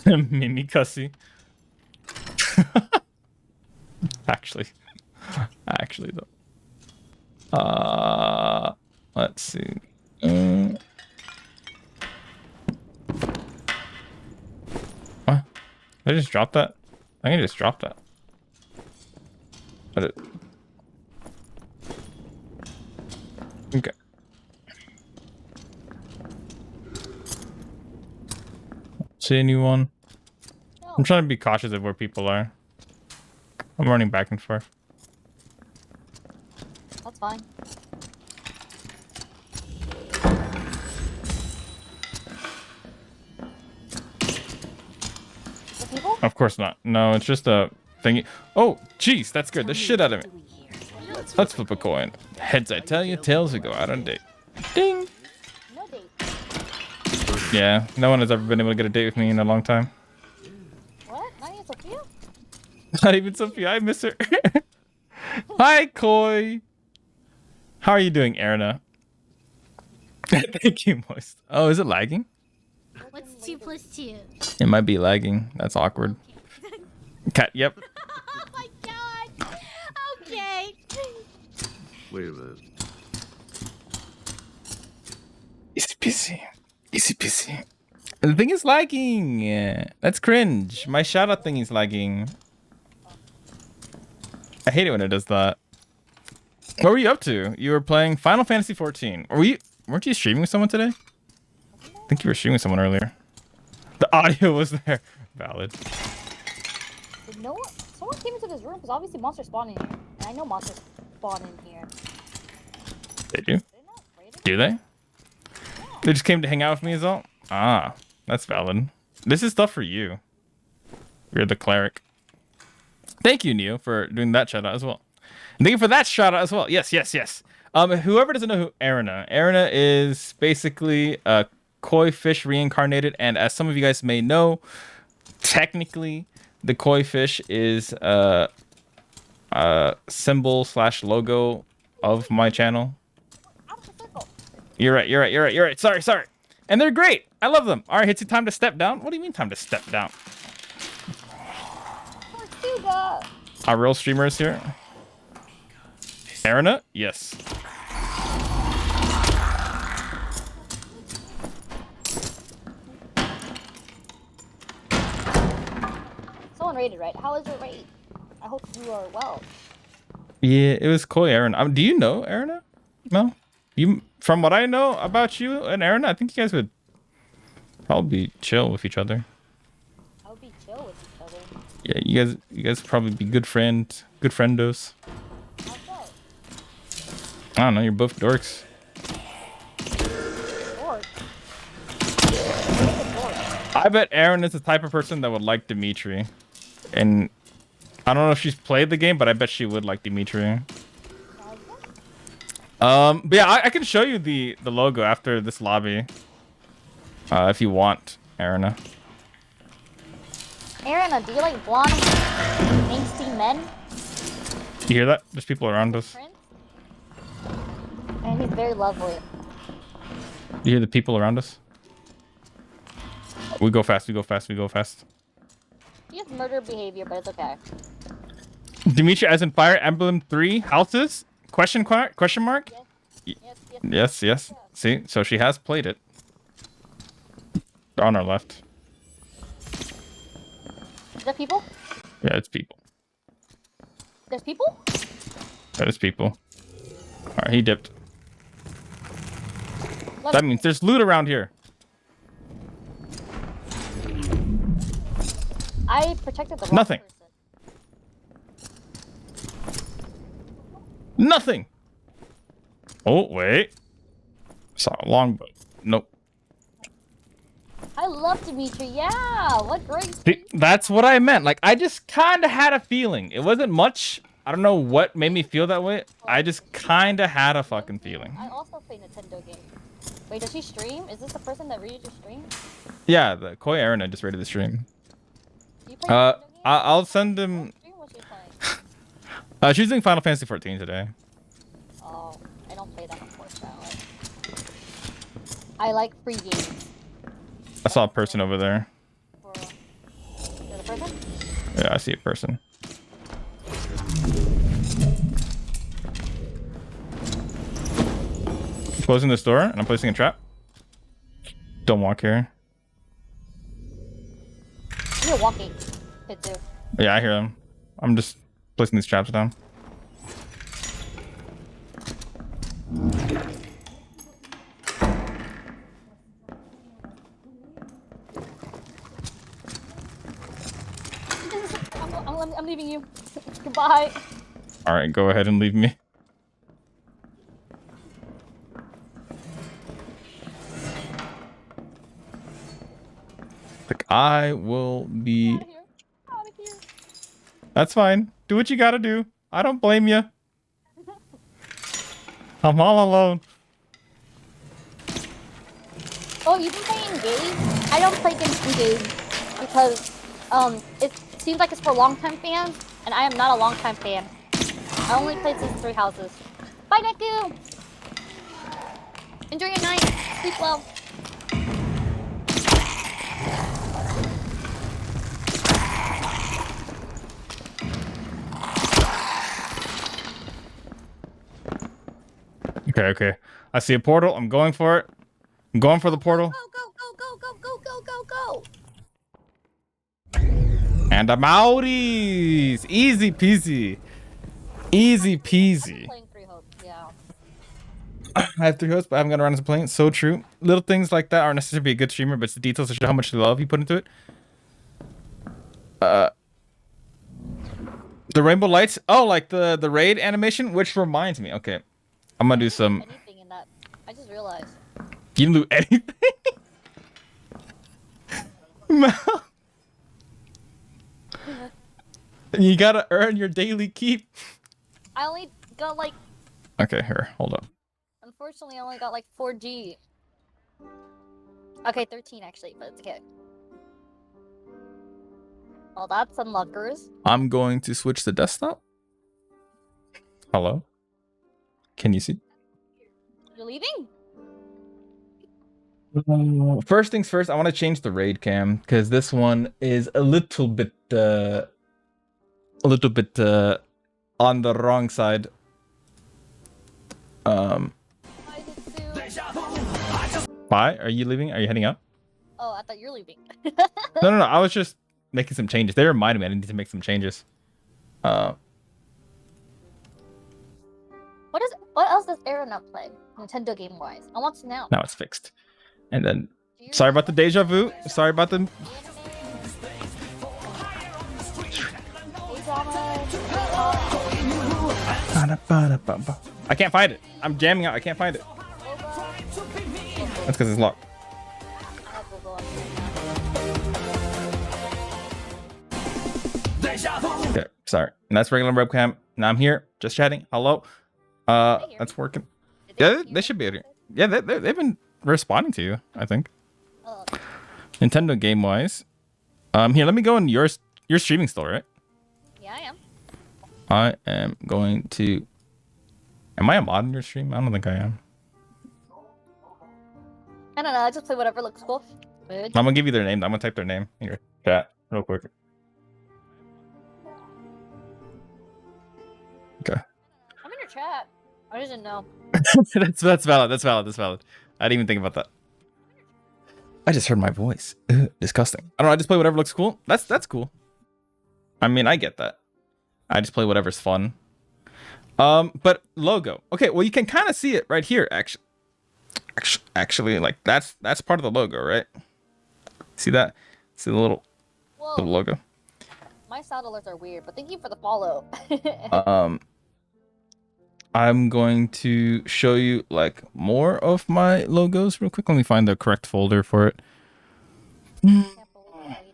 Mimi cussy. Actually though. Let's see. What? Did I just drop that? I can just drop that. But okay. See anyone? No. I'm trying to be cautious of where people are. I'm running back and forth. That's fine. The people? Of course not. No, it's just a thingy. Oh, jeez, that scared the shit out of me. Let's flip a coin. Heads I tell you, tails we go out on a date. Ding! No date. Yeah, no one has ever been able to get a date with me in a long time. What? Not even Sophia? Not even Sophia, I miss her. Hi, Koi. How are you doing, Erna? Thank you, Moist. Oh, is it lagging? What's 2 plus 2? It might be lagging. That's awkward. Cat, yep. Oh my god! Okay. Wait a minute. Easy peasy. Easy peasy. The thing is lagging. Yeah, that's cringe. My shout out thing is lagging. I hate it when it does that. What were you up to? You were playing Final Fantasy 14. Weren't you streaming with someone today? I think you were streaming with someone earlier. The audio was there. Valid. Did no one, someone came into this room because obviously monsters spawn in here. And I know monsters spawn in here. They do? They're not afraid of Do they? They just came to hang out with me as well? Ah, that's valid. This is stuff for you. You're the cleric. Thank you, Neo, for doing that shout out as well. And thank you for that shout out as well. Yes, yes, yes. Whoever doesn't know who Arena is basically a koi fish reincarnated, and as some of you guys may know, technically the koi fish is a symbol / logo of my channel. You're right. Sorry. And they're great. I love them. All right, it's time to step down. What do you mean time to step down? Hitsuga! Our real streamer is here. Arena? Yes. Someone rated, right? How is your rate? I hope you are well. Yeah, it was Koi Arena. Do you know Arena? No? From what I know about you and Arena, I think you guys would probably be chill with each other. I would be chill with each other. Yeah, you guys probably be good friendos. How's that? I don't know, you're both dorks. Dork. I bet Aaron is the type of person that would like Dimitri. And I don't know if she's played the game, but I bet she would like Dimitri. But yeah, I can show you the logo after this lobby. If you want, Arena. Arena, do you like blonde, angsty men? You hear that? There's people around us. And he's very lovely. You hear the people around us? We go fast. He has murder behavior, but it's okay. Dimitri as in Fire Emblem 3 houses? Question mark? Yes. See, so she has played it. They're on our left. Is that people? Yeah, it's people. There's people? There's people. Alright, he dipped. That means there's loot around here. I protected the wrong Nothing. person. Nothing. Oh, wait. Saw a longbow. Nope. I love Dimitri. Yeah, what great. See, that's what I meant. Like, I just kind of had a feeling. It wasn't much. I don't know what made me feel that way. I just kind of had a fucking feeling. I also play Nintendo games. Wait, does she stream? Is this the person that rated your stream? Yeah, the Koi Arena just rated the stream. Do you play Nintendo games? I'll send him. What stream was she playing? She's doing Final Fantasy 14 today. Oh, I don't play that, unfortunately. I like free games. I saw a person over there. Is that a person? Yeah, I see a person. Closing this door, and I'm placing a trap. Don't walk here. You're walking. Hitsu. Yeah, I hear them. I'm just placing these traps down. I'm leaving you. Goodbye. All right, go ahead and leave me. Like, I will be... Out of here. That's fine. Do what you gotta do. I don't blame you. I'm all alone. Oh, you've been playing Engage? I don't play games Engage because it seems like it's for longtime fans, and I am not a longtime fan. I only played Sims 3 Houses. Bye, Neku! Enjoy your night. Sleep well. Okay. I see a portal. I'm going for it. I'm going for the portal. Go. And I'm outies. Easy peasy. Easy I've been peasy. playing 3 Hopes, yeah. I have 3 hosts, but I haven't gotten around to complain. So true. Little things like that aren't necessarily be a good streamer, but it's the details that show how much love you put into it. The rainbow lights. Oh, like the raid animation, which reminds me. Okay, I'm gonna do some. Anything in that? I just realized. You didn't do anything. You gotta earn your daily keep. I only got like. Okay, here, hold up. Unfortunately, I only got like 4G. Okay, 13 actually, but it's okay. Well, that's unlockers. I'm going to switch to desktop. Hello? Can you see? You're leaving? First things first, I want to change the raid cam because this one is a little bit on the wrong side. Bye. Are you leaving? Are you heading out? Oh, I thought you're leaving. No. I was just making some changes. They reminded me I need to make some changes. What else does Aaron not play? Nintendo game wise. I want to know. Now it's fixed. And then, sorry about the deja vu. Sorry about the. I can't find it. I'm jamming out. I can't find it. That's because it's locked. Okay, sorry. And that's regular webcam. Now I'm here, just chatting. Hello. That's working. Yeah, they should be here. Yeah, they've been responding to you, I think. Oh. Nintendo game wise. Here, let me go in your streaming still, right? Yeah, I am. I am going to. Am I a mod in your stream? I don't think I am. I don't know. I just play whatever looks cool. Good. I'm gonna give you their name. I'm gonna type their name in your chat real quick. Okay. I'm in your chat. I didn't know. that's valid. That's valid. I didn't even think about that. I just heard my voice. Ugh, disgusting. I don't know. I just play whatever looks cool. That's cool. I mean, I get that. I just play whatever's fun. But logo. Okay, well you can kind of see it right here. Actually, like that's part of the logo, right? See that? See the little logo. My sound alerts are weird, but thank you for the follow. I'm going to show you like more of my logos real quick. Let me find the correct folder for it. I can't believe I'm waiting.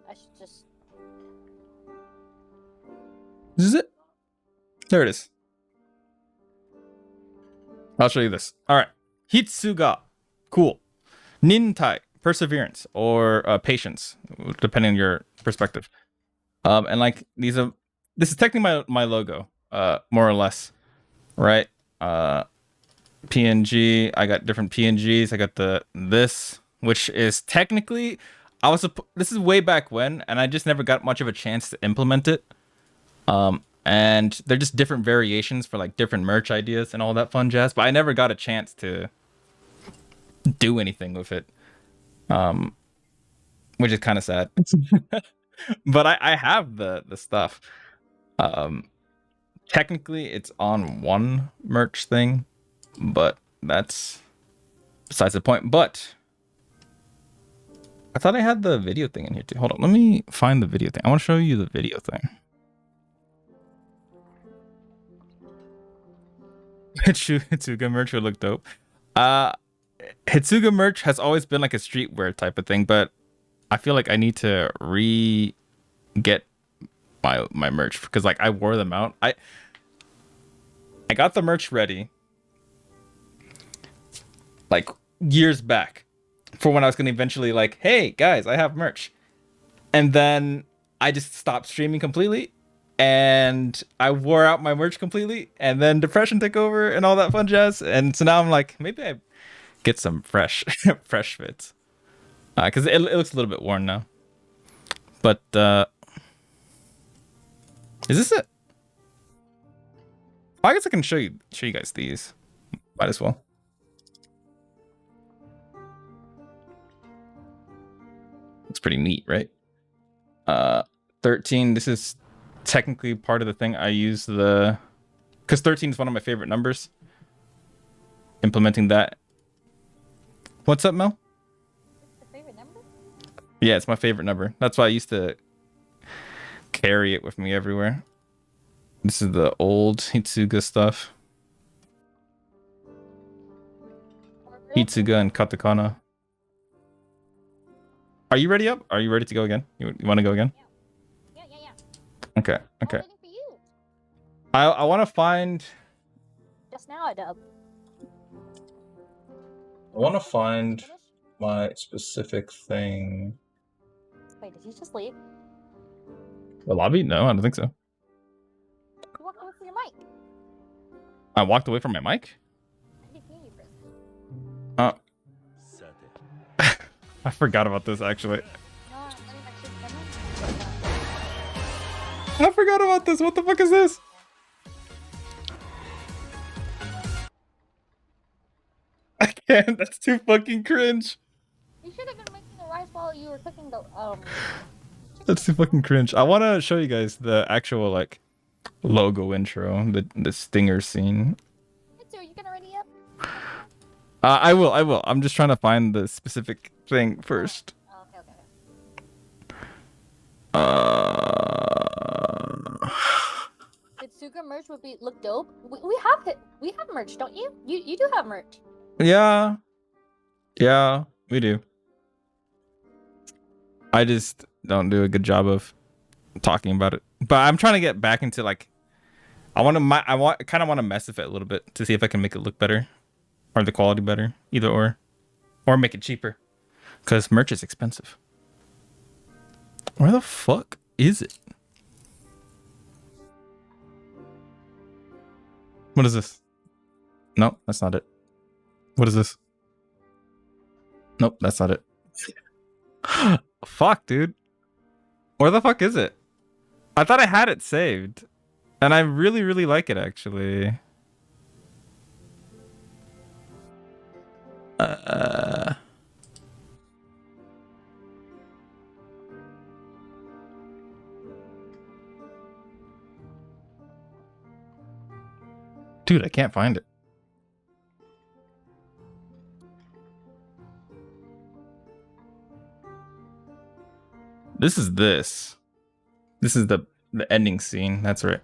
I should just. This is it. There it is. I'll show you this. All right. Hitsuga. Cool. Nintai. Perseverance or patience, depending on your perspective. And like this is technically my logo, more or less. Right? PNG. I got different PNGs. I got this, which is technically this is way back when, and I just never got much of a chance to implement it. And they're just different variations for like different merch ideas and all that fun jazz, but I never got a chance to do anything with it. Which is kind of sad. But I have the stuff. Technically it's on one merch thing, but that's besides the point. But I thought I had the video thing in here too. Hold on, let me find the video thing. I want to show you the video thing. Hitsuga merch would look dope. Hitsuga merch has always been like a streetwear type of thing, but I feel like I need to get my merch because like I wore them out. I got the merch ready like years back for when I was gonna eventually like, hey guys, I have merch, and then I just stopped streaming completely. And I wore out my merch completely, and then depression took over and all that fun jazz. And so now I'm like, maybe I get some fresh fits, because it looks a little bit worn now. But is this it? I guess I can show you guys these. Might as well. It's pretty neat, right? 13. This is technically part of the thing I use because 13 is one of my favorite numbers. implementing that. What's up, Mel? Your favorite number? Yeah, it's my favorite number. That's why I used to carry it with me everywhere. This is the old Hitsuga stuff. Hitsuga and katakana. Are you ready up? Are you ready to go again? You want to go again? Yeah. Okay. Okay. I'm waiting for you. I want to find. Just now, I dub. I want to find my specific thing. Wait, did you just leave? The lobby? No, I don't think so. You walked away from your mic. I walked away from my mic? I didn't hear you for a second. I forgot about this actually. No, I'm letting my shit come in. I forgot about this. What the fuck is this? I can't. That's too fucking cringe. You should have been making the rice while you were cooking the That's too fucking cringe. I want to show you guys the actual like logo intro, the stinger scene. Hitsu, are you gonna ready up? I will. I'm just trying to find the specific thing first. Oh, okay. Hitsuga merch would look dope. We have merch, don't you? You do have merch. Yeah, we do. I just don't do a good job of talking about it. But I'm trying to get back into like, I kind of want to mess with it a little bit to see if I can make it look better, or the quality better, either or make it cheaper, because merch is expensive. Where the fuck is it? What is this? No, that's not it. What is this? Nope, that's not it. Fuck, dude. Where the fuck is it? I thought I had it saved. And I really, really like it, actually. Dude, I can't find it. This is the ending scene. That's right.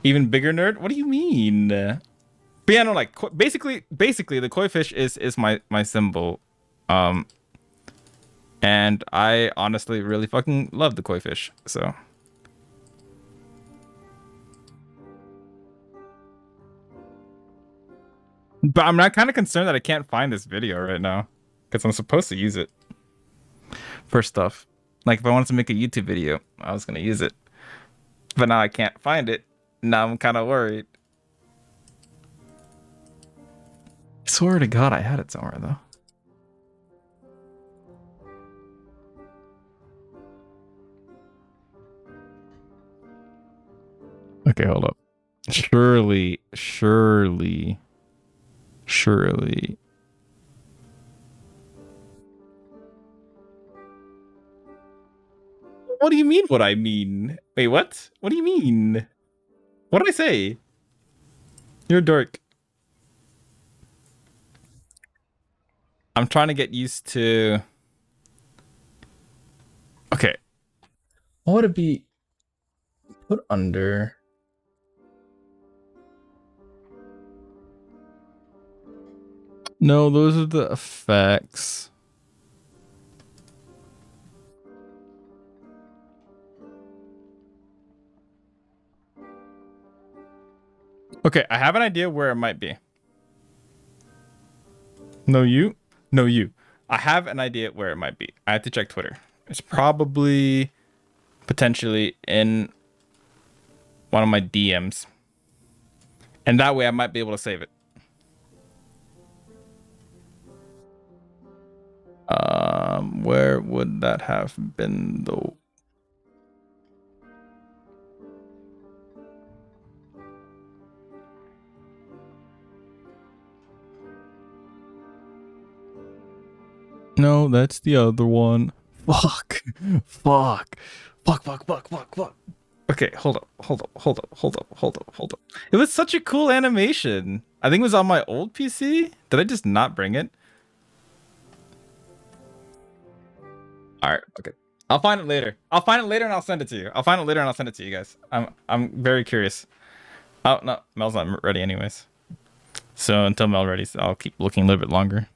Even bigger nerd? What do you mean? But yeah, no, like basically the koi fish is my symbol. And I honestly really fucking love the koi fish. So but I'm not kind of concerned that I can't find this video right now, because I'm supposed to use it for stuff. Like if I wanted to make a YouTube video, I was gonna use it, but now I can't find it. Now I'm kind of worried. I swear to God, I had it somewhere though. Okay, hold up. Surely. What do you mean what I mean? Wait, what? What do you mean? What did I say? You're a dork. I'm trying to get used to... Okay. What would it be put under? No, those are the effects. Okay, I have an idea where it might be. No, you. I have an idea where it might be. I have to check Twitter. It's probably potentially in one of my DMs. And that way I might be able to save it. Where would that have been though? No, that's the other one. Fuck. Okay, hold up. It was such a cool animation. I think it was on my old PC. Did I just not bring it? All right, okay. I'll find it later. I'll find it later and I'll send it to you. I'll find it later and I'll send it to you guys. I'm very curious. Oh no, Mel's not ready anyways. So until Mel ready, I'll keep looking a little bit longer.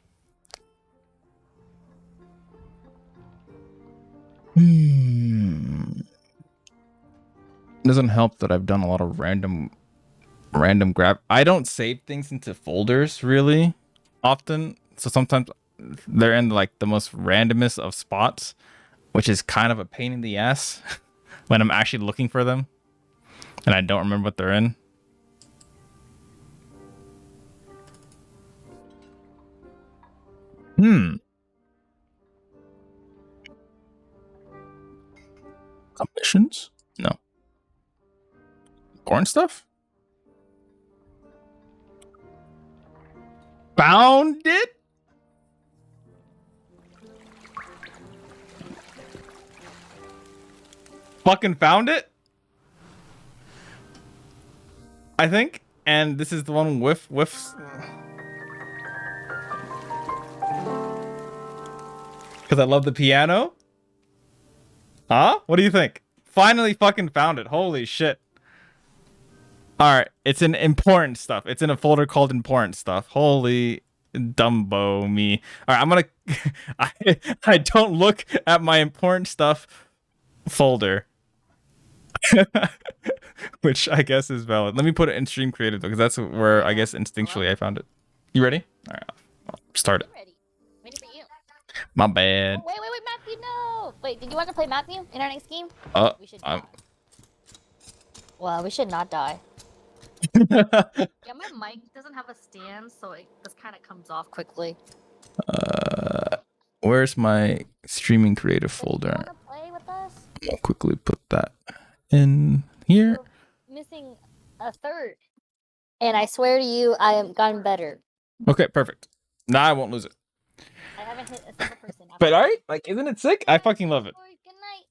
Doesn't help that I've done a lot of random grab. I don't save things into folders really often, so sometimes they're in like the most randomest of spots, which is kind of a pain in the ass when I'm actually looking for them and I don't remember what they're in. Commissions? No. Corn stuff? Found it? Fucking found it? I think. And this is the one with whiffs. Because I love the piano? Huh? What do you think? Finally fucking found it. Holy shit. Alright, it's in important stuff. It's in a folder called important stuff. Holy Dumbo me. Alright, I'm gonna... I don't look at my important stuff folder. Which I guess is valid. Let me put it in stream creative though, because that's where I guess instinctually I found it. You ready? Alright, I'll start it. Ready. Ready for you. My bad. Oh, wait, Matthew, no! Wait, did you want to play Matthew in our next game? We should die. Well, we should not die. Yeah, my mic doesn't have a stand, so this kind of comes off quickly. Where's my streaming creative folder? Play with us? I'll quickly put that in here. We're missing a third. And I swear to you, I have gotten better. Okay, perfect. Now I won't lose it. I haven't hit a single person. But alright, like, isn't it sick? I fucking love it. Good night.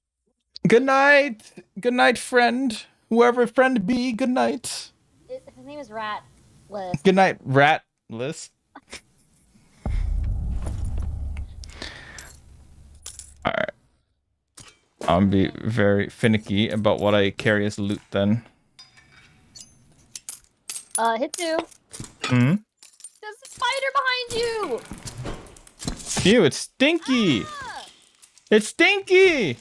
Good night. Good night, friend. Whoever friend be, good night. His name is Ratless. Good night, Ratless. Alright. I'll be very finicky about what I carry as loot then. Hitsu. There's a spider behind you! Ew, it's stinky! Ah! It's stinky!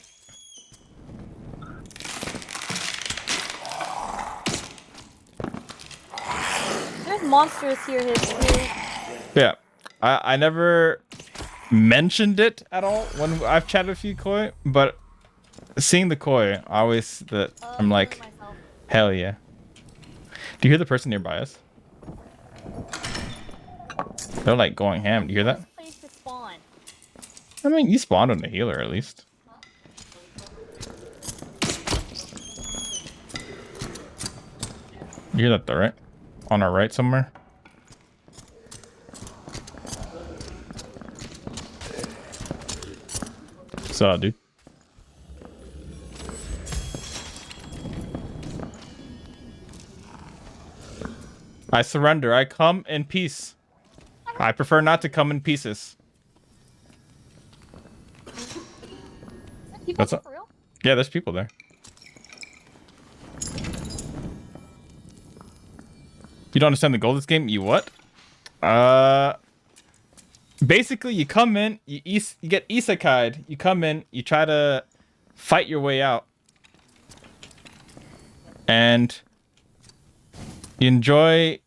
There's monsters here, Hitsu. Yeah. I never mentioned it at all when I've chatted with you, Koi, but seeing the Koi, I'm like, hell yeah. Do you hear the person nearby us? They're like going ham. Do you hear that? I mean, you spawned on the healer at least. You hear that though, right? On our right somewhere. So, dude. I surrender. I come in peace. I prefer not to come in pieces. That's for real? Yeah, there's people there. You don't understand the goal of this game? You what? Basically, you come in, you get isekai'd, you come in, you try to fight your way out. And you enjoy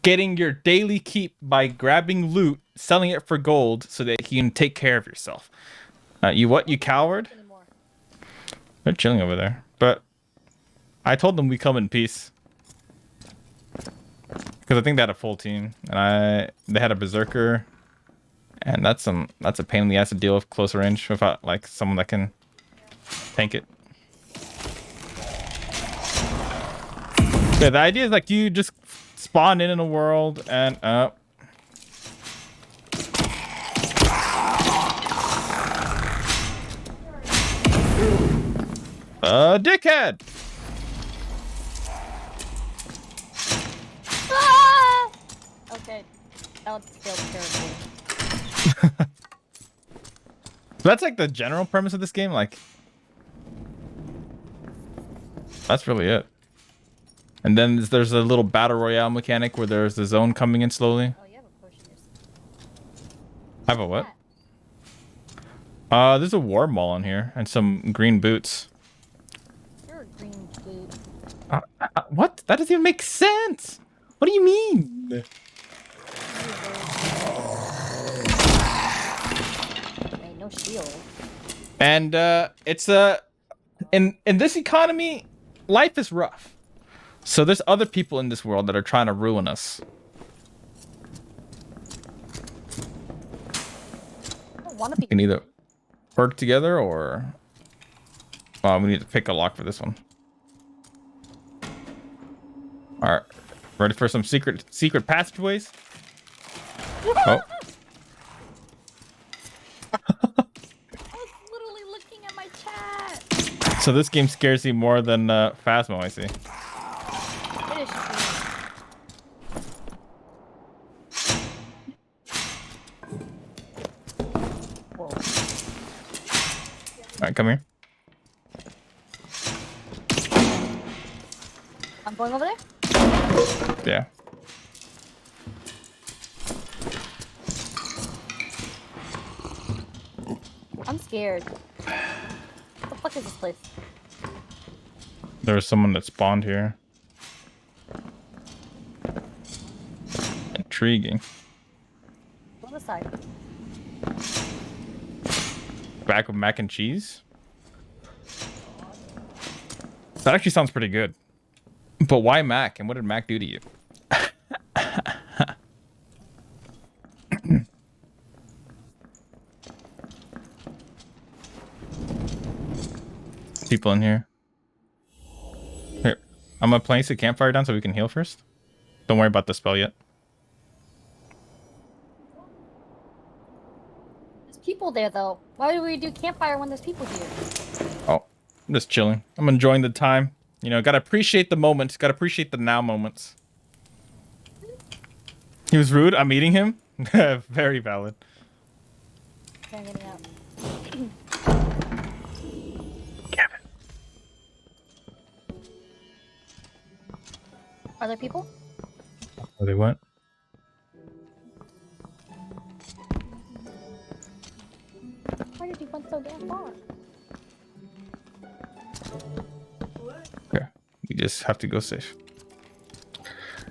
getting your daily keep by grabbing loot, selling it for gold so that you can take care of yourself. You what? You coward? They're chilling over there. But I told them we come in peace. Because I think they had a full team. And they had a berserker. And that's a pain in the ass to deal with close range without like someone that can tank it. Yeah, the idea is like you just spawn in a world and dickhead! Ah! That would feel terrible. That's like the general premise of this game. Like, that's really it. And then there's a little battle royale mechanic where there's the zone coming in slowly. Oh, you have a potion yourself. I have a what? There's a war mall in here and some green boots. You're a green boot. What? That doesn't even make sense. What do you mean? Hey, no shield. And it's in this economy, life is rough. So there's other people in this world that are trying to ruin us. I don't want to be. We can either work together or we need to pick a lock for this one. All right, ready for some secret passageways? Oh. I was literally looking at my chat. So this game scares you more than Phasmo, I see. It is true. Whoa. All right, come here. I'm going over there? Yeah. I'm scared. What the fuck is this place? There was someone that spawned here. Intriguing. On the side. Back with mac and cheese? That actually sounds pretty good. But why Mac? And what did Mac do to you? People in here. Here, I'm gonna place a campfire down so we can heal first. Don't worry about the spell yet. There's people there though. Why do we do campfire when there's people here? Oh, I'm just chilling. I'm enjoying the time. You know, gotta appreciate the moments. Gotta appreciate the now moments. He was rude. I'm eating him. Very valid. Okay, I'm getting out. Kevin. Are there people? Oh, they went. Why did you went so damn far? Okay. We just have to go safe.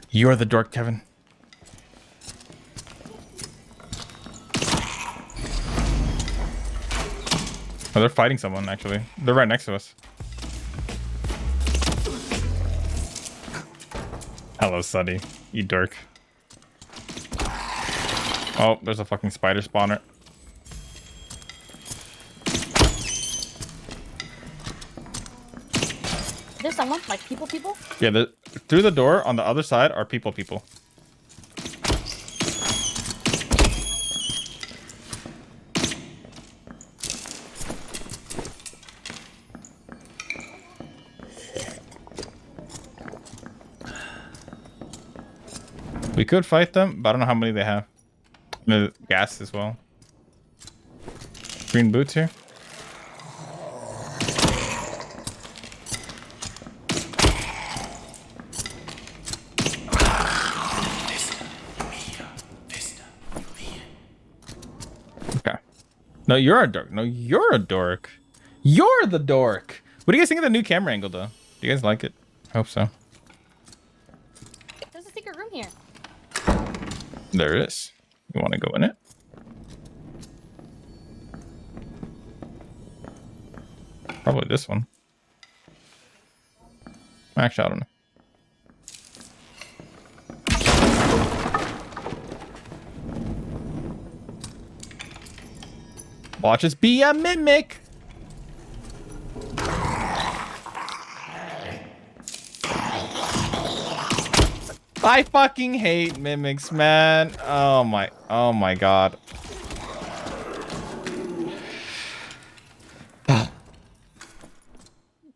You're the dork, Kevin. Oh, they're fighting someone, actually. They're right next to us. Hello, Sunny. You dork. Oh, there's a fucking spider spawner. There's someone? Like people? Yeah, through the door on the other side are people. We could fight them, but I don't know how many they have. The gas as well. Green boots here. Okay. No, you're a dork. No, you're a dork. You're the dork. What do you guys think of the new camera angle, though? Do you guys like it? I hope so. There's a secret room here. There is. You want to go in it? Probably this one. Actually, I don't know. Watch us be a mimic. I fucking hate mimics, man. Oh my god.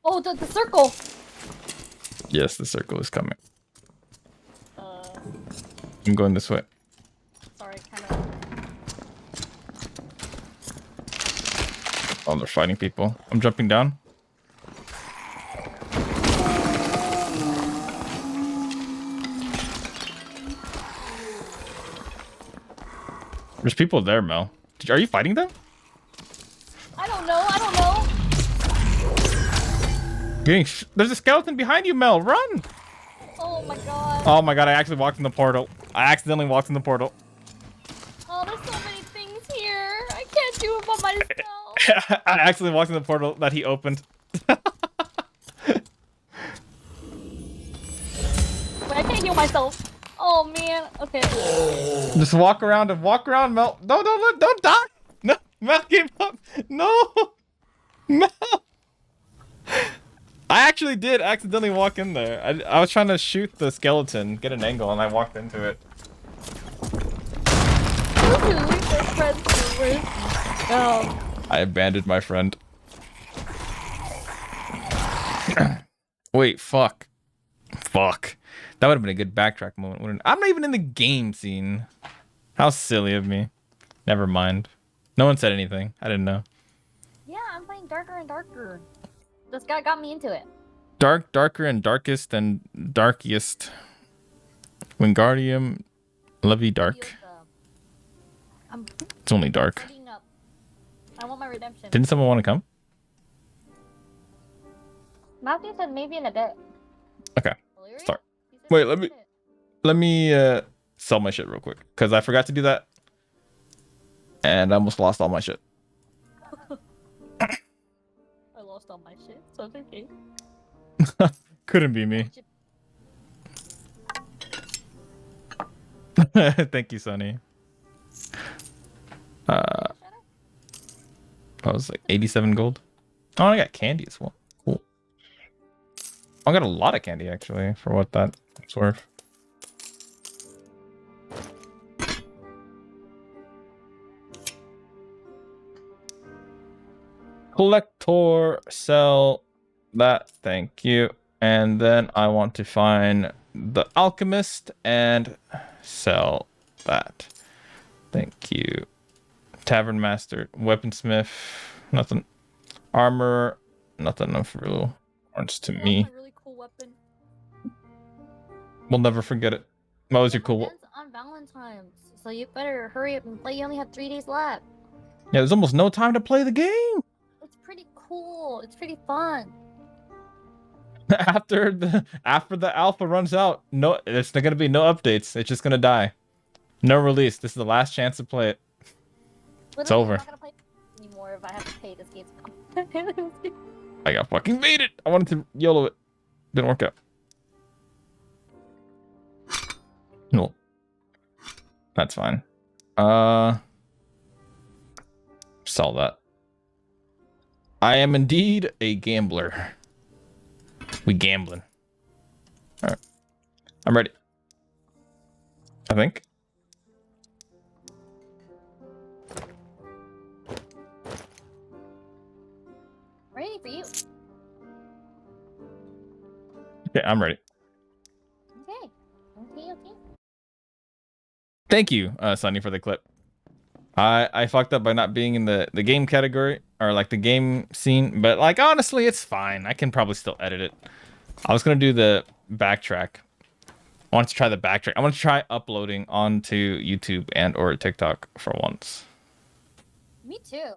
Oh, the circle. Yes, the circle is coming. I'm going this way. Oh, they're fighting people. I'm jumping down. There's people there, Mel. Are you fighting them? I don't know. I don't know. There's a skeleton behind you, Mel. Run! Oh my god. Oh my god, I actually walked in the portal. I accidentally walked in the portal. Oh, there's so many things here. I can't do it by myself. I actually walked in the portal that he opened. Wait, I can't heal myself. Oh man. Okay. Just walk around and walk around, Mel. No, don't die. No, Mel gave up. No, Mel. I actually did accidentally walk in there. I was trying to shoot the skeleton, get an angle, and I walked into it. I abandoned my friend. Wait, fuck. Fuck. That would have been a good backtrack moment, wouldn't it? I'm not even in the game scene. How silly of me. Never mind. No one said anything. I didn't know. Yeah, I'm playing darker and darker. This guy got me into it. Darker and darkest and darkiest. Wingardium Levy Dark. It's only dark. I want my redemption. Didn't someone want to come? Matthew said maybe in a bit. Okay. Start. Wait, let me sell my shit real quick, because I forgot to do that. And I almost lost all my shit. I lost all my shit, so it's okay. Couldn't be me. Thank you, Sonny. I was like 87 gold. Oh, I got candy as well. Cool. I got a lot of candy actually for what that's worth. Collector, sell that, thank you. And then I want to find the alchemist and sell that. Thank you. Tavern master, weaponsmith, nothing. Armor, nothing of real importance to me. A really cool weapon. We'll never forget it. What was your cool weapon? On Valentine's, so you better hurry up and play. You only have 3 days left. Yeah, there's almost no time to play the game. It's pretty cool. It's pretty fun. After the alpha runs out, no, there's not gonna be no updates. It's just gonna die. No release. This is the last chance to play it. It's over. I'm not gonna play anymore if I have to pay this game. I got fucking made it. I wanted to YOLO it. Didn't work out. No. That's fine. Sell that. I am indeed a gambler. We gambling. Alright. I'm ready. I think. Ready for you. Okay, I'm ready. Okay. Okay. Thank you, Sunny, for the clip. I fucked up by not being in the game category or like the game scene, but like honestly, it's fine. I can probably still edit it. I was gonna do the backtrack. I wanted to try the backtrack. I want to try uploading onto YouTube and or TikTok for once. Me too.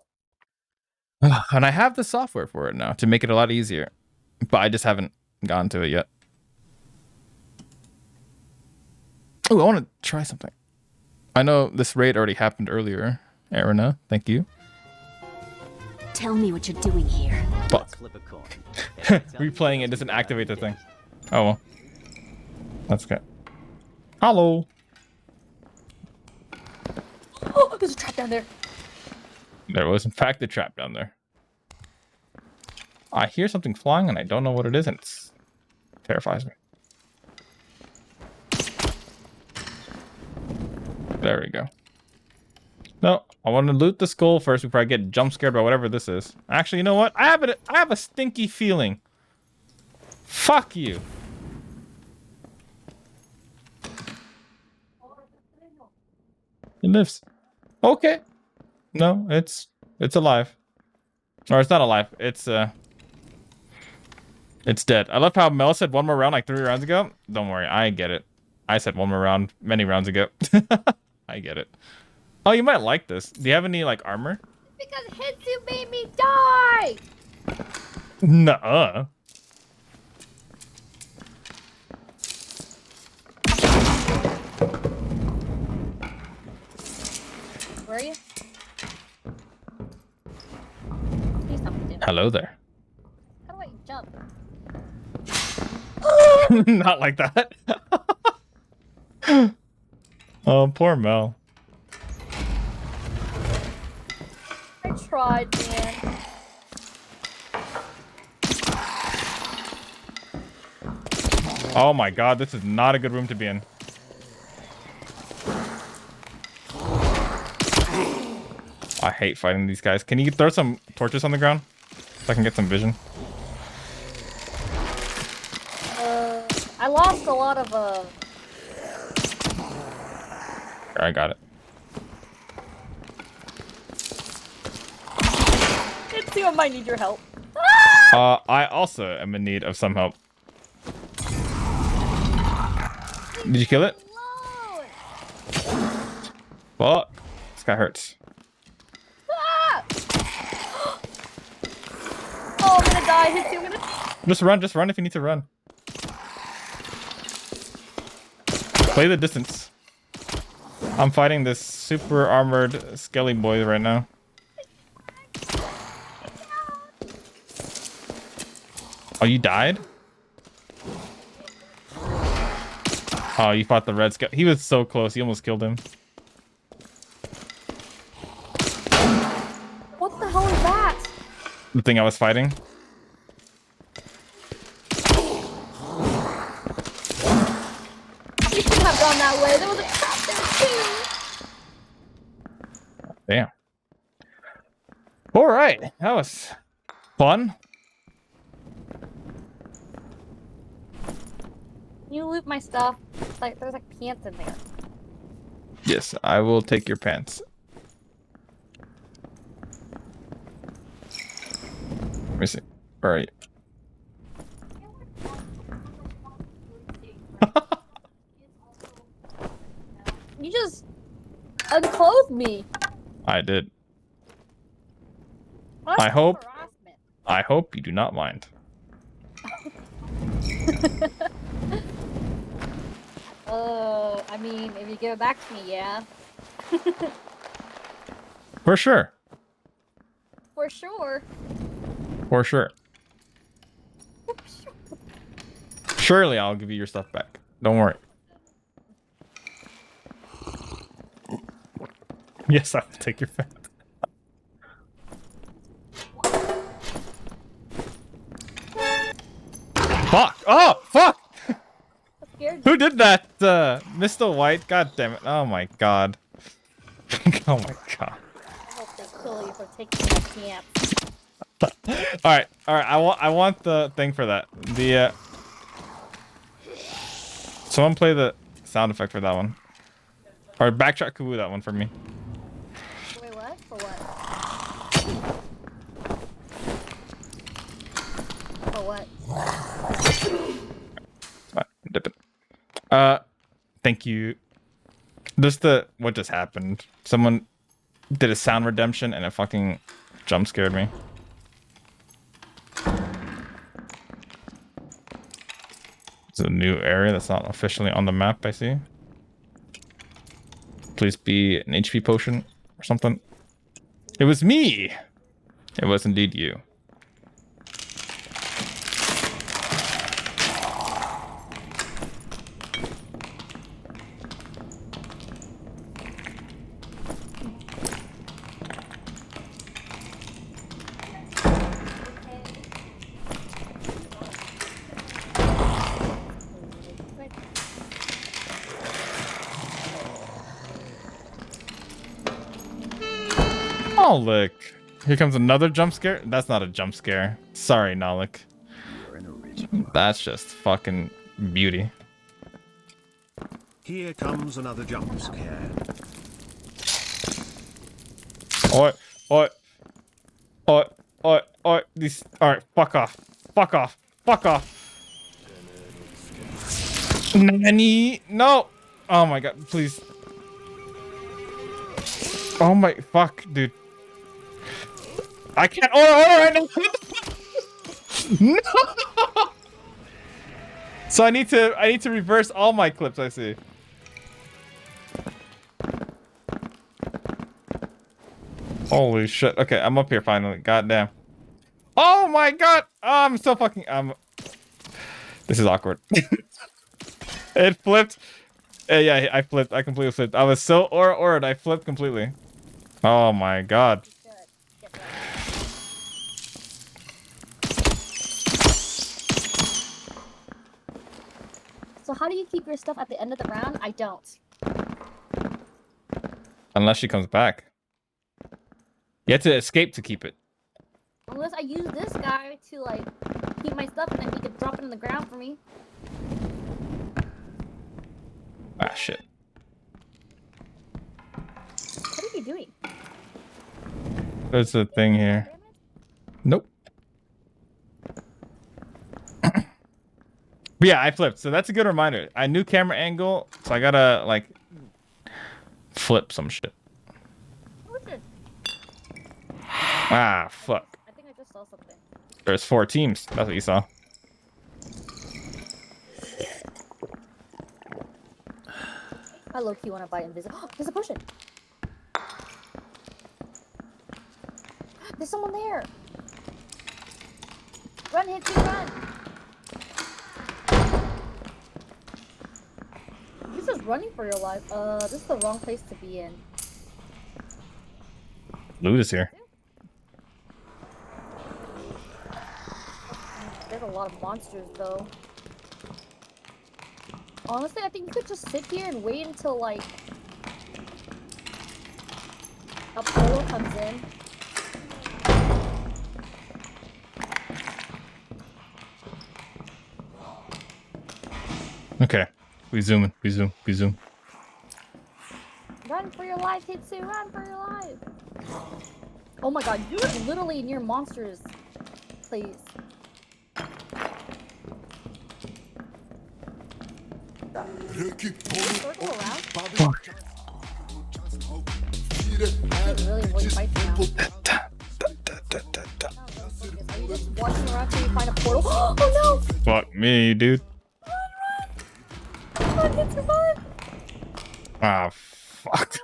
And I have the software for it now to make it a lot easier, but I just haven't gotten to it yet. Oh, I want to try something. I know this raid already happened earlier. Arena, thank you. Tell me what you're doing here. Fuck. Replaying it doesn't activate the thing. Oh well. That's good. Hello. Oh, there's a trap down there. There was in fact a trap down there. I hear something flying and I don't know what it is, and it terrifies me. There we go. No, I want to loot the skull first before I get jump scared by whatever this is. Actually, you know what? I have a stinky feeling. Fuck you. It lives. Okay. No, it's alive. Or it's not alive. It's dead. I love how Mel said one more round like 3 rounds ago. Don't worry, I get it. I said one more round many rounds ago. I get it. Oh, you might like this. Do you have any like armor? Because Hitsu made me die! Nuh-uh. Where are you? Please tell me to. Hello there. How do I jump? Not like that. Oh, poor Mel. I tried, man. Oh my god, this is not a good room to be in. I hate fighting these guys. Can you throw some torches on the ground so I can get some vision? I lost a lot of I got it. Hitsu, I might need your help. I also am in need of some help. Did you kill it? Fuck. This guy hurts. Ah! Oh, I'm gonna die, Hitsu, I'm gonna... Just run if you need to run. Play the distance. I'm fighting this super armored skelly boy right now. Oh, you died? Oh, you fought the red skelly. He was so close. You almost killed him. What the hell is that? The thing I was fighting. You shouldn't have gone that way. There was a trap there too. Damn. All right, that was fun. You loot my stuff. Like there's like pants in there. Yes, I will take your pants. Let me see. Where are you? You just unclothed me. I did. That's I hope. harassment. I hope you do not mind. I mean, if you give it back to me, yeah. For sure. For sure. For sure. Surely I'll give you your stuff back. Don't worry. Yes, I will take your pants. Fuck! Oh, fuck! Who did that? Mr. White? God damn it. Oh my god. Oh my god. I hope they kill you for taking my pants. Alright, I want the thing for that. The someone play the sound effect for that one. Or backtrack Kubu that one for me. Wait, what? For what? For what? Dip it. Thank you. What just happened? Someone did a sound redemption and it fucking jump scared me. It's a new area that's not officially on the map, I see. Please be an HP potion or something. It was me! It was indeed you. Nalik. Here comes another jump scare. That's not a jump scare. Sorry, Nalik. That's just fucking beauty. Here comes another jump scare. Oi, oi, oi. These. All right, fuck off. Fuck off. Fuck off. Nanny, no. Oh my god, please. Oh my fuck, dude. I can't order right now. No. So I need to reverse all my clips, I see. Holy shit. Okay, I'm up here finally. Goddamn. Oh my god. Oh, I'm so fucking this is awkward. It flipped. Yeah, I flipped. I completely flipped. I was so aura-ora'd, I flipped completely. Oh my god. So how do you keep your stuff at the end of the round? I don't. Unless she comes back. You have to escape to keep it. Unless I use this guy to like keep my stuff and then he could drop it on the ground for me. Ah, shit. What are you doing? There's a thing here. Nope. But yeah, I flipped. So that's a good reminder. I knew camera angle, so I gotta like flip some shit. Ah, fuck. I think I just saw something. There's 4 teams. That's what you saw. I low-key want to buy invisible. Oh, there's a potion. There's someone there. Run, Hitsu, run. You're just running for your life. This is the wrong place to be in. Loot is here. There's a lot of monsters, though. Honestly, I think you could just sit here and wait until, like, a portal comes in. Okay. We zoom in. We zoom. We zoom. Run for your life, Hitsu! Run for your life! Oh my god, you're literally near monsters. Please. Circle around? Fuck. Really avoid fights now. Are you just walking around till you find a portal? Oh no! Fuck me, dude. Run, Hitsu, run! Ah, fuck.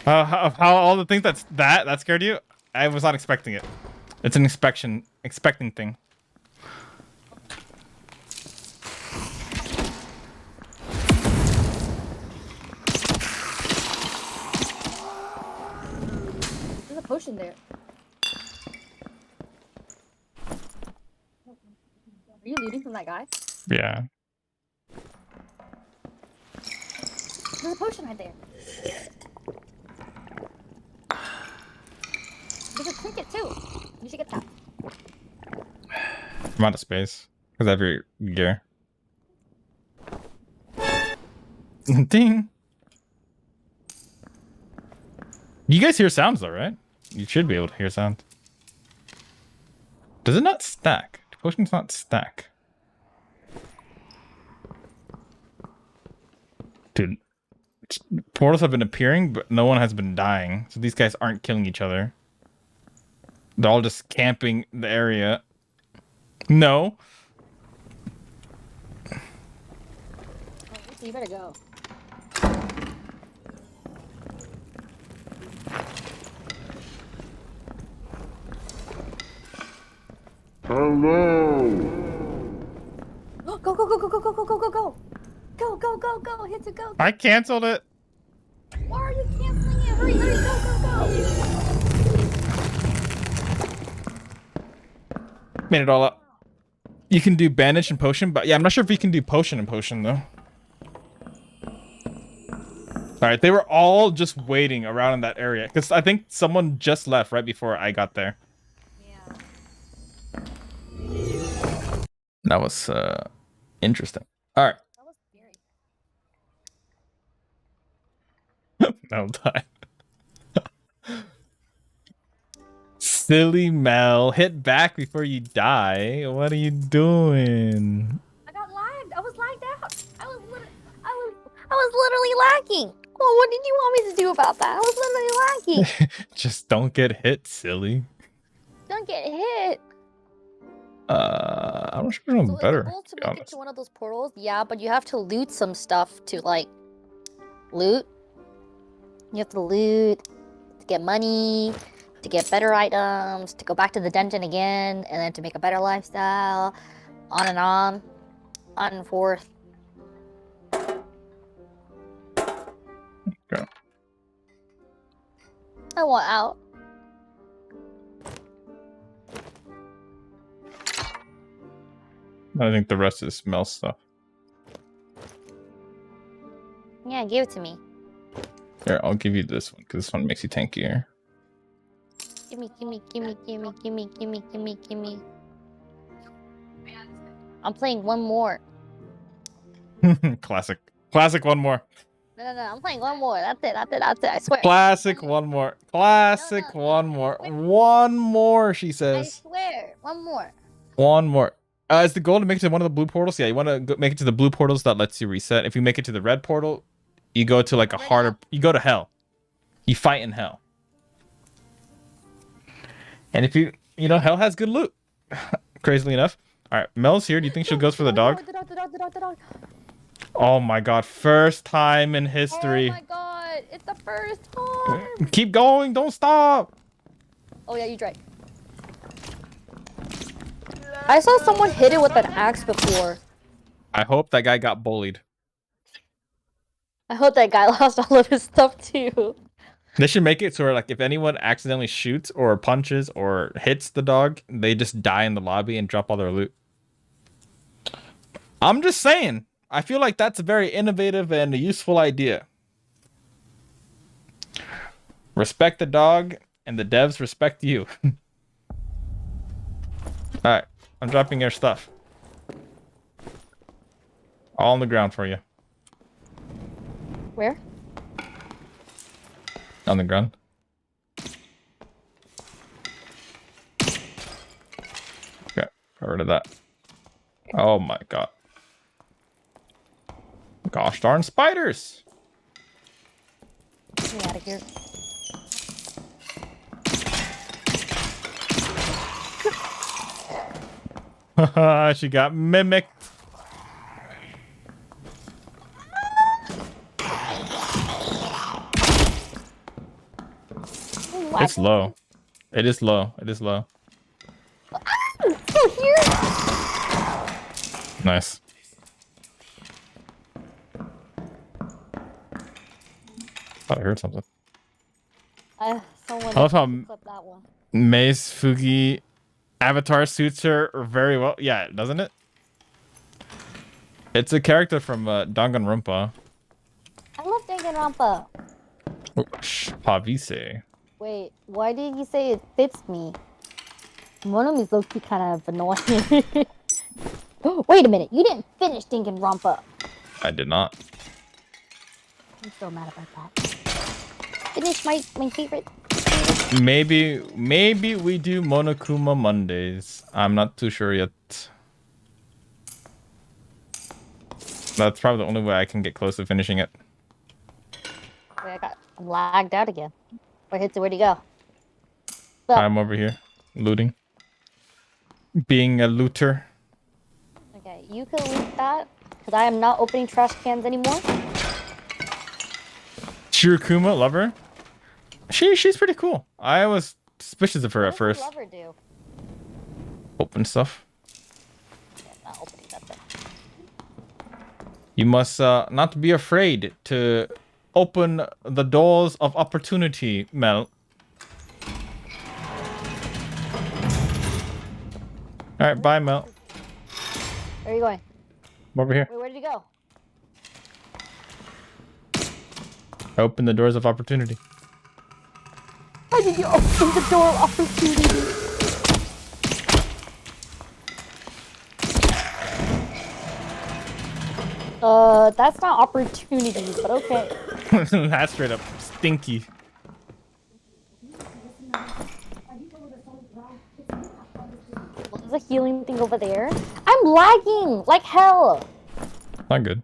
How all the things that scared you? I was not expecting it. It's an expecting thing. There's a potion there. Are you looting from that guy? Yeah. There's a potion right there. There's a trinket too. You should get that. I'm out of space. Because I have your gear. Ding. You guys hear sounds though, right? You should be able to hear sound. Does it not stack? Do potions not stack? Dude. Portals have been appearing, but no one has been dying. So these guys aren't killing each other. They're all just camping the area. No. Oh, you better go. Hello. Go, go, go, go, go, go, go, go, go, go. Go, go, go, go. Hitsu, go. I canceled it. Why are you canceling it? Hurry, hurry, go, go, go. Made it all up. You can do bandage and potion, but yeah, I'm not sure if you can do potion and potion though. All right, they were all just waiting around in that area because I think someone just left right before I got there. Yeah. That was interesting. All right. That was scary. I'll die. Silly Mel, hit back before you die. What are you doing? I got lagged. I was lagged out. I was literally lagging. Well, what did you want me to do about that? I was literally lagging. Just don't get hit, silly. Don't get hit. I'm not sure if I'm So better. is the goal to be make it honest. to one of those portals? Yeah, but you have to loot some stuff to like loot. You have to loot to get money, to get better items, to go back to the dungeon again, and then to make a better lifestyle. On and forth. Okay. I want out. I think the rest is Mel stuff. Yeah, give it to me. Here, I'll give you this one because this one makes you tankier. Gimme. I'm playing one more. Classic. Classic one more. No, I'm playing one more. That's it, I swear. Classic one more. Classic No. one more. One more, she I says. swear, one more. One more. Is the goal to make it to one of the blue portals? Yeah, you want to make it to the blue portals that lets you reset. If you make it to the red portal, you go to like a harder... You go to hell. You fight in hell. And if you... You know, hell has good loot. Crazily enough. All right, Mel's here. Do you think she goes for the dog? The dog. Oh my god. First time in history. Oh my god, it's the first time. Keep going. Don't stop. Oh yeah, you drank. I saw someone hit it with an axe before. I hope that guy got bullied. I hope that guy lost all of his stuff too. They should make it so where, like, if anyone accidentally shoots or punches or hits the dog, they just die in the lobby and drop all their loot. I'm just saying. I feel like that's a very innovative and a useful idea. Respect the dog, and the devs respect you. Alright, I'm dropping your stuff. All on the ground for you. Where? On the ground. Okay, got rid of that. Oh my god. Gosh darn spiders! Get me out of here. Haha, she got mimicked. It's low. It is low. It is low. Oh, here. Nice. Thought I heard something. Someone I love how clip that one. Mace Fugi avatar suits her very well. Yeah, doesn't it? It's a character from Danganronpa. I love Danganronpa. Pavise. Wait, why did you say it fits me? Monomi's low-key kind of annoying. Wait a minute, you didn't finish Danganronpa. I did not. I'm so mad about that. Finish my favorite. Maybe we do Monokuma Mondays. I'm not too sure yet. That's probably the only way I can get close to finishing it. Wait, I'm lagged out again. Where'd he go? So, I'm over here, looting. Being a looter. okay, you can loot that, because I am not opening trash cans anymore. Shirokuma, love her. She's pretty cool. I was suspicious of her at first. What does the lover do? Open stuff. Yeah, not opening, that's it. You must not be afraid to open the doors of opportunity, Mel. Alright, bye, Mel. Where are you going? I'm over here. Wait, where did you go? Open the doors of opportunity. Why did you open the door of opportunity? That's not opportunity, but okay. That's straight up stinky. There's a healing thing over there. I'm lagging like hell. Not good.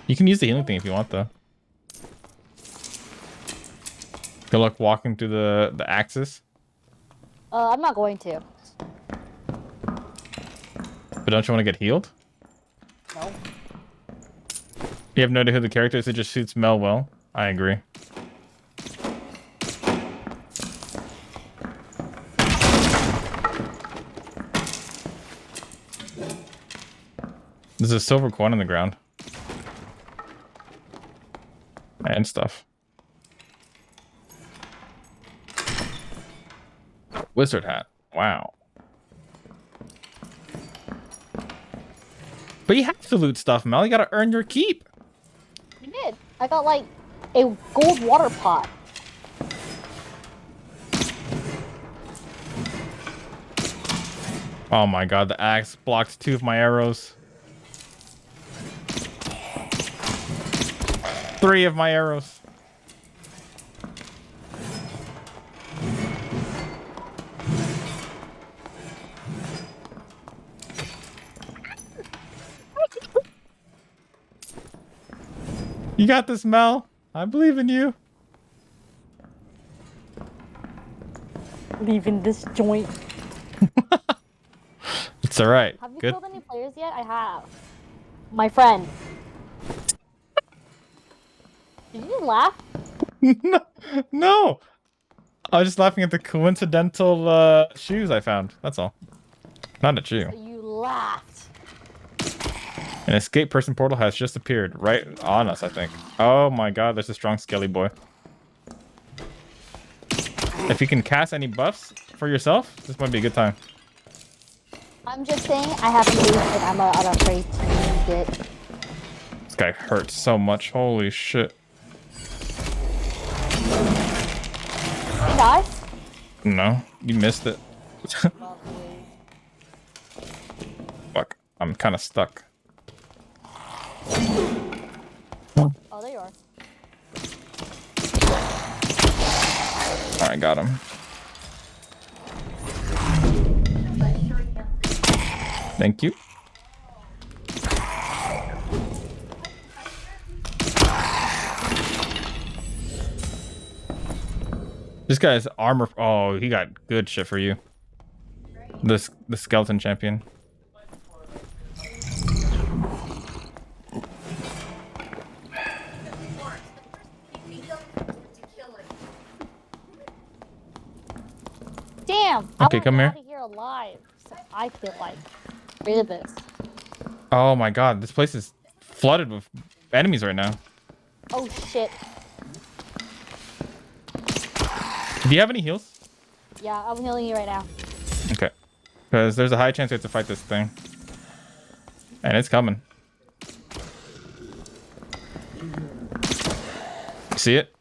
You can use the healing thing if you want, though. Good luck walking through the axis. I'm not going to. But don't you want to get healed? No. You have no idea who the character is. It just suits Mel well. I agree. There's a silver coin on the ground. And stuff. Wizard hat. Wow. But you have to loot stuff, Mel. You gotta earn your keep. You did. I got like a gold water pot. Oh my god, the axe blocked 2 of my arrows. 3 of my arrows. You got this, Mel. I believe in you. Leaving this joint. It's alright. Have you Good. killed any players yet? I have. My friend. Did you laugh? No. I was just laughing at the coincidental shoes I found. That's all. Not at you. So you laughed. An escape person portal has just appeared right on us, I think. Oh my god, there's a strong skelly boy. If you can cast any buffs for yourself, this might be a good time. I'm just saying I have moves and I'm not afraid to use it. This guy hurts so much. Holy shit. He died? No, you missed it. Fuck, I'm kind of stuck. Oh, there you are. Alright, got him. Thank you. This guy's armor. Oh, he got good shit for you. The skeleton champion. Damn. Okay, come here. Out of here alive. So I feel like. Rid of this. Oh my god, this place is flooded with enemies right now. Oh shit. Do you have any heals? Yeah, I'm healing you right now. Okay. Because there's a high chance we have to fight this thing. And it's coming. See it?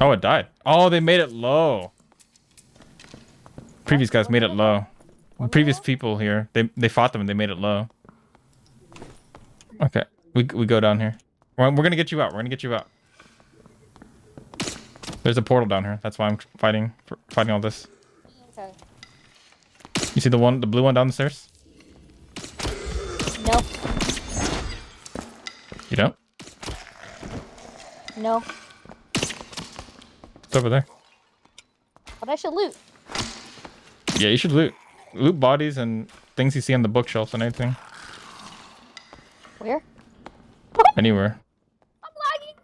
Oh, it died. Oh, they made it low. Previous guys made it low. The previous people here, they fought them and they made it low. Okay, we go down here. We're gonna get you out. We're gonna get you out. There's a portal down here. That's why I'm fighting all this. Okay. You see the blue one down the stairs? No. You don't? No. It's over there. But I should loot. Yeah, you should loot. Loot bodies and things you see on the bookshelves and anything. Where? Anywhere. I'm lagging.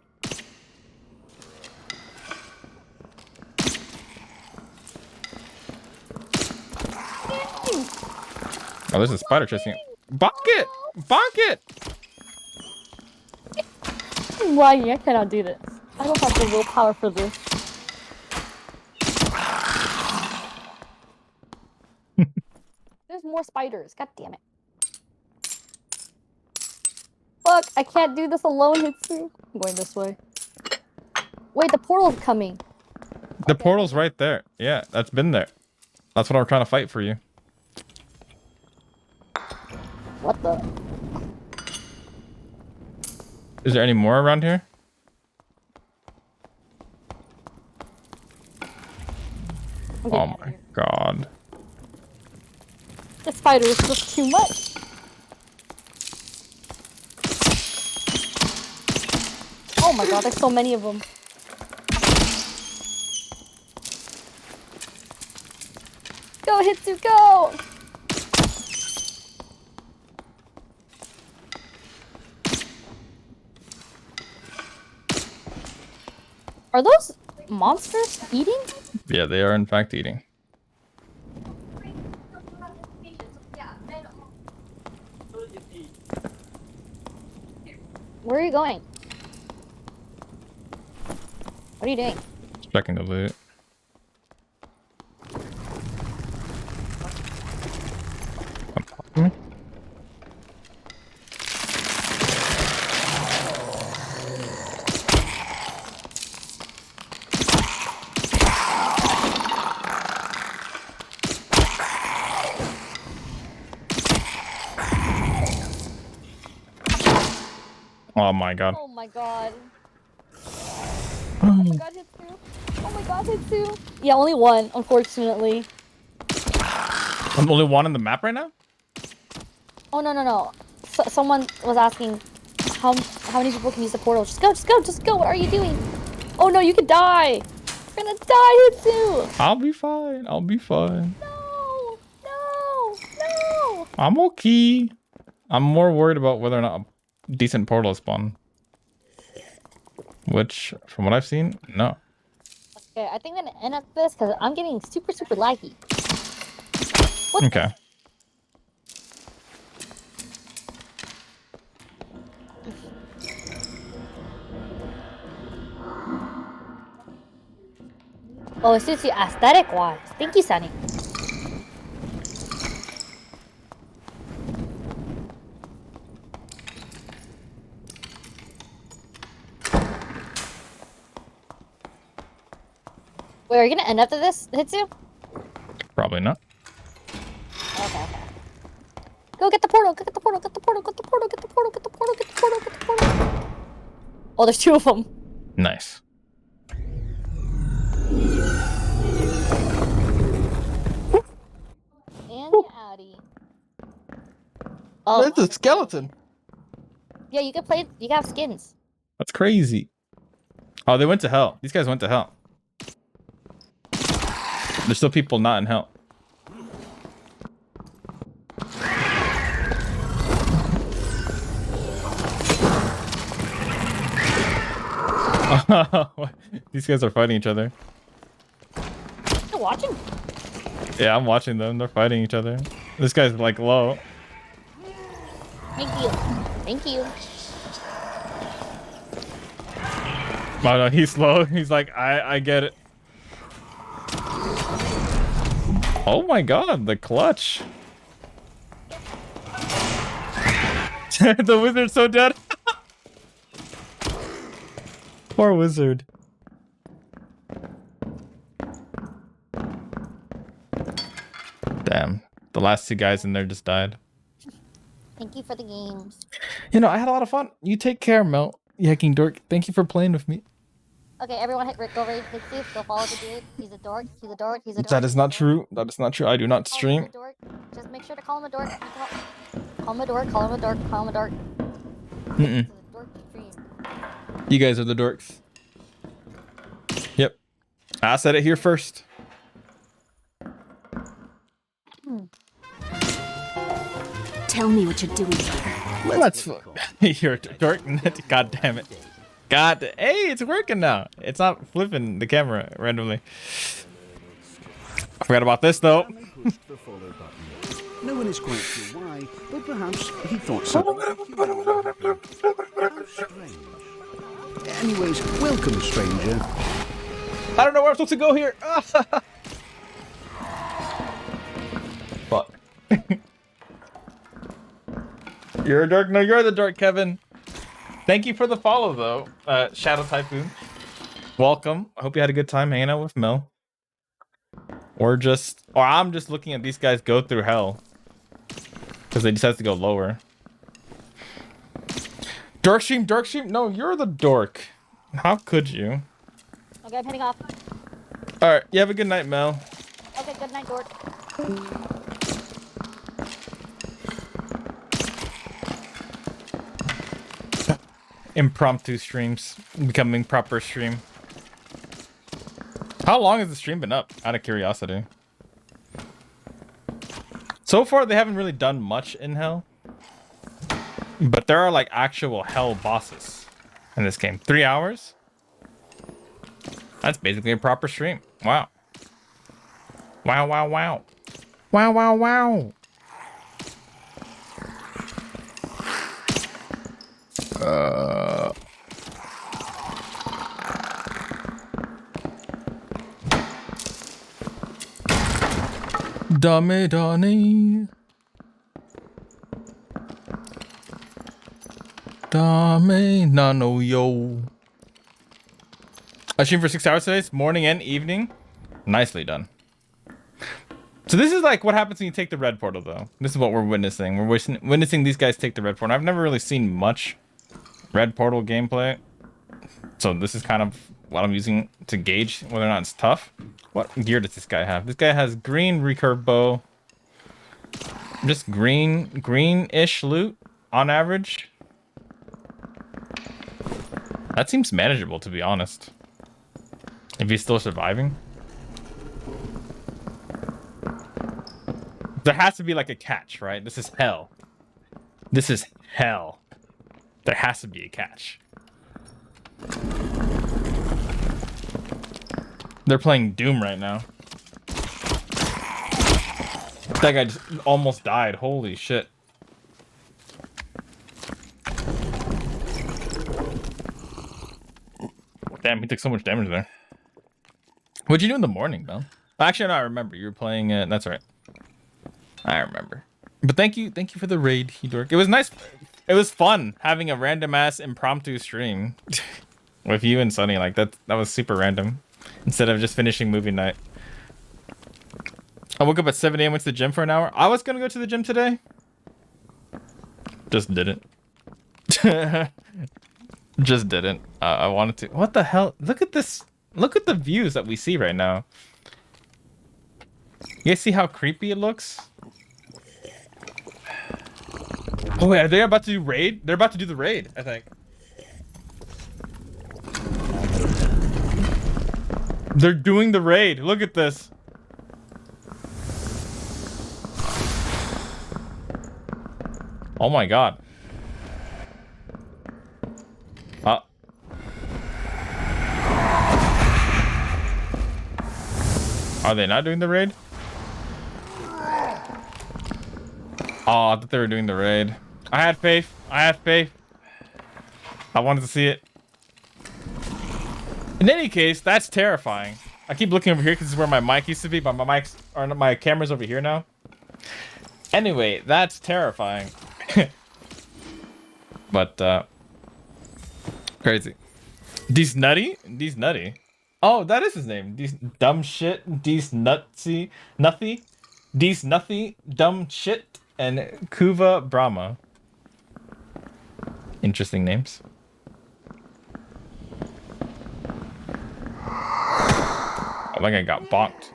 Oh, there's a spider chasing it. Bonk it! Bonk it! I'm lagging. I cannot do this. I don't have the willpower for this. There's more spiders. God damn it. Fuck, I can't do this alone, Hitsu. I'm going this way. Wait, the portal's coming. The portal's right there. Yeah, that's been there. That's what I'm trying to fight for you. What the? Is there any more around here? Oh my god. This spider is just too much. Oh my god, there's so many of them. Go, Hitsu, go! Are those monsters eating? Yeah, they are in fact eating. Where are you going? What are you doing? Checking the loot. Oh my god. Oh my god. Oh my god, Hitsu. Oh my god, Hitsu. Yeah, only one, unfortunately. I'm the only one in the map right now? Oh no no no. Someone was asking how many people can use the portal. Just go, just go, just go. What are you doing? Oh no, you could die. You're gonna die, Hitsu. I'll be fine. I'll be fine. No, no, no. I'm okay. I'm more worried about whether or not a decent portal spawn. Which, from what I've seen, no. Okay, I think I'm gonna end up this because I'm getting super laggy. What Okay. Oh, it suits you aesthetic-wise. Thank you, Sunny. Wait, are you gonna end up to this, Hitsu? Probably not. Okay. Go get the portal, get the portal, get the portal, get the portal, get the portal, get the portal, get the portal, get the portal. Oh, there's two of them. Nice. And Audi. Oh, that's a skeleton. Yeah, you can play. You can have skins. That's crazy. Oh, they went to hell. These guys went to hell. There's still people not in hell. These guys are fighting each other. You're watching? Yeah, I'm watching them. They're fighting each other. This guy's like low. Thank you. Thank you. Oh no, he's slow. He's like, I get it. Oh my god, the clutch. The wizard's so dead. Poor wizard. Damn. The last two guys in there just died. Thank you for the games. You know, I had a lot of fun. You take care, Mel. Hacking dork. Thank you for playing with me. Okay, everyone hit Rick over Hitsu. Go follow the dude. He's a dork. He's a dork. He's a dork. That is not true. That is not true. I do not Call him stream. a dork. Just make sure to call him a dork. Call him a dork. Call him a dork. Call him a dork. Mm-mm. Dork stream. You guys are the dorks. Yep. I said it here first. Tell me what you're doing here. Let's. You're a dork. God damn it. God. Hey, it's working now. It's not flipping the camera randomly. I forgot about this though. No one is quite sure why, but perhaps he thought something. Anyways, welcome, stranger. I don't know where I'm supposed to go here. Fuck. You're a dork. No, you're the dork, Kevin. Thank you for the follow, though, Shadow Typhoon. Welcome. I hope you had a good time hanging out with Mel. Or I'm just looking at these guys go through hell. Because they decide to go lower. Dark stream? No, you're the dork. How could you? Okay, I'm heading off. Alright, you have a good night, Mel. Okay, good night, dork. Impromptu streams becoming proper stream. How long has the stream been up? Out of curiosity. So far, they haven't really done much in hell. But there are like actual hell bosses in this game. 3 hours? That's basically a proper stream. Wow. Wow, wow, wow. Wow, wow, wow. Dame Donnie. Dame Nano Yo. I streamed for 6 hours today, morning and evening. Nicely done. So this is like what happens when you take the red portal, though. This is what we're witnessing. We're witnessing these guys take the red portal. I've never really seen much red portal gameplay. So this is kind of what I'm using to gauge whether or not it's tough. What gear does this guy have? This guy has green recurve bow. Just greenish loot on average. That seems manageable, to be honest. If he's still surviving. There has to be like a catch, right? This is hell. This is hell. There has to be a catch. They're playing Doom right now. That guy just almost died. Holy shit. Damn, he took so much damage there. What'd you do in the morning, Bell? Actually, no, I remember. You were playing it. That's right. I remember. But thank you for the raid, Hedork. It was nice. It was fun having a random ass impromptu stream with you and Sunny. Like that was super random. Instead of just finishing movie night. I woke up at 7 a.m. went to the gym for an hour. I was gonna go to the gym today. Just didn't. Just didn't. I wanted to. What the hell? Look at this. Look at the views that we see right now. You guys see how creepy it looks? Oh wait, are they about to do raid? They're about to do the raid, I think. They're doing the raid. Look at this. Oh my god. Are they not doing the raid? Oh, I thought they were doing the raid. I had faith. I had faith. I wanted to see it. In any case, that's terrifying. I keep looking over here because this is where my mic used to be, but my camera's over here now. Anyway, that's terrifying. But crazy. These nutty? Oh, that is his name. These dumb shit. These nutsy. Nuthy. These nuthy. Dumb shit. And Kuva Brahma. Interesting names. I think I got bonked.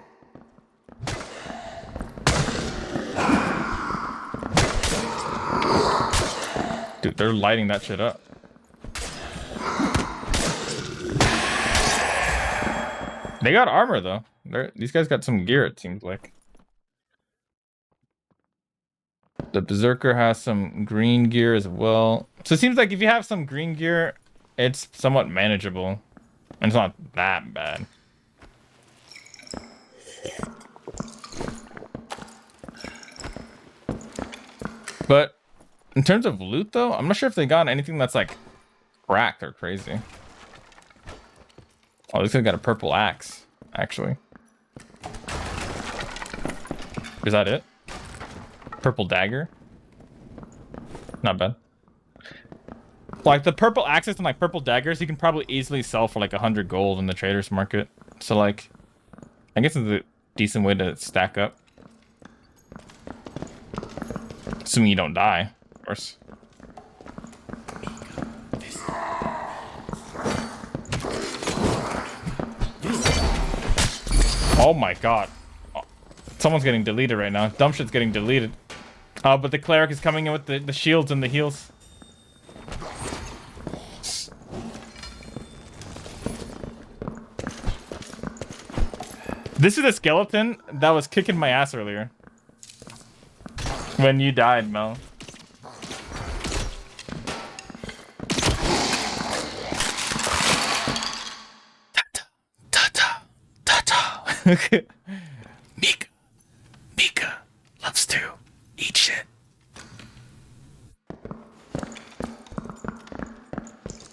Dude, they're lighting that shit up. They got armor though. These guys got some gear, it seems like. The Berserker has some green gear as well. So it seems like if you have some green gear, it's somewhat manageable. And it's not that bad. But in terms of loot though, I'm not sure if they got anything that's like cracked or crazy. Oh, this guy got a purple axe, actually. Is that it? Purple dagger. Not bad. Like the purple axes and like purple daggers, you can probably easily sell for like 100 gold in the traders market. So like, I guess it's a decent way to stack up. Assuming you don't die, of course. Oh my god. Oh, someone's getting deleted right now. Dumb shit's getting deleted. But the cleric is coming in with the shields and the heals. This is a skeleton that was kicking my ass earlier. When you died, Mel. Ta-ta. Mika loves to eat shit.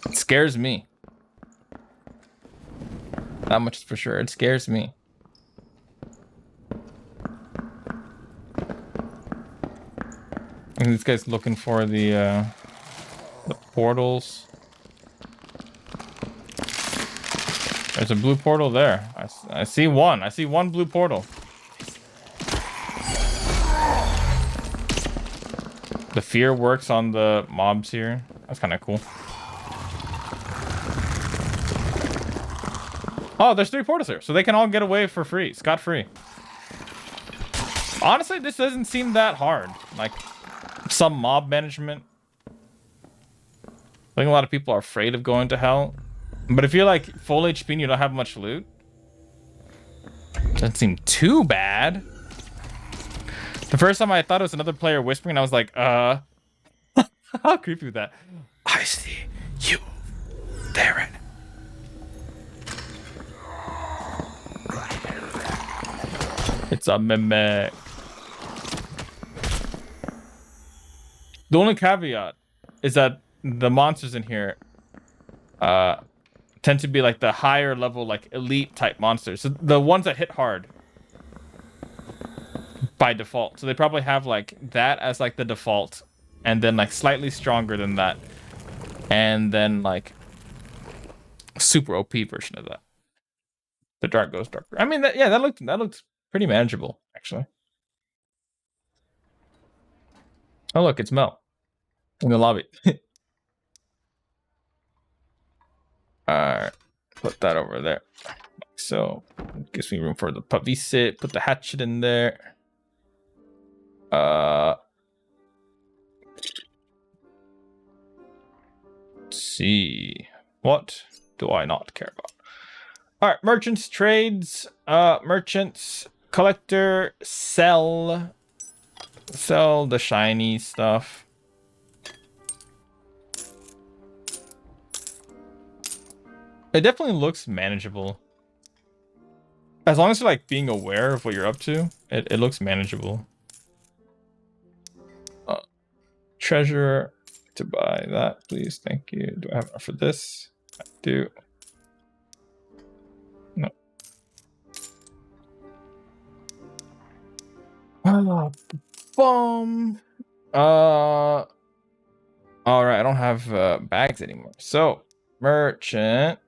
It scares me. That much is for sure. It scares me. And this guy's looking for the portals. There's a blue portal there. I see one. I see one blue portal. The fear works on the mobs here. That's kind of cool. Oh, there's 3 portals here, so they can all get away for free, scot-free. Honestly, this doesn't seem that hard. Like, some mob management. I think a lot of people are afraid of going to hell. But if you're like full HP and you don't have much loot, doesn't seem too bad. The first time I thought it was another player whispering, I was like, how creepy was that? I see you, Darren. It's a mimic. The only caveat is that the monsters in here tend to be like the higher level, like elite type monsters. So the ones that hit hard by default. So they probably have like that as like the default, and then like slightly stronger than that, and then like super OP version of that. The dark goes darker. I mean, that looked pretty manageable actually. Oh look, it's Mel in the lobby. Alright, put that over there. So it gives me room for the puppy sit. Put the hatchet in there. Let's see. What do I not care about? Alright, merchants, trades, merchants, collector, sell the shiny stuff. It definitely looks manageable. As long as you're like being aware of what you're up to, it looks manageable. Treasure to buy that, please. Thank you. Do I have enough for this? I do. No. Boom. All right. I don't have bags anymore. So merchant.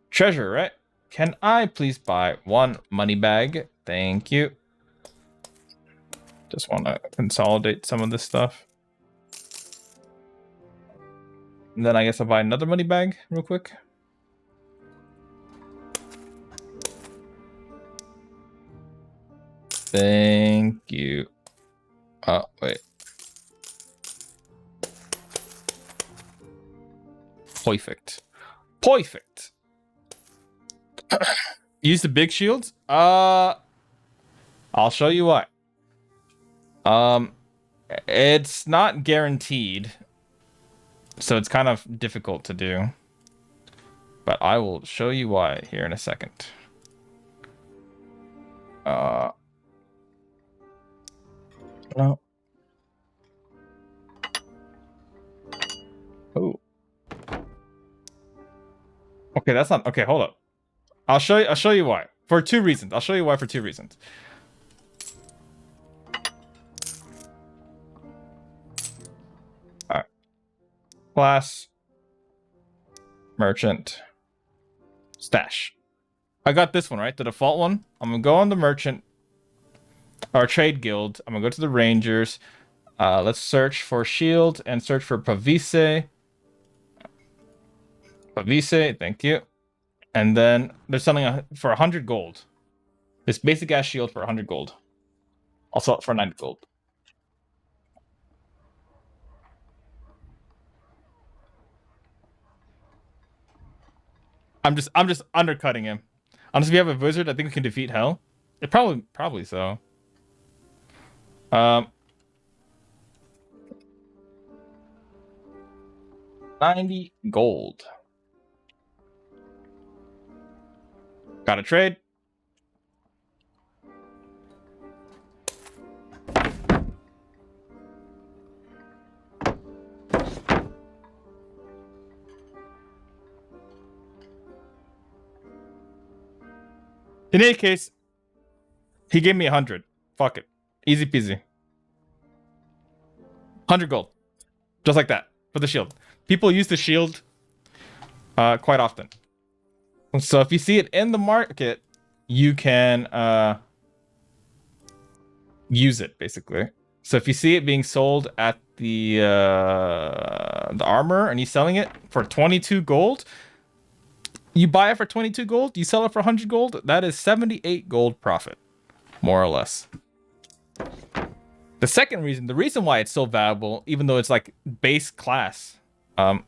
Treasure, right? Can I please buy 1 money bag? Thank you. Just want to consolidate some of this stuff. And then I guess I'll buy another money bag real quick. Thank you. Oh, wait. Perfect. Perfect. Use the big shields? I'll show you what. It's not guaranteed, so it's kind of difficult to do. But I will show you why here in a second. No. Oh. Okay, that's not okay. Hold up. I'll show you why. For 2 reasons. I'll show you why for 2 reasons. Alright. Class merchant, stash. I got this one, right? The default one. I'm gonna go on the merchant, or trade guild. I'm gonna go to the rangers. Let's search for shield and search for Pavise. Pavise, thank you. And then they're selling for 100 gold. This basic ass shield for 100 gold. I'll sell it for 90 gold. I'm just undercutting him. Unless if you have a wizard, I think we can defeat hell. It probably so. 90 gold. Got a trade. In any case, he gave me 100. Fuck it. Easy peasy. 100 gold. Just like that. For the shield. People use the shield quite often. So if you see it in the market, you can use it, basically. So if you see it being sold at the armor and he's selling it for 22 gold, you buy it for 22 gold, you sell it for 100 gold, that is 78 gold profit, more or less. The second reason, the reason why it's so valuable, even though it's like base class, let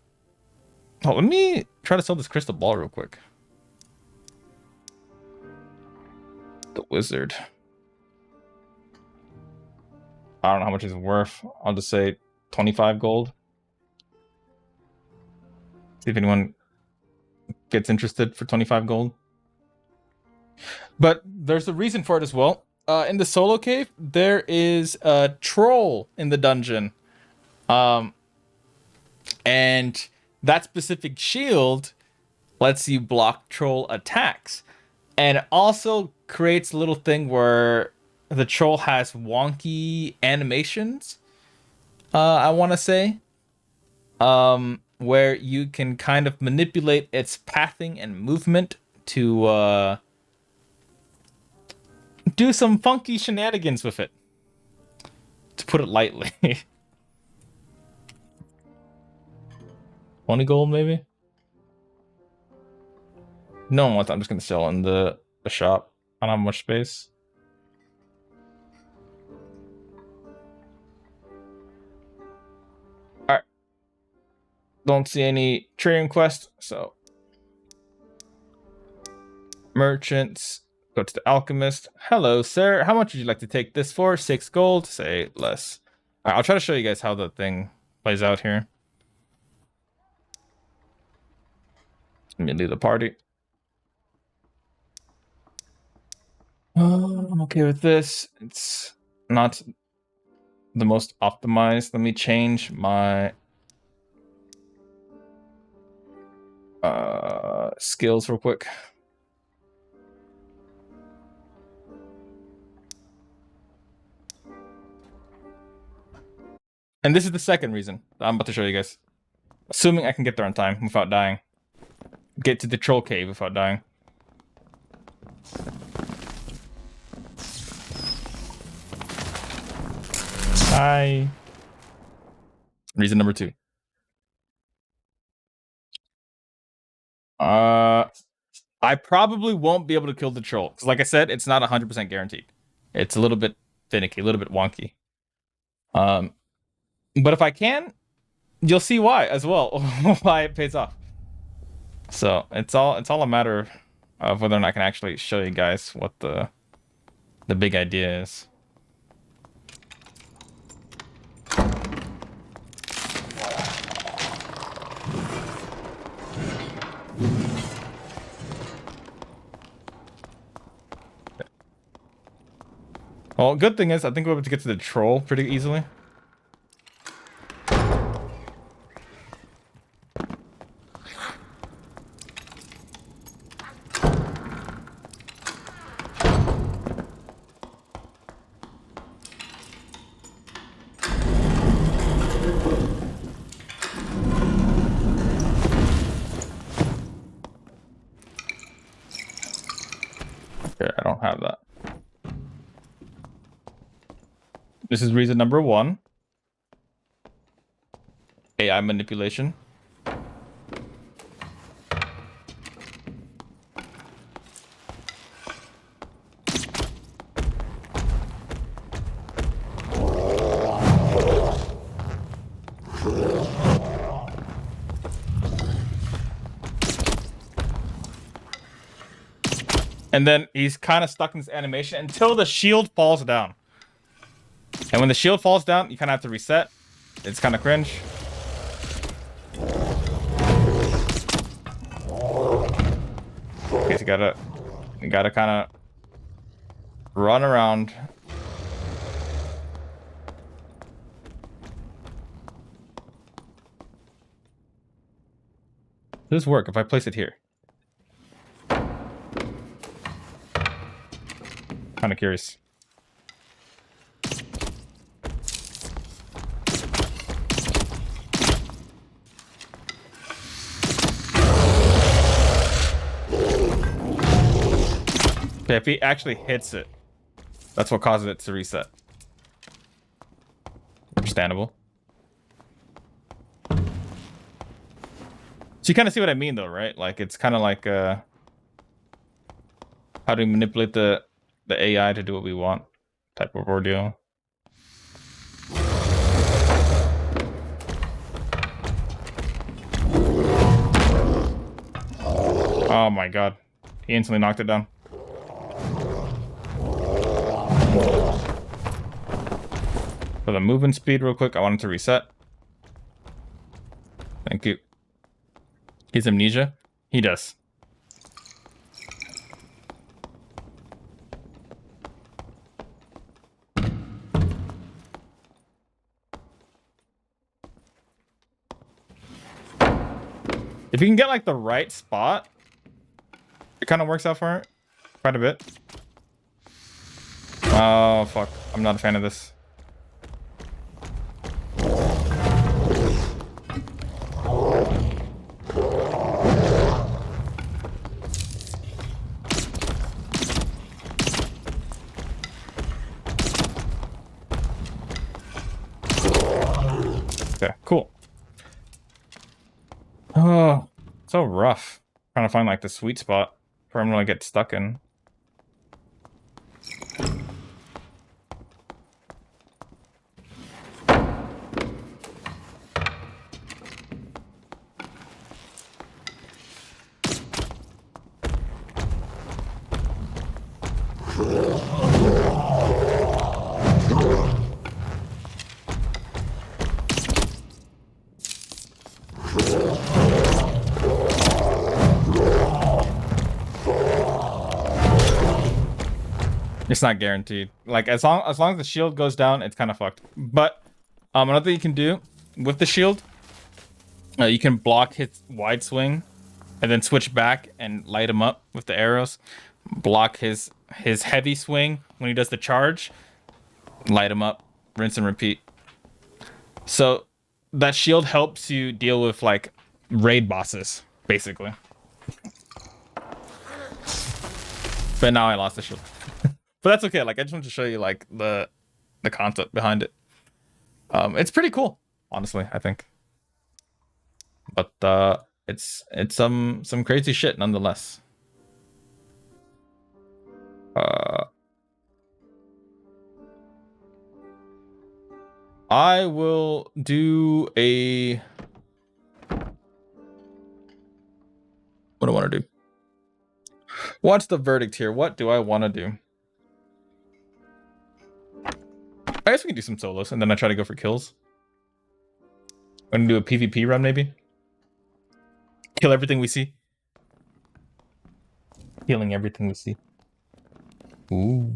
me try to sell this crystal ball real quick. The wizard. I don't know how much it's worth. I'll just say 25 gold. See if anyone gets interested for 25 gold. But there's a reason for it as well. In the solo cave, there is a troll in the dungeon. And that specific shield lets you block troll attacks. And it also creates a little thing where the troll has wonky animations, I want to say. Where you can kind of manipulate its pathing and movement to do some funky shenanigans with it. To put it lightly. 20 gold, maybe? No one wants it. I'm just going to sell in the shop. I don't have much space. Alright. Don't see any trading quest, so. Merchants. Go to the alchemist. Hello, sir. How much would you like to take this for? 6 gold? Say less. Alright, I'll try to show you guys how the thing plays out here. Let me leave the party. I'm okay with this. It's not the most optimized. Let me change my skills real quick. And this is the second reason that I'm about to show you guys. Assuming I can get there on time without dying. Get to the troll cave without dying. Hi. Reason number 2. I probably won't be able to kill the troll. Because like I said, it's not 100% guaranteed. It's a little bit finicky, a little bit wonky. But if I can, you'll see why as well. Why it pays off. So it's all a matter of whether or not I can actually show you guys what the big idea is. Well, good thing is I think we're able to get to the troll pretty easily. have that. This is reason number 1. AI manipulation. And then he's kind of stuck in this animation until the shield falls down. And when the shield falls down, you kind of have to reset. It's kind of cringe. Okay, so you gotta kind of run around. Does this work if I place it here? Kind of curious. Okay, if he actually hits it, that's what causes it to reset. Understandable. So you kind of see what I mean, though, right? Like, it's kind of like how do we manipulate the AI to do what we want type of ordeal. Oh my god. He instantly knocked it down. For the movement speed real quick, I wanted to reset. Thank you. He's amnesia? He does. If you can get like the right spot, it kind of works out for it quite a bit. Oh fuck, I'm not a fan of this. Okay, cool. Oh, so rough. Trying to find like the sweet spot for him to like get stuck in. It's not guaranteed. Like as long as the shield goes down, it's kind of fucked. But another thing you can do with the shield, you can block his wide swing, and then switch back and light him up with the arrows. Block his heavy swing when he does the charge. Light him up, rinse and repeat. So that shield helps you deal with like raid bosses, basically. But now I lost the shield. But that's okay. Like I just wanted to show you like the concept behind it. It's pretty cool, honestly, I think. But it's some crazy shit nonetheless. I will do a what do I want to do? What's the verdict here? What do I want to do? I guess we can do some solos, and then I try to go for kills. I'm gonna do a PvP run, maybe. Kill everything we see. Killing everything we see. Ooh.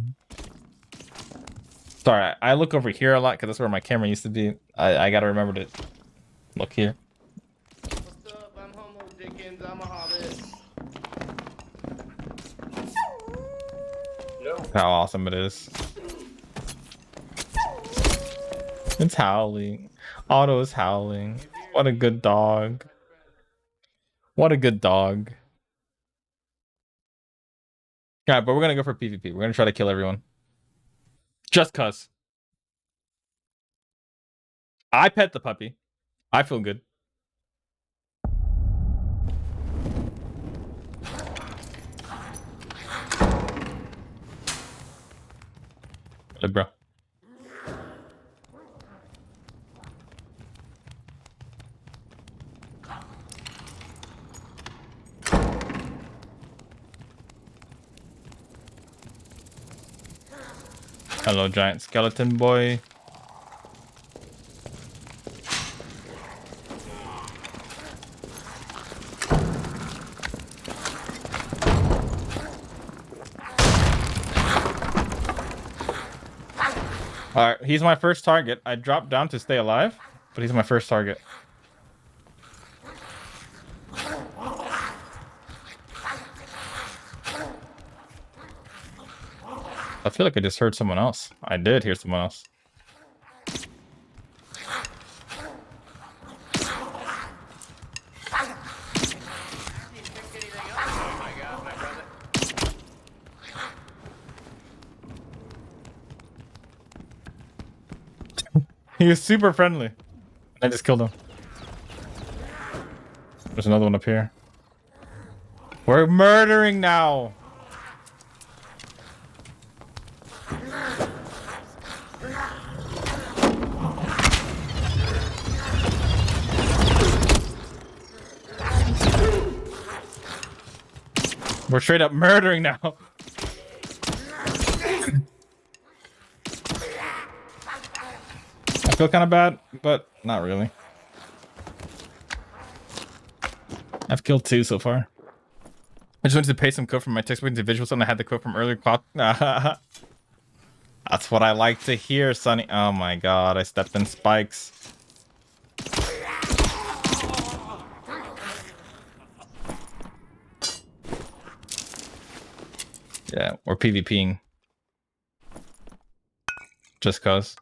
Sorry, I look over here a lot because that's where my camera used to be. I gotta remember to look here. What's up? I'm Homo Dickens. I'm a hobbit. How awesome it is. It's howling. Otto is howling. What a good dog. What a good dog. Yeah, but we're gonna go for PvP. We're gonna try to kill everyone. Just cuz. I pet the puppy. I feel good. Hey, bro. Hello, giant skeleton boy. Alright, he's my first target. I dropped down to stay alive, but he's my first target. I feel like I just heard someone else. I did hear someone else. He was super friendly. I just killed him. There's another one up here. We're murdering now. We're straight up murdering now. I feel kind of bad, but not really. I've killed 2 so far. I just wanted to pay some code from my textbook individuals and I had the code from earlier. That's what I like to hear, Sonny. Oh my god, I stepped in spikes. Yeah, we're PvPing. Just cause.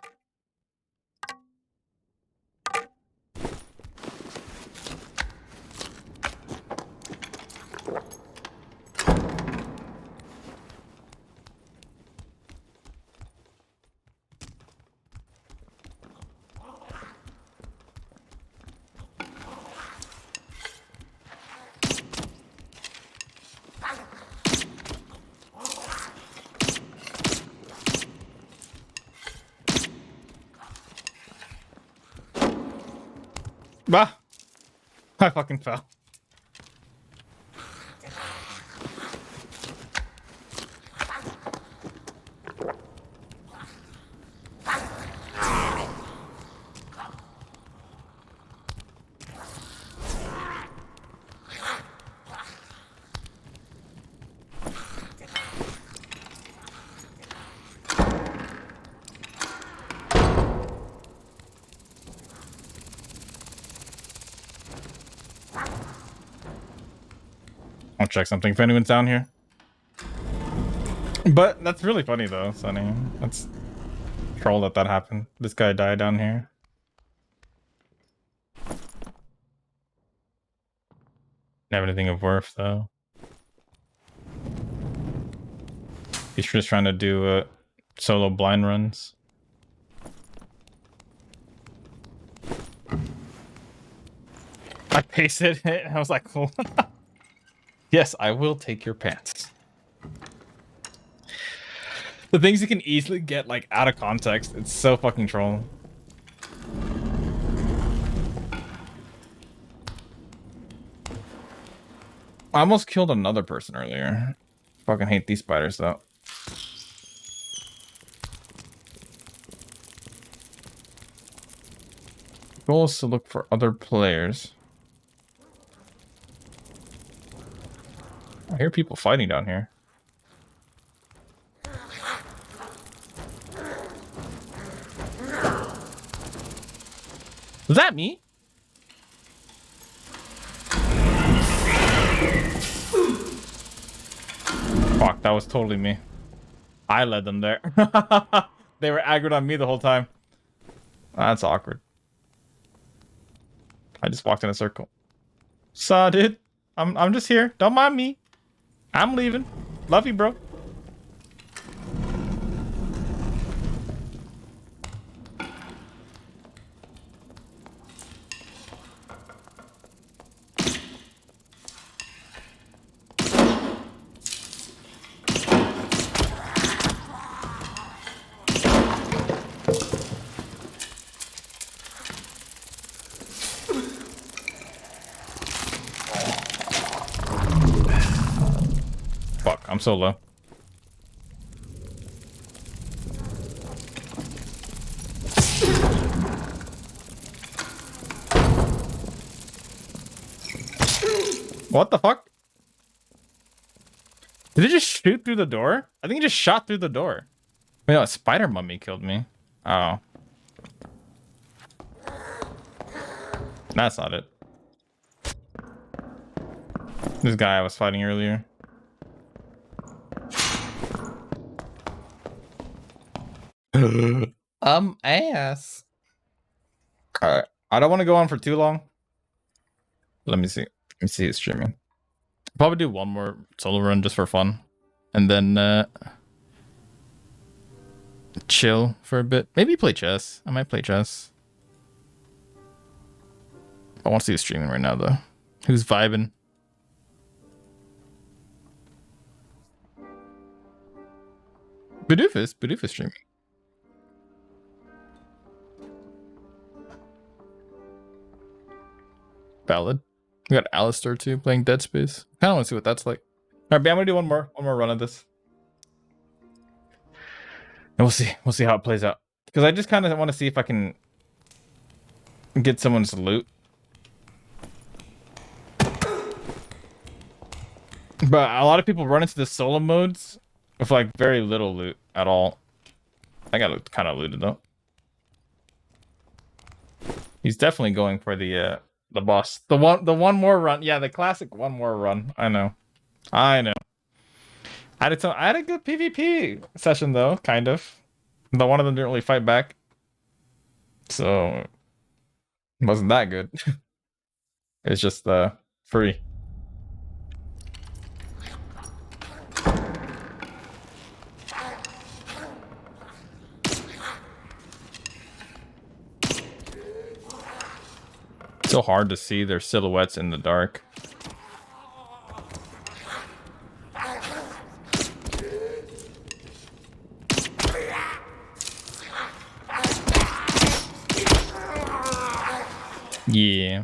Bah! I fucking fell. I'll check something if anyone's down here. But that's really funny though, Sonny. That's troll that happened. This guy died down here. Have anything of worth though. He's just trying to do solo blind runs. I pasted it and I was like, cool. Yes, I will take your pants. The things you can easily get like out of context, it's so fucking troll. I almost killed another person earlier. Fucking hate these spiders though. The goal is to look for other players. I hear people fighting down here. Was that me? Fuck, that was totally me. I led them there. They were aggroed on me the whole time. That's awkward. I just walked in a circle. Saw, dude. I'm just here. Don't mind me. I'm leaving. Love you, bro. Fuck, I'm so low. What the fuck? Did it just shoot through the door? I think it just shot through the door. Wait, no, a spider mummy killed me. Oh. That's not it. This guy I was fighting earlier. Ass. Alright. I don't want to go on for too long. Let me see. Let me see his streaming. Probably do one more solo run just for fun. And then chill for a bit. Maybe play chess. I might play chess. I want to see who's streaming right now though. Who's vibing? Bidoof streaming. Valid. We got Alistair too playing Dead Space. I kind of want to see what that's like. All right, but I'm gonna do one more run of this, and we'll see how it plays out. Because I just kind of want to see if I can get someone's loot. But a lot of people run into the solo modes with like very little loot at all. I got kind of looted though. He's definitely going for the boss. The one more run. Yeah, the classic one more run. I know. I had a good PvP session though, kind of. But one of them didn't really fight back. So it wasn't that good. It's just free. It's so hard to see their silhouettes in the dark. Yeah.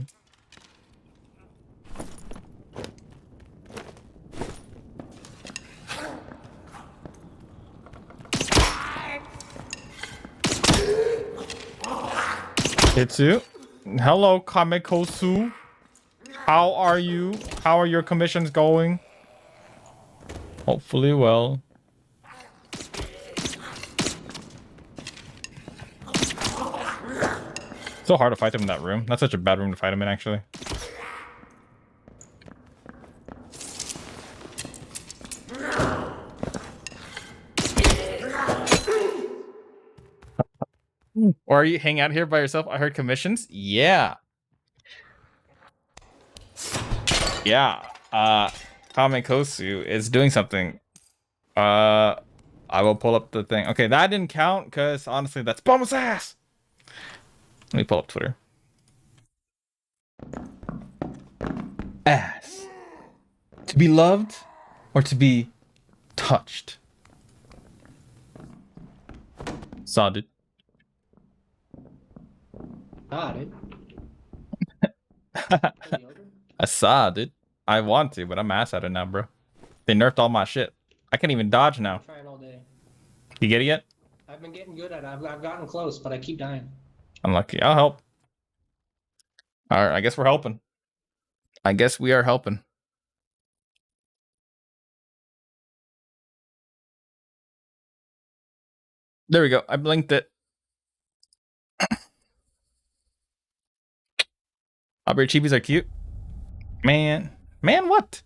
Hitsu. Hello, Kamekosu. How are you? How are your commissions going? Hopefully well. So hard to fight them in that room. That's such a bad room to fight them in, actually. Or are you hanging out here by yourself? I heard commissions. Yeah. Yeah. Kamekosu is doing something. I will pull up the thing. Okay, that didn't count because honestly, that's Boma's ass. Let me pull up Twitter. Ass. To be loved or to be touched? Saw it. Dude. I saw it, dude. I want to, but I'm ass at it now, bro. They nerfed all my shit. I can't even dodge now. I'm trying all day. You get it yet? I've been getting good at it. I've gotten close, but I keep dying. Unlucky. I'll help. All right, I guess we're helping. I guess we are helping. There we go. I blinked it. Aubrey Chibis are cute. Man, what?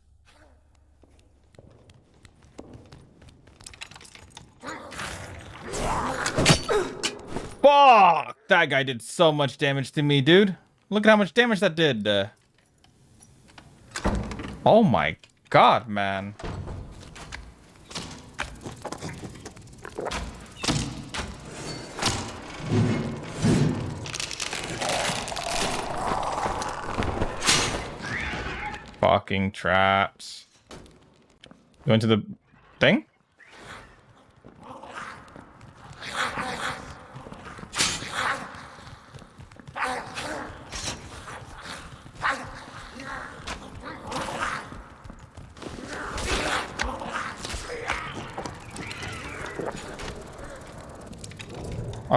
Fuck! That guy did so much damage to me, dude. Look at how much damage that did. Oh my god, man. Fucking traps. Go into the thing?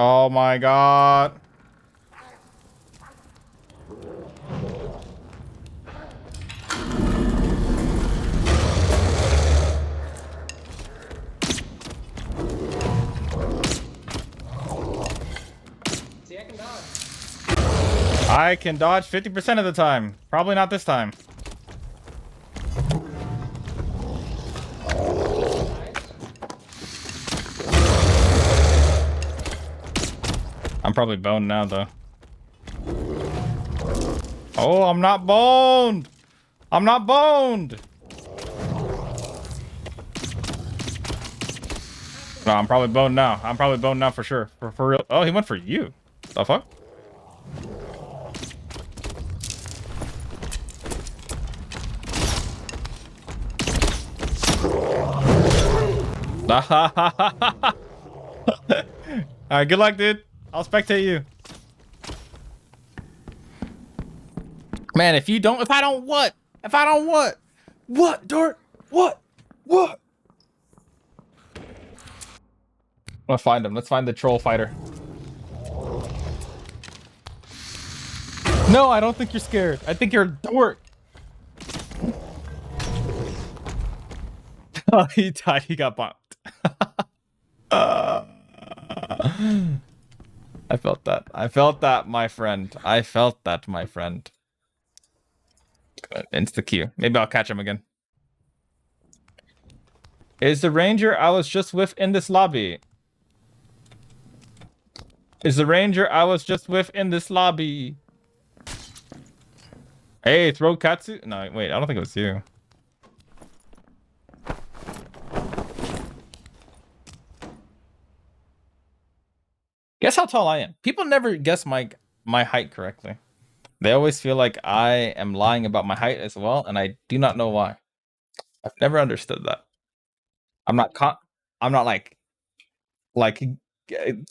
Oh my god. See, I can dodge. I can dodge 50% of the time. Probably not this time. I'm probably boned now, though. Oh, I'm not boned! I'm not boned! No, I'm probably boned now. I'm probably boned now for sure. For real. Oh, he went for you. The fuck? Alright, good luck, dude. I'll spectate you. Man, if I don't what? If I don't what? What, Dart? What? What? Let's find him. Let's find the troll fighter. No, I don't think you're scared. I think you're a dork. Oh, he died. He got bumped. I felt that. I felt that, my friend. I felt that, my friend. Insta Q. Maybe I'll catch him again. Is the ranger I was just with in this lobby? Is the ranger I was just with in this lobby? Hey, throw Katsu. No, wait. I don't think it was you. Guess how tall I am. People never guess my height correctly. They always feel like I am lying about my height as well, and I do not know why. I've never understood that. I'm not like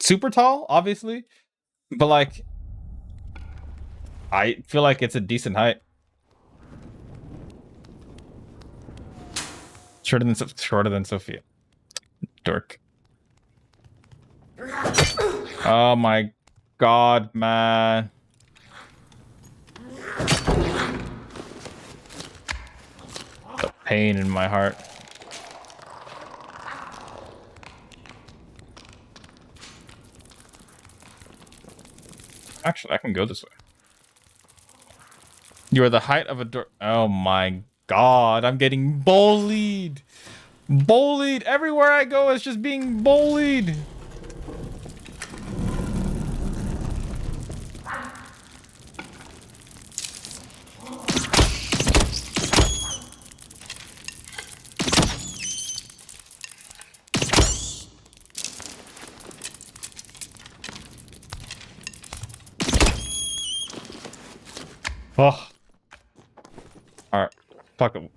super tall, obviously, but like I feel like it's a decent height. Shorter than Sophia. Dork. Oh my god, man. The pain in my heart. Actually, I can go this way. You are the height of a door. Oh my god, I'm getting bullied. Bullied. Everywhere I go, it's just being bullied. Oh. Alright. Fuck it.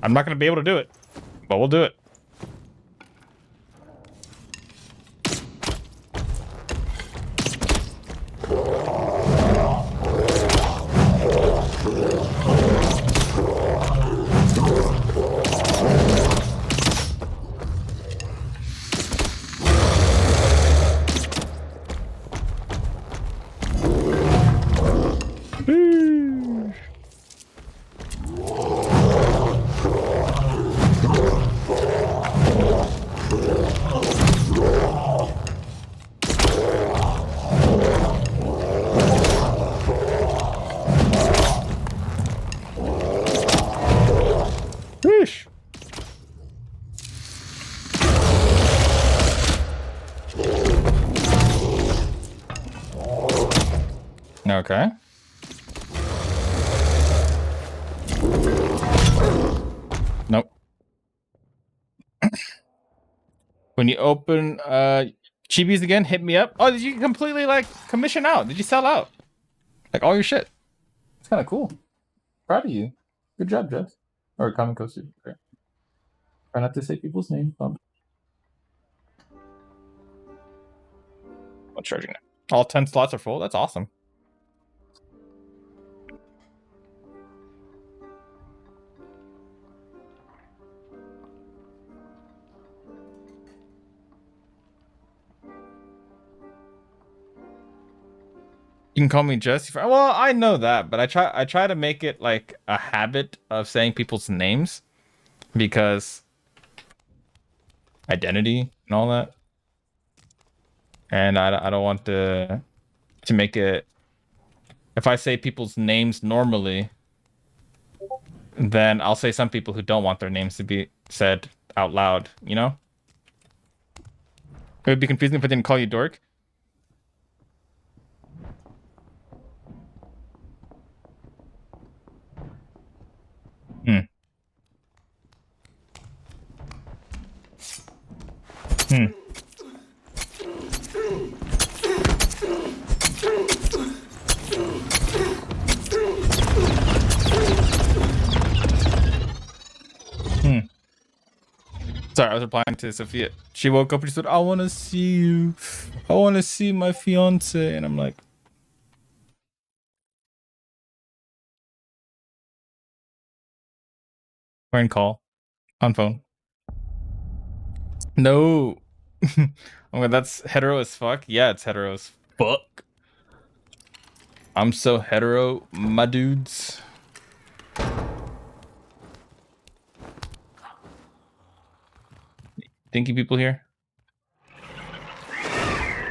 I'm not gonna be able to do it, but we'll do it. Whoosh. Okay. Nope. When you open Chibis again, hit me up. Oh, did you completely like commission out? Did you sell out? Like all your shit? It's kind of cool. Proud of you. Good job, Jeff. Or Common Coaster. Okay. Try not to say people's names. I'm charging it. All 10 slots are full. That's awesome. You can call me Jesse. Well, I know that, but I try to make it like a habit of saying people's names because identity and all that. And I don't want to make it. If I say people's names normally, then I'll say some people who don't want their names to be said out loud, you know? It would be confusing if I didn't call you dork. Hmm. Sorry, I was replying to Sophia. She woke up and she said, I want to see you. I want to see my fiance. And I'm like, we're in call. On phone. No. Oh, that's hetero as fuck. Yeah, it's hetero as fuck. I'm so hetero, my dudes. Thinky people here.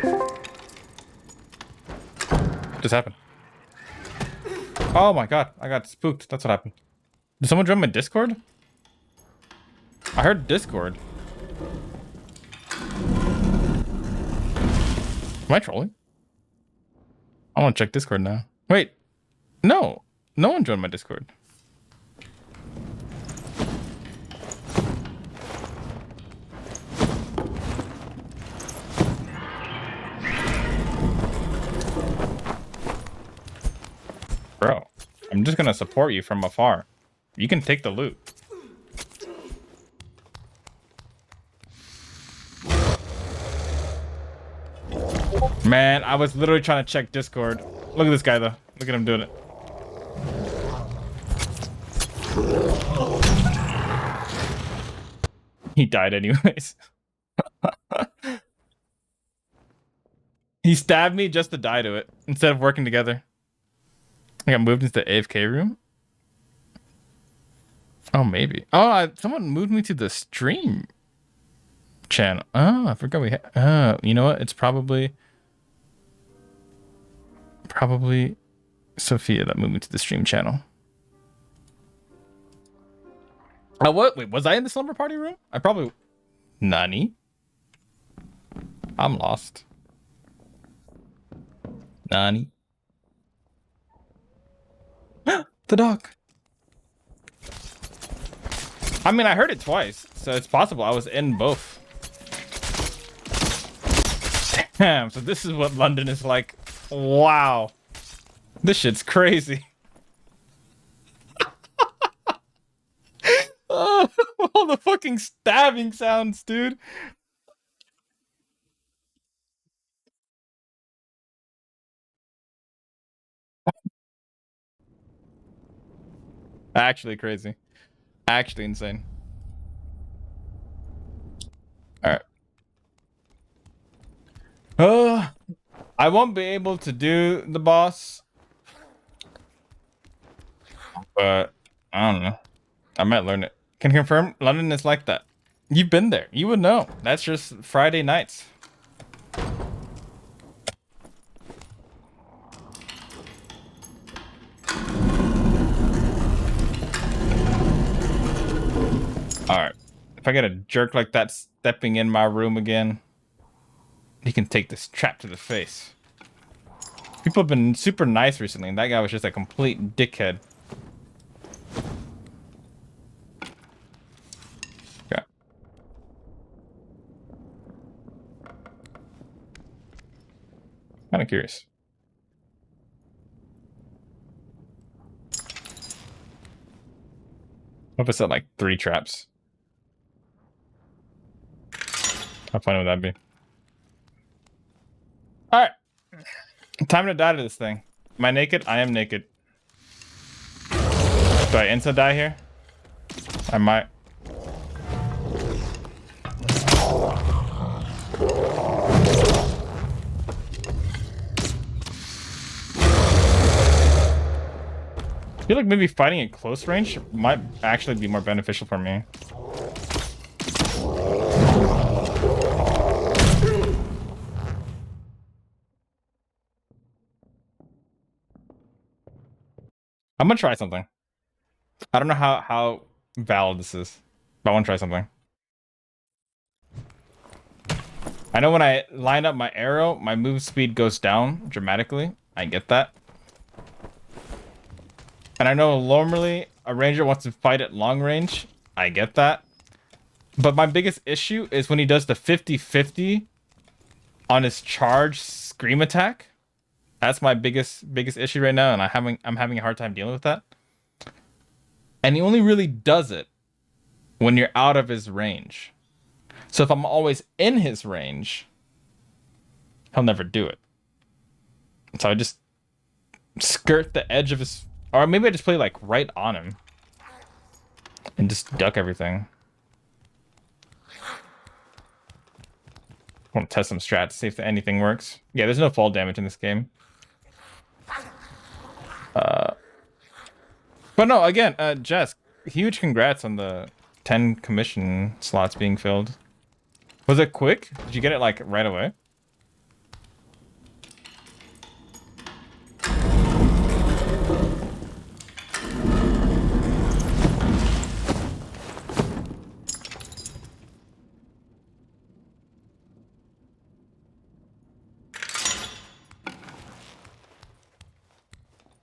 What just happened? Oh my god, I got spooked. That's what happened. Did someone join my Discord? I heard Discord. Am I trolling? I want to check Discord now. Wait, no one joined my Discord. Bro, I'm just gonna support you from afar. You can take the loot. Man, I was literally trying to check Discord. Look at this guy though. Look at him doing it. He died anyways. He stabbed me just to die to it instead of working together. I got moved into the AFK room. Oh, maybe. Oh, someone moved me to the stream channel. Oh, I forgot we had. You know what? It's probably Sophia that moved me to the stream channel. Oh, what? Wait, was I in the slumber party room? I probably. Nani? I'm lost. Nani? The dog. I mean, I heard it twice, so it's possible I was in both. Damn, so this is what London is like. Wow. This shit's crazy. Oh, all the fucking stabbing sounds, dude. Actually crazy. Actually insane. Alright. I won't be able to do the boss. But I don't know. I might learn it. Can confirm London is like that. You've been there. You would know. That's just Friday nights. Alright. If I get a jerk like that stepping in my room again, he can take this trap to the face. People have been super nice recently, and that guy was just a complete dickhead. Okay. Kind of curious. What if I set like 3 traps? How funny would that be? Alright. Time to die to this thing. Am I naked? I am naked. Do I insta die here? I might. feel like maybe fighting at close range might actually be more beneficial for me. I'm gonna try something. I don't know how valid this is, but I want to try something. I know when I line up my arrow, my move speed goes down dramatically. I get that. And I know normally a ranger wants to fight at long range. I get that. But my biggest issue is when he does the 50-50 on his charge scream attack. That's my biggest issue right now, and I'm having a hard time dealing with that. And he only really does it when you're out of his range. So if I'm always in his range, he'll never do it. So I just skirt the edge of his, or maybe I just play like right on him and just duck everything. I want to test some strats, see if anything works. Yeah, there's no fall damage in this game. But no, again, Jess, huge congrats on the 10 commission slots being filled. Was it quick? Did you get it like right away?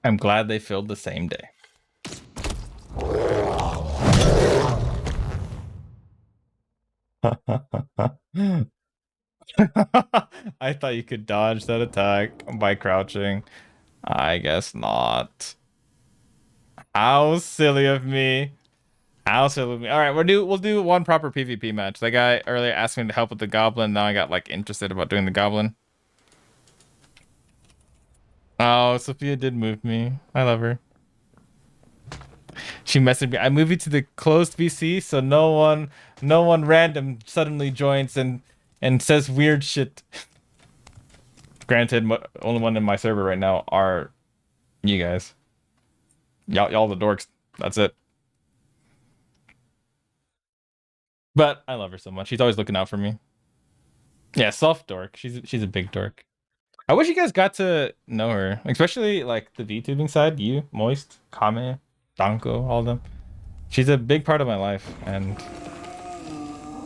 I'm glad they filled the same day. I thought you could dodge that attack by crouching. I guess not. How silly of me. How silly of me. All right, we'll do one proper PvP match. That guy earlier asked me to help with the goblin. Now I got like interested about doing the goblin. Oh, Sophia did move me. I love her. She messaged me. I moved you to the closed VC so no one random suddenly joins and says weird shit. Granted, only one in my server right now are you guys. Y'all the dorks. That's it. But I love her so much. She's always looking out for me. Yeah, soft dork. She's a big dork. I wish you guys got to know her, especially like the VTubing side. You, Moist, Kame, Danko, all of them. She's a big part of my life, and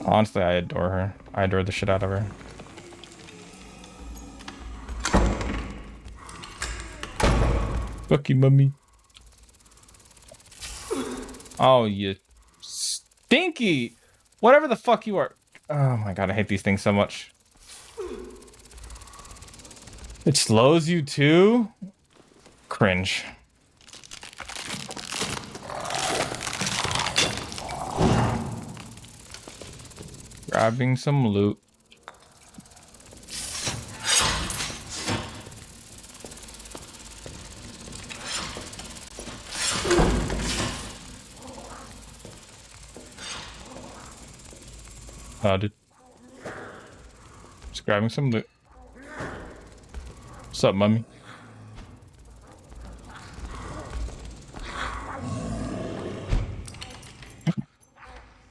honestly, I adore her. I adore the shit out of her. Fuck you, mummy. Oh, you stinky! Whatever the fuck you are. Oh my god, I hate these things so much. It slows you too? Cringe. Grabbing some loot. Dude. Just grabbing some loot. What's up, mummy?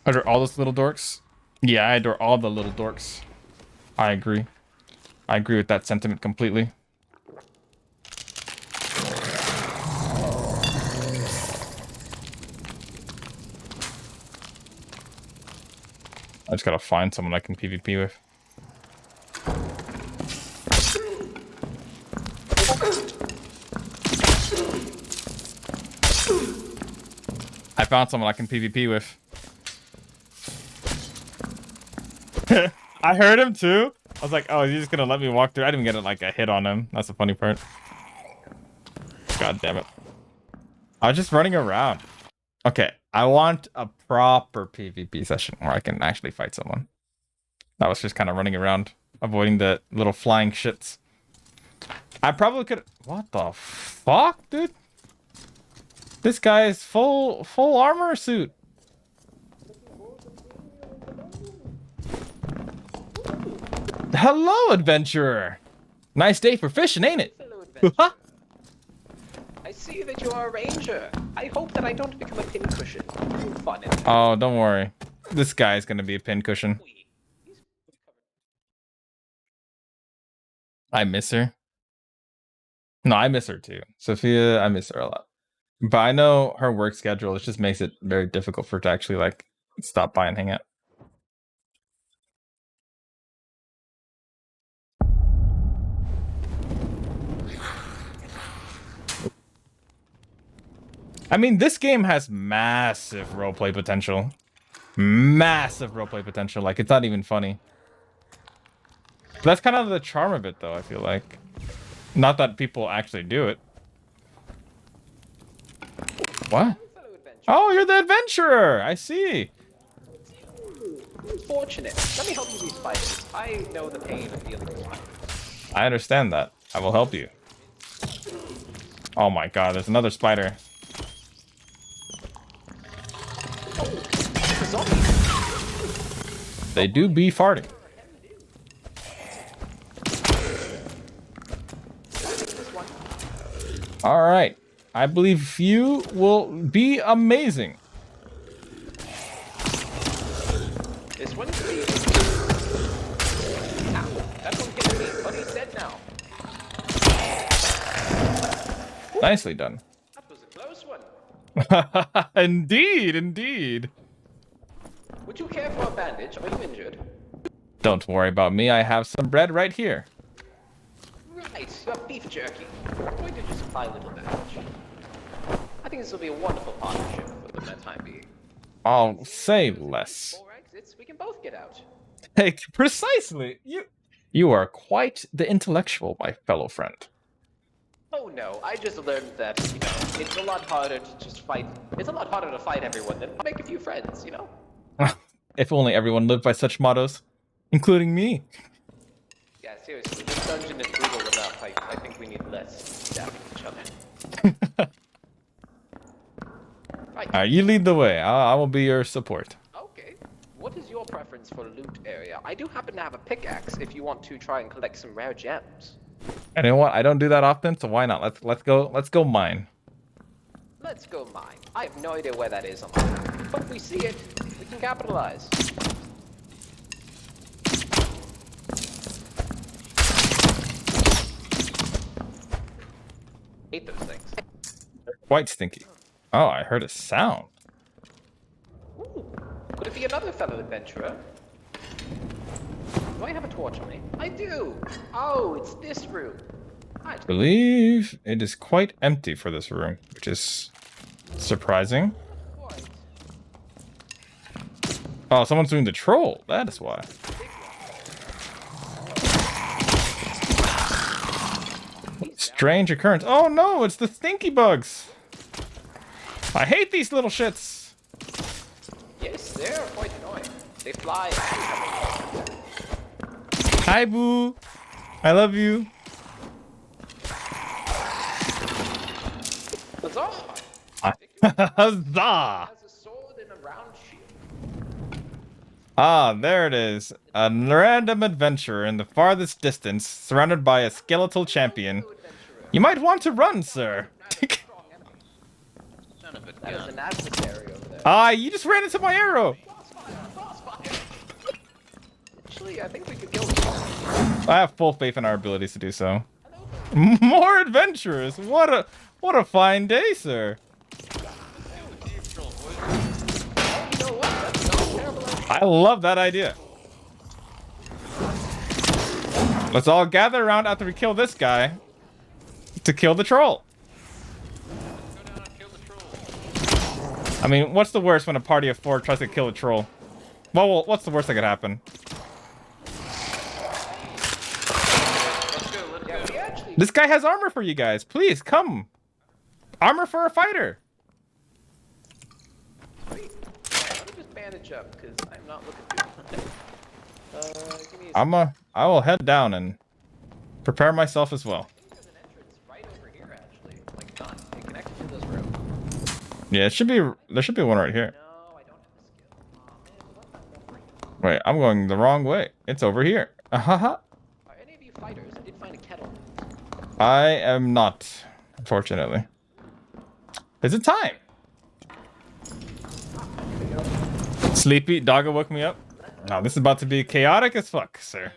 I adore all those little dorks. Yeah, I adore all the little dorks. I agree. I agree with that sentiment completely. I just gotta find someone I can PvP with. I found someone I can PvP with. I heard him too. I was like, oh, he's just gonna let me walk through. I didn't even get like a hit on him. That's the funny part. God damn it. I was just running around. Okay, I want a proper PvP session where I can actually fight someone. That was just kind of running around, avoiding the little flying shits. I probably could. What the fuck, dude? This guy is full armor suit. Hello, adventurer. Nice day for fishing, ain't it? Hello, adventurer. I see that you are a ranger. I hope that I don't become a pincushion. Fun. Oh, don't worry. This guy's gonna be a pincushion. I miss her. No, I miss her too. Sophia, I miss her a lot. But I know her work schedule, it just makes it very difficult for her to actually like stop by and hang out. I mean, this game has massive roleplay potential. Massive roleplay potential. Like, it's not even funny. But that's kind of the charm of it, though, I feel like. Not that people actually do it. What? Oh, you're the adventurer! I see. Fortunate. Let me help you these spiders. I know the pain of dealing with spiders. I understand that. I will help you. Oh my god, there's another spider. They do be farting. All right. I believe you will be amazing. This one's free. Ow, that one hit me, but he's dead now. Nicely done. That was a close one. Indeed, indeed. Would you care for a bandage? Are you injured? Don't worry about me. I have some bread right here. Right, you have beef jerky. I'm going to just apply a little bandage. I think this will be a wonderful partnership for the time being. I'll say less. 4 exits, we can both get out. Hey, precisely. You are quite the intellectual, my fellow friend. Oh no, I just learned that, you know, it's a lot harder to just fight. It's a lot harder to fight everyone than make a few friends, you know? If only everyone lived by such mottos, including me. Yeah, seriously, this dungeon is brutal enough. I think we need less stabbing each other. Right. Alright, you lead the way. I will be your support. Okay. What is your preference for loot area? I do happen to have a pickaxe if you want to try and collect some rare gems. And you know what? I don't do that often, so why not? Let's go mine. Let's go mine. I have no idea where that is on the map, but if we see it, we can capitalize. Hate those things. Quite stinky. Oh, I heard a sound. Ooh, could it be another fellow adventurer? Do I have a torch on me? I do! Oh, it's this room. I believe it is quite empty for this room, which is surprising. Oh, someone's doing the troll. That is why. Strange occurrence. Oh no, it's the stinky bugs. I hate these little shits. Yes, they're quite annoying. They fly. Hi, boo. I love you. Huzzah! Huzzah! Ah, there it is. A random adventurer in the farthest distance, surrounded by a skeletal champion. You might want to run, sir. That is an adversary over there. Ah, you just ran into my arrow. Actually, I think we could kill him. I have full faith in our abilities to do so. More adventurers. What a fine day, sir. I love that idea. Let's all gather around after we kill this guy to kill the troll. I mean, what's the worst when a party of 4 tries to kill a troll? Well, what's the worst that could happen? This guy has armor for you guys. Please, come. Armor for a fighter. Let me just bandage up, because I'm not looking good. Give me I will head down and prepare myself as well. there's an entrance right over here, actually. Like, not connected to this room. Yeah, there should be one right here. No, I don't have the skill. Aw, man, what the freak? Wait, I'm going the wrong way. It's over here. Ahaha. Are any of you fighters? I did find a kettle. I am not, unfortunately. Is it time? Sleepy, doggo woke me up. No, this is about to be chaotic as fuck, sir.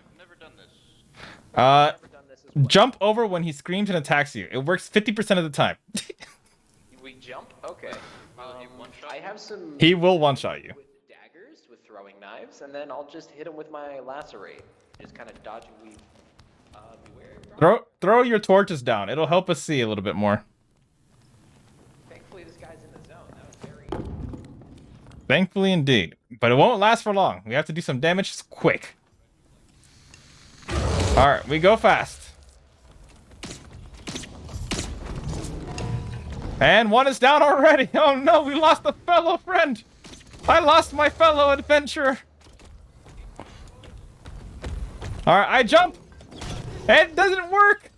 Jump over when he screams and attacks you. It works 50% of the time. We jump? Okay. I have some... He will one-shot you. With daggers, with throwing knives, and then I'll just hit him with my lacerate. Just kind of dodge and weave. Beware. Throw your torches down. It'll help us see a little bit more. Thankfully, this guy's in the zone. That was very... Thankfully indeed. But it won't last for long. We have to do some damage quick. Alright, we go fast. And one is down already. Oh no, we lost a fellow friend. I lost my fellow adventurer. Alright, I jump. It doesn't work.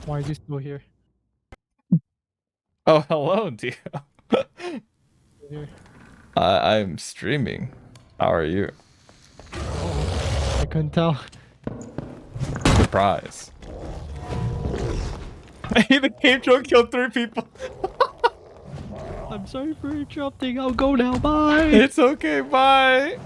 Why are you still here? Oh, hello, Dio. I'm streaming. How are you? I couldn't tell. Surprise. The cave troll killed 3 people. I'm sorry for interrupting. I'll go now. Bye. It's okay. Bye.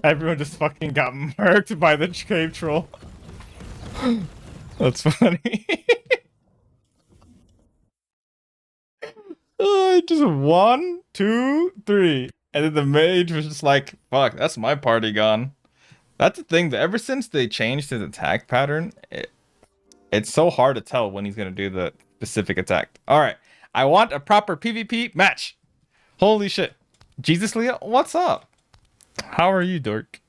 Everyone just fucking got murked by the cave troll. That's funny. Just 1, 2, 3. And then the mage was just like, fuck, that's my party gone. That's the thing, that ever since they changed his attack pattern, it's so hard to tell when he's going to do the specific attack. Alright, I want a proper PvP match. Holy shit. Jesus Leah, what's up? How are you, dork?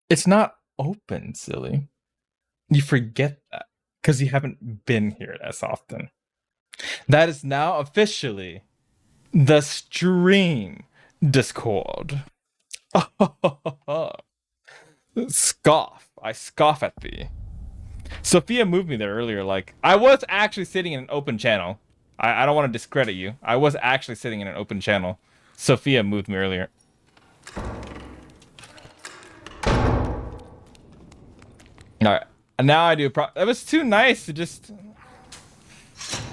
It's not open, silly. You forget that because you haven't been here as often. That is now officially the stream Discord. Scoff. I scoff at thee. Sophia moved me there earlier. Like, I was actually sitting in an open channel. I don't want to discredit you. I was actually sitting in an open channel. Sophia moved me earlier. Alright. And now I do it was too nice to just...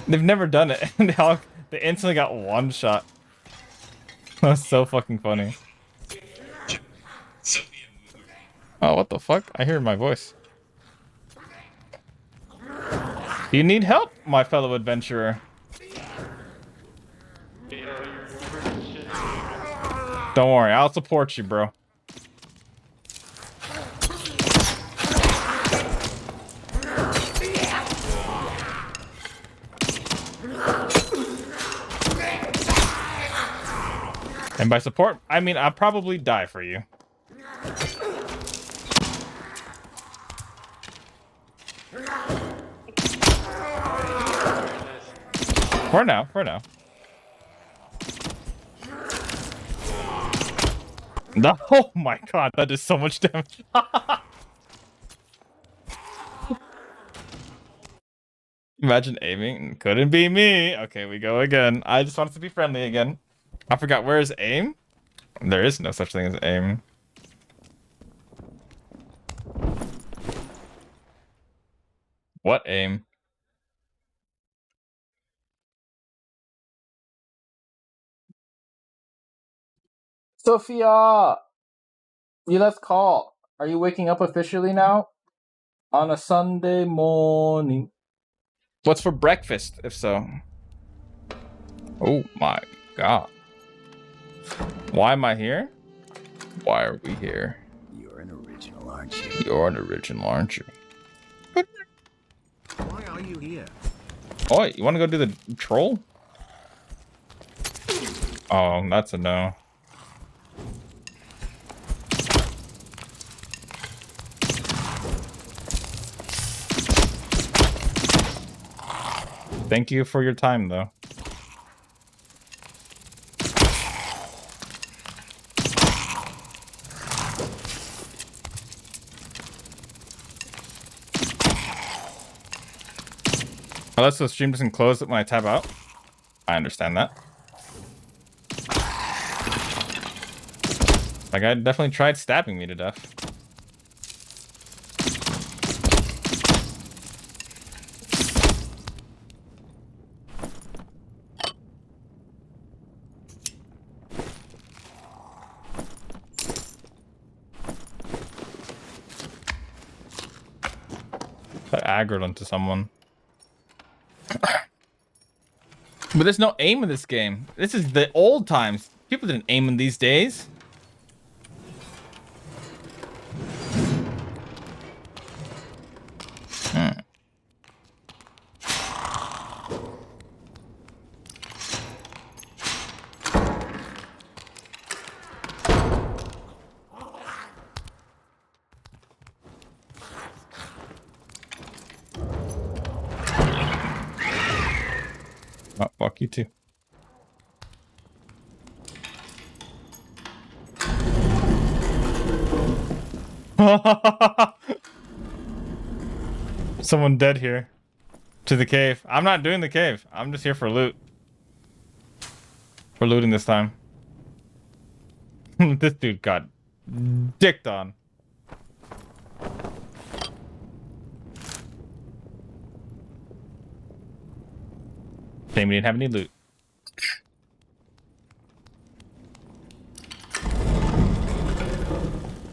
They've never done it. They instantly got one shot. That's so fucking funny. Oh, what the fuck? I hear my voice. You need help, my fellow adventurer. Don't worry, I'll support you, bro. And by support, I mean I'll probably die for you. For now, for now. No, oh my god, that is so much damage. Imagine aiming. Couldn't be me. Okay, we go again. I just wanted to be friendly again. I forgot, where is aim? There is no such thing as aim. What aim? Sophia! You left call. Are you waking up officially now? On a Sunday morning. What's for breakfast, if so? Oh my god. Why am I here? Why are we here? You're an original, aren't you? You're an original, aren't you? Why are you here? Oh, you want to go do the troll? Oh, that's a no. Thank you for your time, though. Unless the stream doesn't close when I tab out. I understand that. Like, I definitely tried stabbing me to death. I aggroed onto someone. But there's no aim in this game. This is the old times. People didn't aim in these days. Oh, fuck you too. Someone dead here. To the cave. I'm not doing the cave. I'm just here for loot. We're looting this time. This dude got dicked on. Shame we didn't have any loot.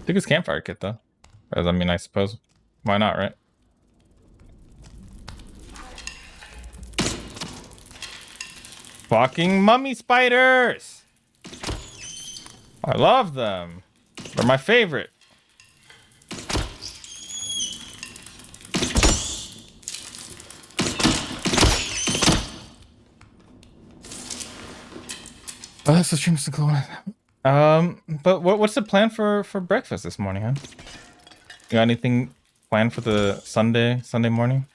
Took his campfire kit though. I mean, I suppose. Why not, right? Fucking mummy spiders! I love them. They're my favorite. Oh, that's the stream's cool. But what's the plan for breakfast this morning, huh? You got anything planned for the Sunday morning?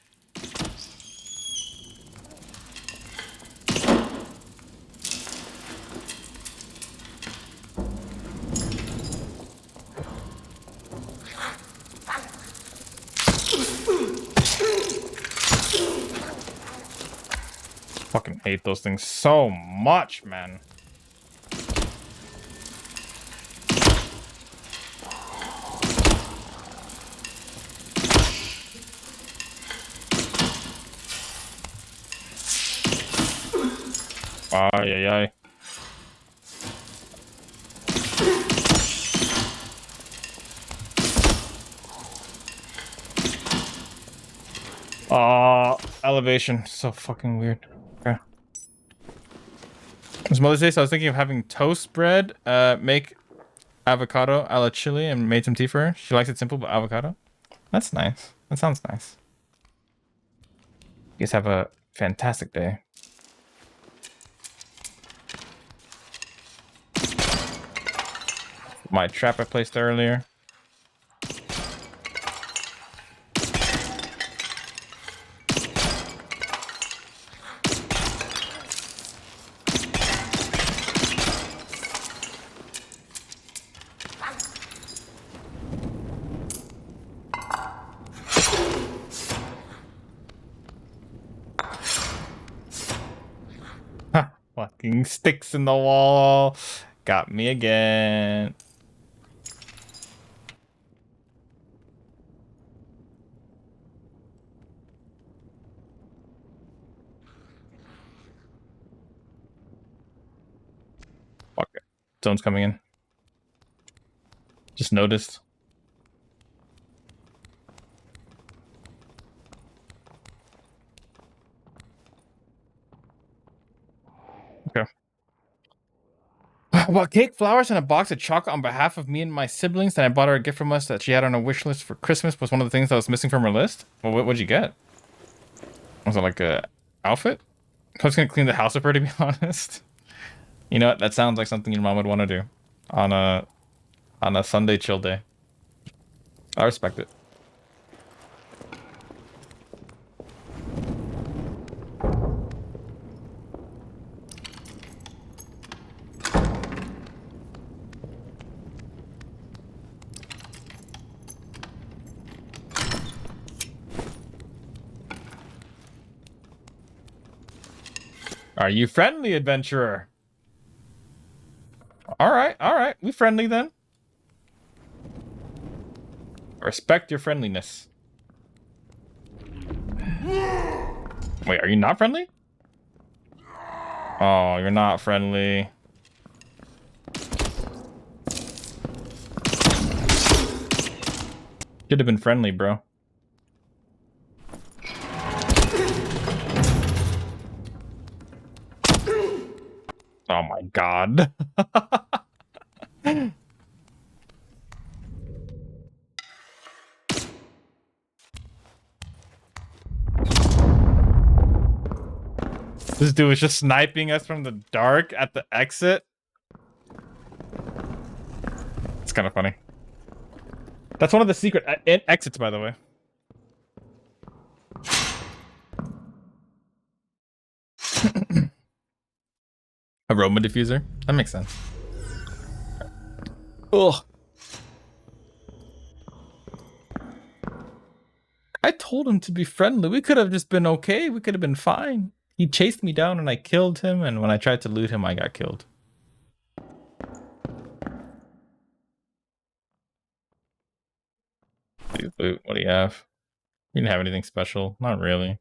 Fucking hate those things so much, man. Ay, ay, ay. Elevation. So fucking weird. Okay. It's Mother's Day, so I was thinking of having toast bread, make avocado a la chili, and made some tea for her. She likes it simple, but avocado. That's nice. That sounds nice. You guys have a fantastic day. My trap I placed earlier. Fucking sticks in the wall. Got me again. Fuck it. Zone's coming in. Just noticed. Okay. I bought cake, flowers, and a box of chocolate on behalf of me and my siblings. Then I bought her a gift from us that she had on her wish list for Christmas. Was one of the things that was missing from her list. Well, what'd you get? Was it like a outfit? I was gonna clean the house up her, to be honest. You know what? That sounds like something your mom would want to do on a Sunday chill day. I respect it. Are you friendly, adventurer? All right. We friendly then. Respect your friendliness. Wait, are you not friendly? Oh, you're not friendly. Should have been friendly, bro. Oh my god. This dude was just sniping us from the dark at the exit. It's kind of funny. That's one of the secret exits, by the way. Aroma diffuser? That makes sense. Ugh. I told him to be friendly. We could have just been okay. We could have been fine. He chased me down and I killed him, and when I tried to loot him, I got killed. Loot. What do you have? You didn't have anything special. Not really.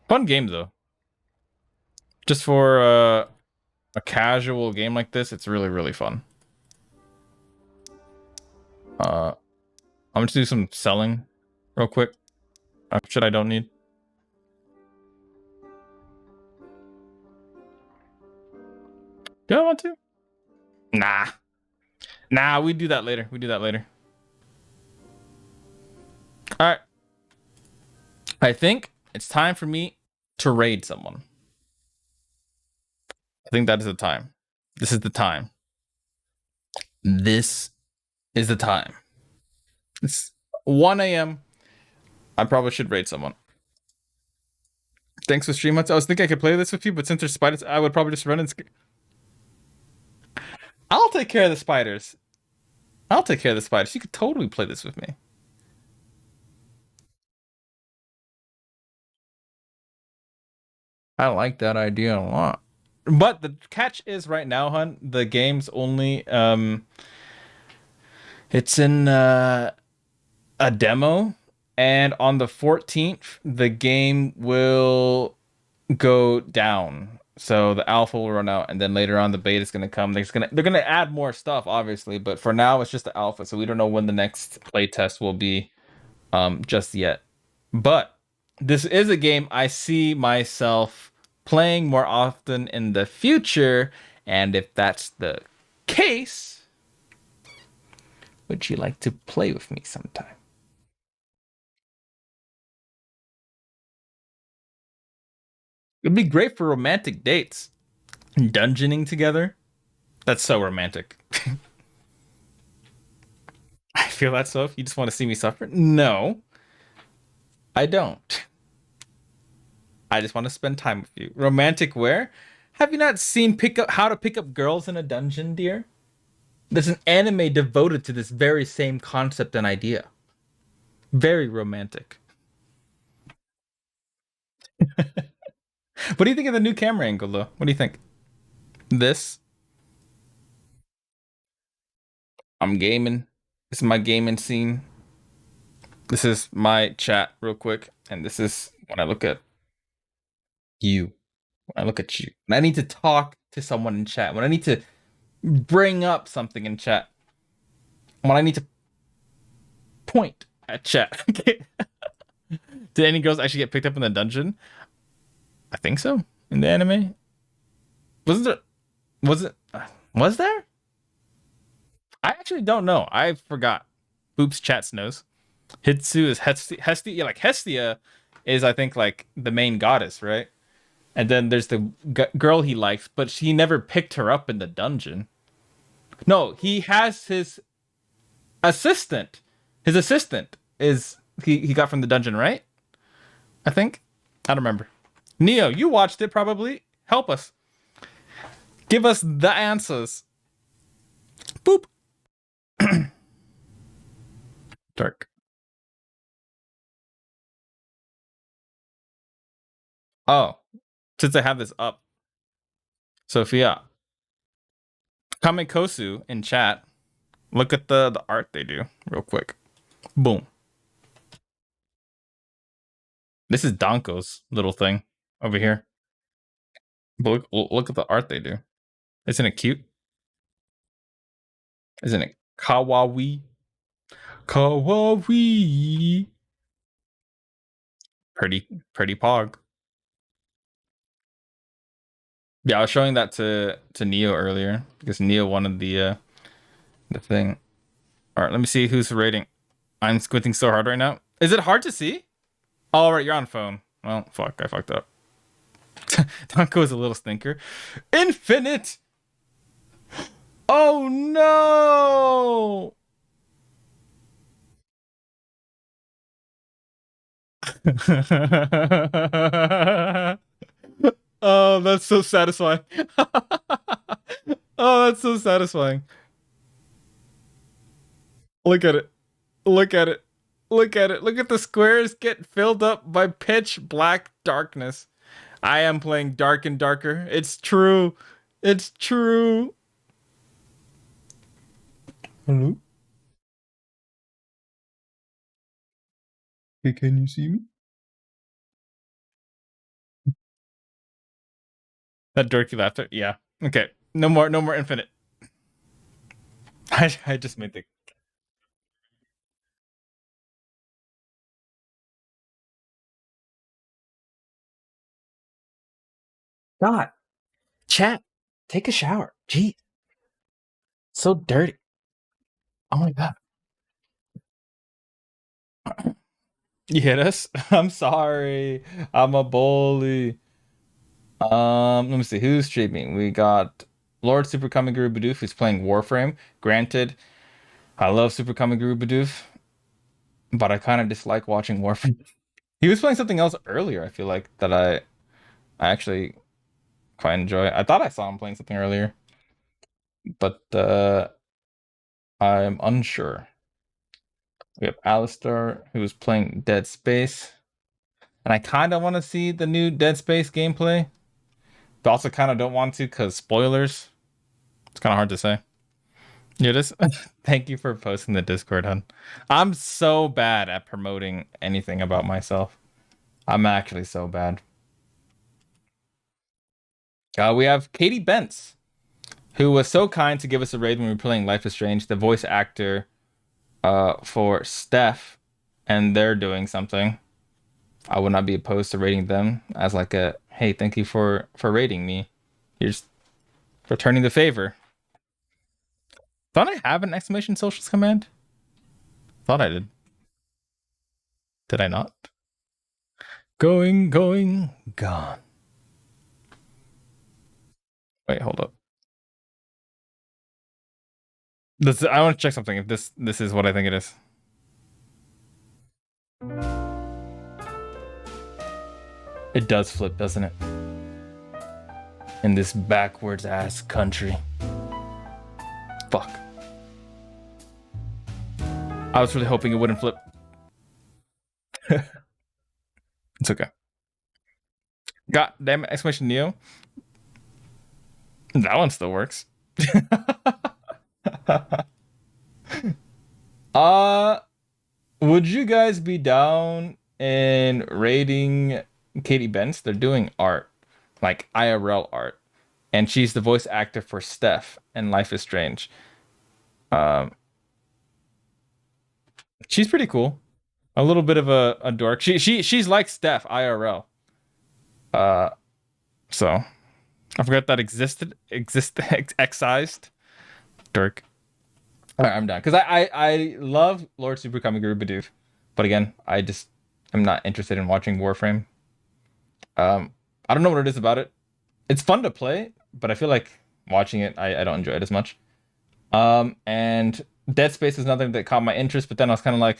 Fun game, though. Just for a casual game like this, it's really, really fun. I'm gonna do some selling real quick. Shit I don't need. Do I want to? Nah, we do that later. Alright. I think it's time for me to raid someone. I think that is the time. This is the time. This is the time. It's 1 a.m. I probably should raid someone. Thanks for stream hunts. I was thinking I could play this with you, but since there's spiders, I would probably just run and... I'll take care of the spiders. You could totally play this with me. I like that idea a lot. But the catch is right now, hun, the game's only it's in a demo, and on the 14th the game will go down. So the alpha will run out, and then later on the beta is gonna come. They're gonna add more stuff, obviously, but for now it's just the alpha, so we don't know when the next playtest will be just yet. But this is a game I see myself playing more often in the future, and if that's the case, would you like to play with me sometime? It'd be great for romantic dates. Dungeoning together. That's so romantic. I feel that, so if you just want to see me suffer? No, I don't. I just want to spend time with you. Romantic where? Have you not seen How to Pick Up Girls in a Dungeon, dear? There's an anime devoted to this very same concept and idea. Very romantic. What do you think of the new camera angle, though? What do you think? This? I'm gaming. This is my gaming scene. This is my chat real quick. And this is when I look at you. When I look at you. When I need to talk to someone in chat. When I need to bring up something in chat. When I need to point at chat. Okay. Did any girls actually get picked up in the dungeon? I think so. In the anime. Was there? I actually don't know. I forgot. Oops, chat knows. Hitsu is Hestia. Yeah, like Hestia is, I think, like the main goddess, right? And then there's the girl he likes, but he never picked her up in the dungeon. No, he has his assistant. His assistant is he got from the dungeon, right? I think. I don't remember. Neo, you watched it probably. Help us. Give us the answers. Boop. Dark. Oh, since I have this up, Sophia, Kamekosu in chat. Look at the art they do real quick. Boom. This is Danko's little thing over here. But look at the art they do. Isn't it cute? Isn't it kawaii? Kawaii. Pretty pog. Yeah, I was showing that to Neo earlier because Neo wanted the thing. All right, let me see who's rating. I'm squinting so hard right now. Is it hard to see? Oh, right, you're on phone. Well, fuck, I fucked up. Danko is a little stinker. Infinite! Oh no! Oh, that's so satisfying. Oh, that's so satisfying. Look at it. Look at it. Look at it. Look at the squares get filled up by pitch black darkness. I am playing dark and darker. It's true. It's true. Hello? Hey, can you see me? That dorky laughter? Yeah. Okay. No more infinite. I just made the... God. Chat. Take a shower. Jeez. So dirty. Oh my god. You hit us? I'm sorry. I'm a bully. Let me see who's streaming. We got Lord Super Kamiguru Bidoof who's playing Warframe. Granted, I love Super Kamiguru Bidoof, but I kind of dislike watching Warframe. He was playing something else earlier, I feel like, that I actually quite enjoy. I thought I saw him playing something earlier, but I'm unsure. We have Alistair, who's playing Dead Space. And I kind of want to see the new Dead Space gameplay. But also kind of don't want to because spoilers. It's kind of hard to say. Yeah, just thank you for posting the Discord, hun. I'm so bad at promoting anything about myself. I'm actually so bad. We have Katie Bentz, who was so kind to give us a raid when we were playing Life is Strange, the voice actor for Steph, and they're doing something. I would not be opposed to rating them as like a, hey, thank you for rating me. Here's returning the favor. Thought I have an exclamation socials command? Thought I did. Did I not? Going, gone. Wait, hold up. I want to check something if this is what I think it is. It does flip, doesn't it? In this backwards ass country. Fuck. I was really hoping it wouldn't flip. It's okay. God damn it, exclamation Neo. That one still works. Would you guys be down in rating Katie Bentz? They're doing art, like IRL art, and she's the voice actor for Steph in Life is Strange. She's pretty cool. A little bit of a dork. She's like Steph IRL. So I forgot that excised. Dirk. All right, I'm done. Because I love Lord Super Kamiguru Bidoof. But again, I just am not interested in watching Warframe. I don't know what it is about it. It's fun to play, but I feel like watching it, I don't enjoy it as much. And Dead Space is nothing that caught my interest, but then I was kind of like,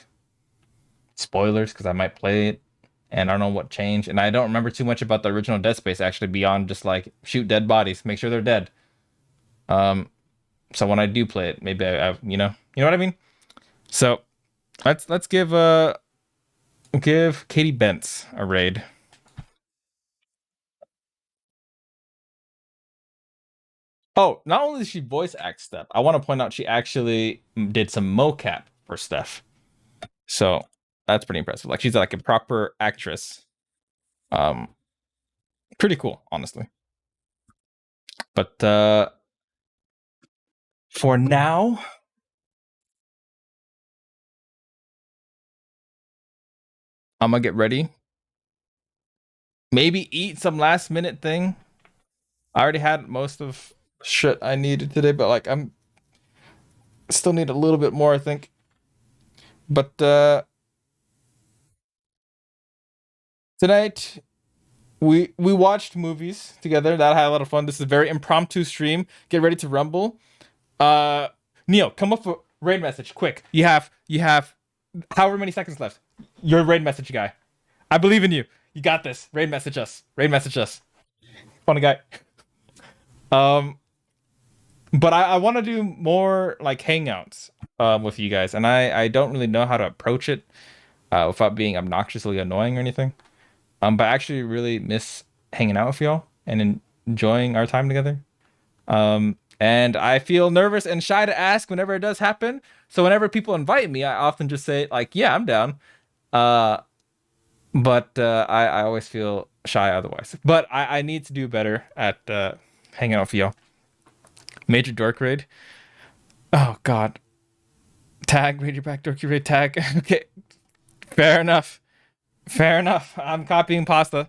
spoilers, because I might play it. And I don't know what changed. And I don't remember too much about the original Dead Space, actually, beyond just like shoot dead bodies, make sure they're dead. So when I do play it, maybe I you know what I mean? So let's give Katie Bentz a raid. Oh, not only did she voice act Steph, I want to point out she actually did some mocap for Steph. So that's pretty impressive. Like she's like a proper actress. Pretty cool, honestly. But for now, I'm gonna get ready. Maybe eat some last minute thing. I already had most of shit I needed today, but like I'm still need a little bit more, I think. But tonight we watched movies together. That had a lot of fun. This is a very impromptu stream. Get ready to rumble. Neo, come up with raid message quick. You have however many seconds left. You're a raid message guy. I believe in you. You got this. Raid message us. Raid message us. Funny guy. But I want to do more like hangouts with you guys, and I don't really know how to approach it without being obnoxiously annoying or anything. But I actually really miss hanging out with y'all and enjoying our time together. And I feel nervous and shy to ask whenever it does happen. So whenever people invite me, I often just say like, yeah, I'm down. But I always feel shy otherwise. But I need to do better at hanging out with y'all. Major Dork Raid. Oh, God. Tag, Major Back Dorky Raid tag. Okay. Fair enough. I'm copying pasta.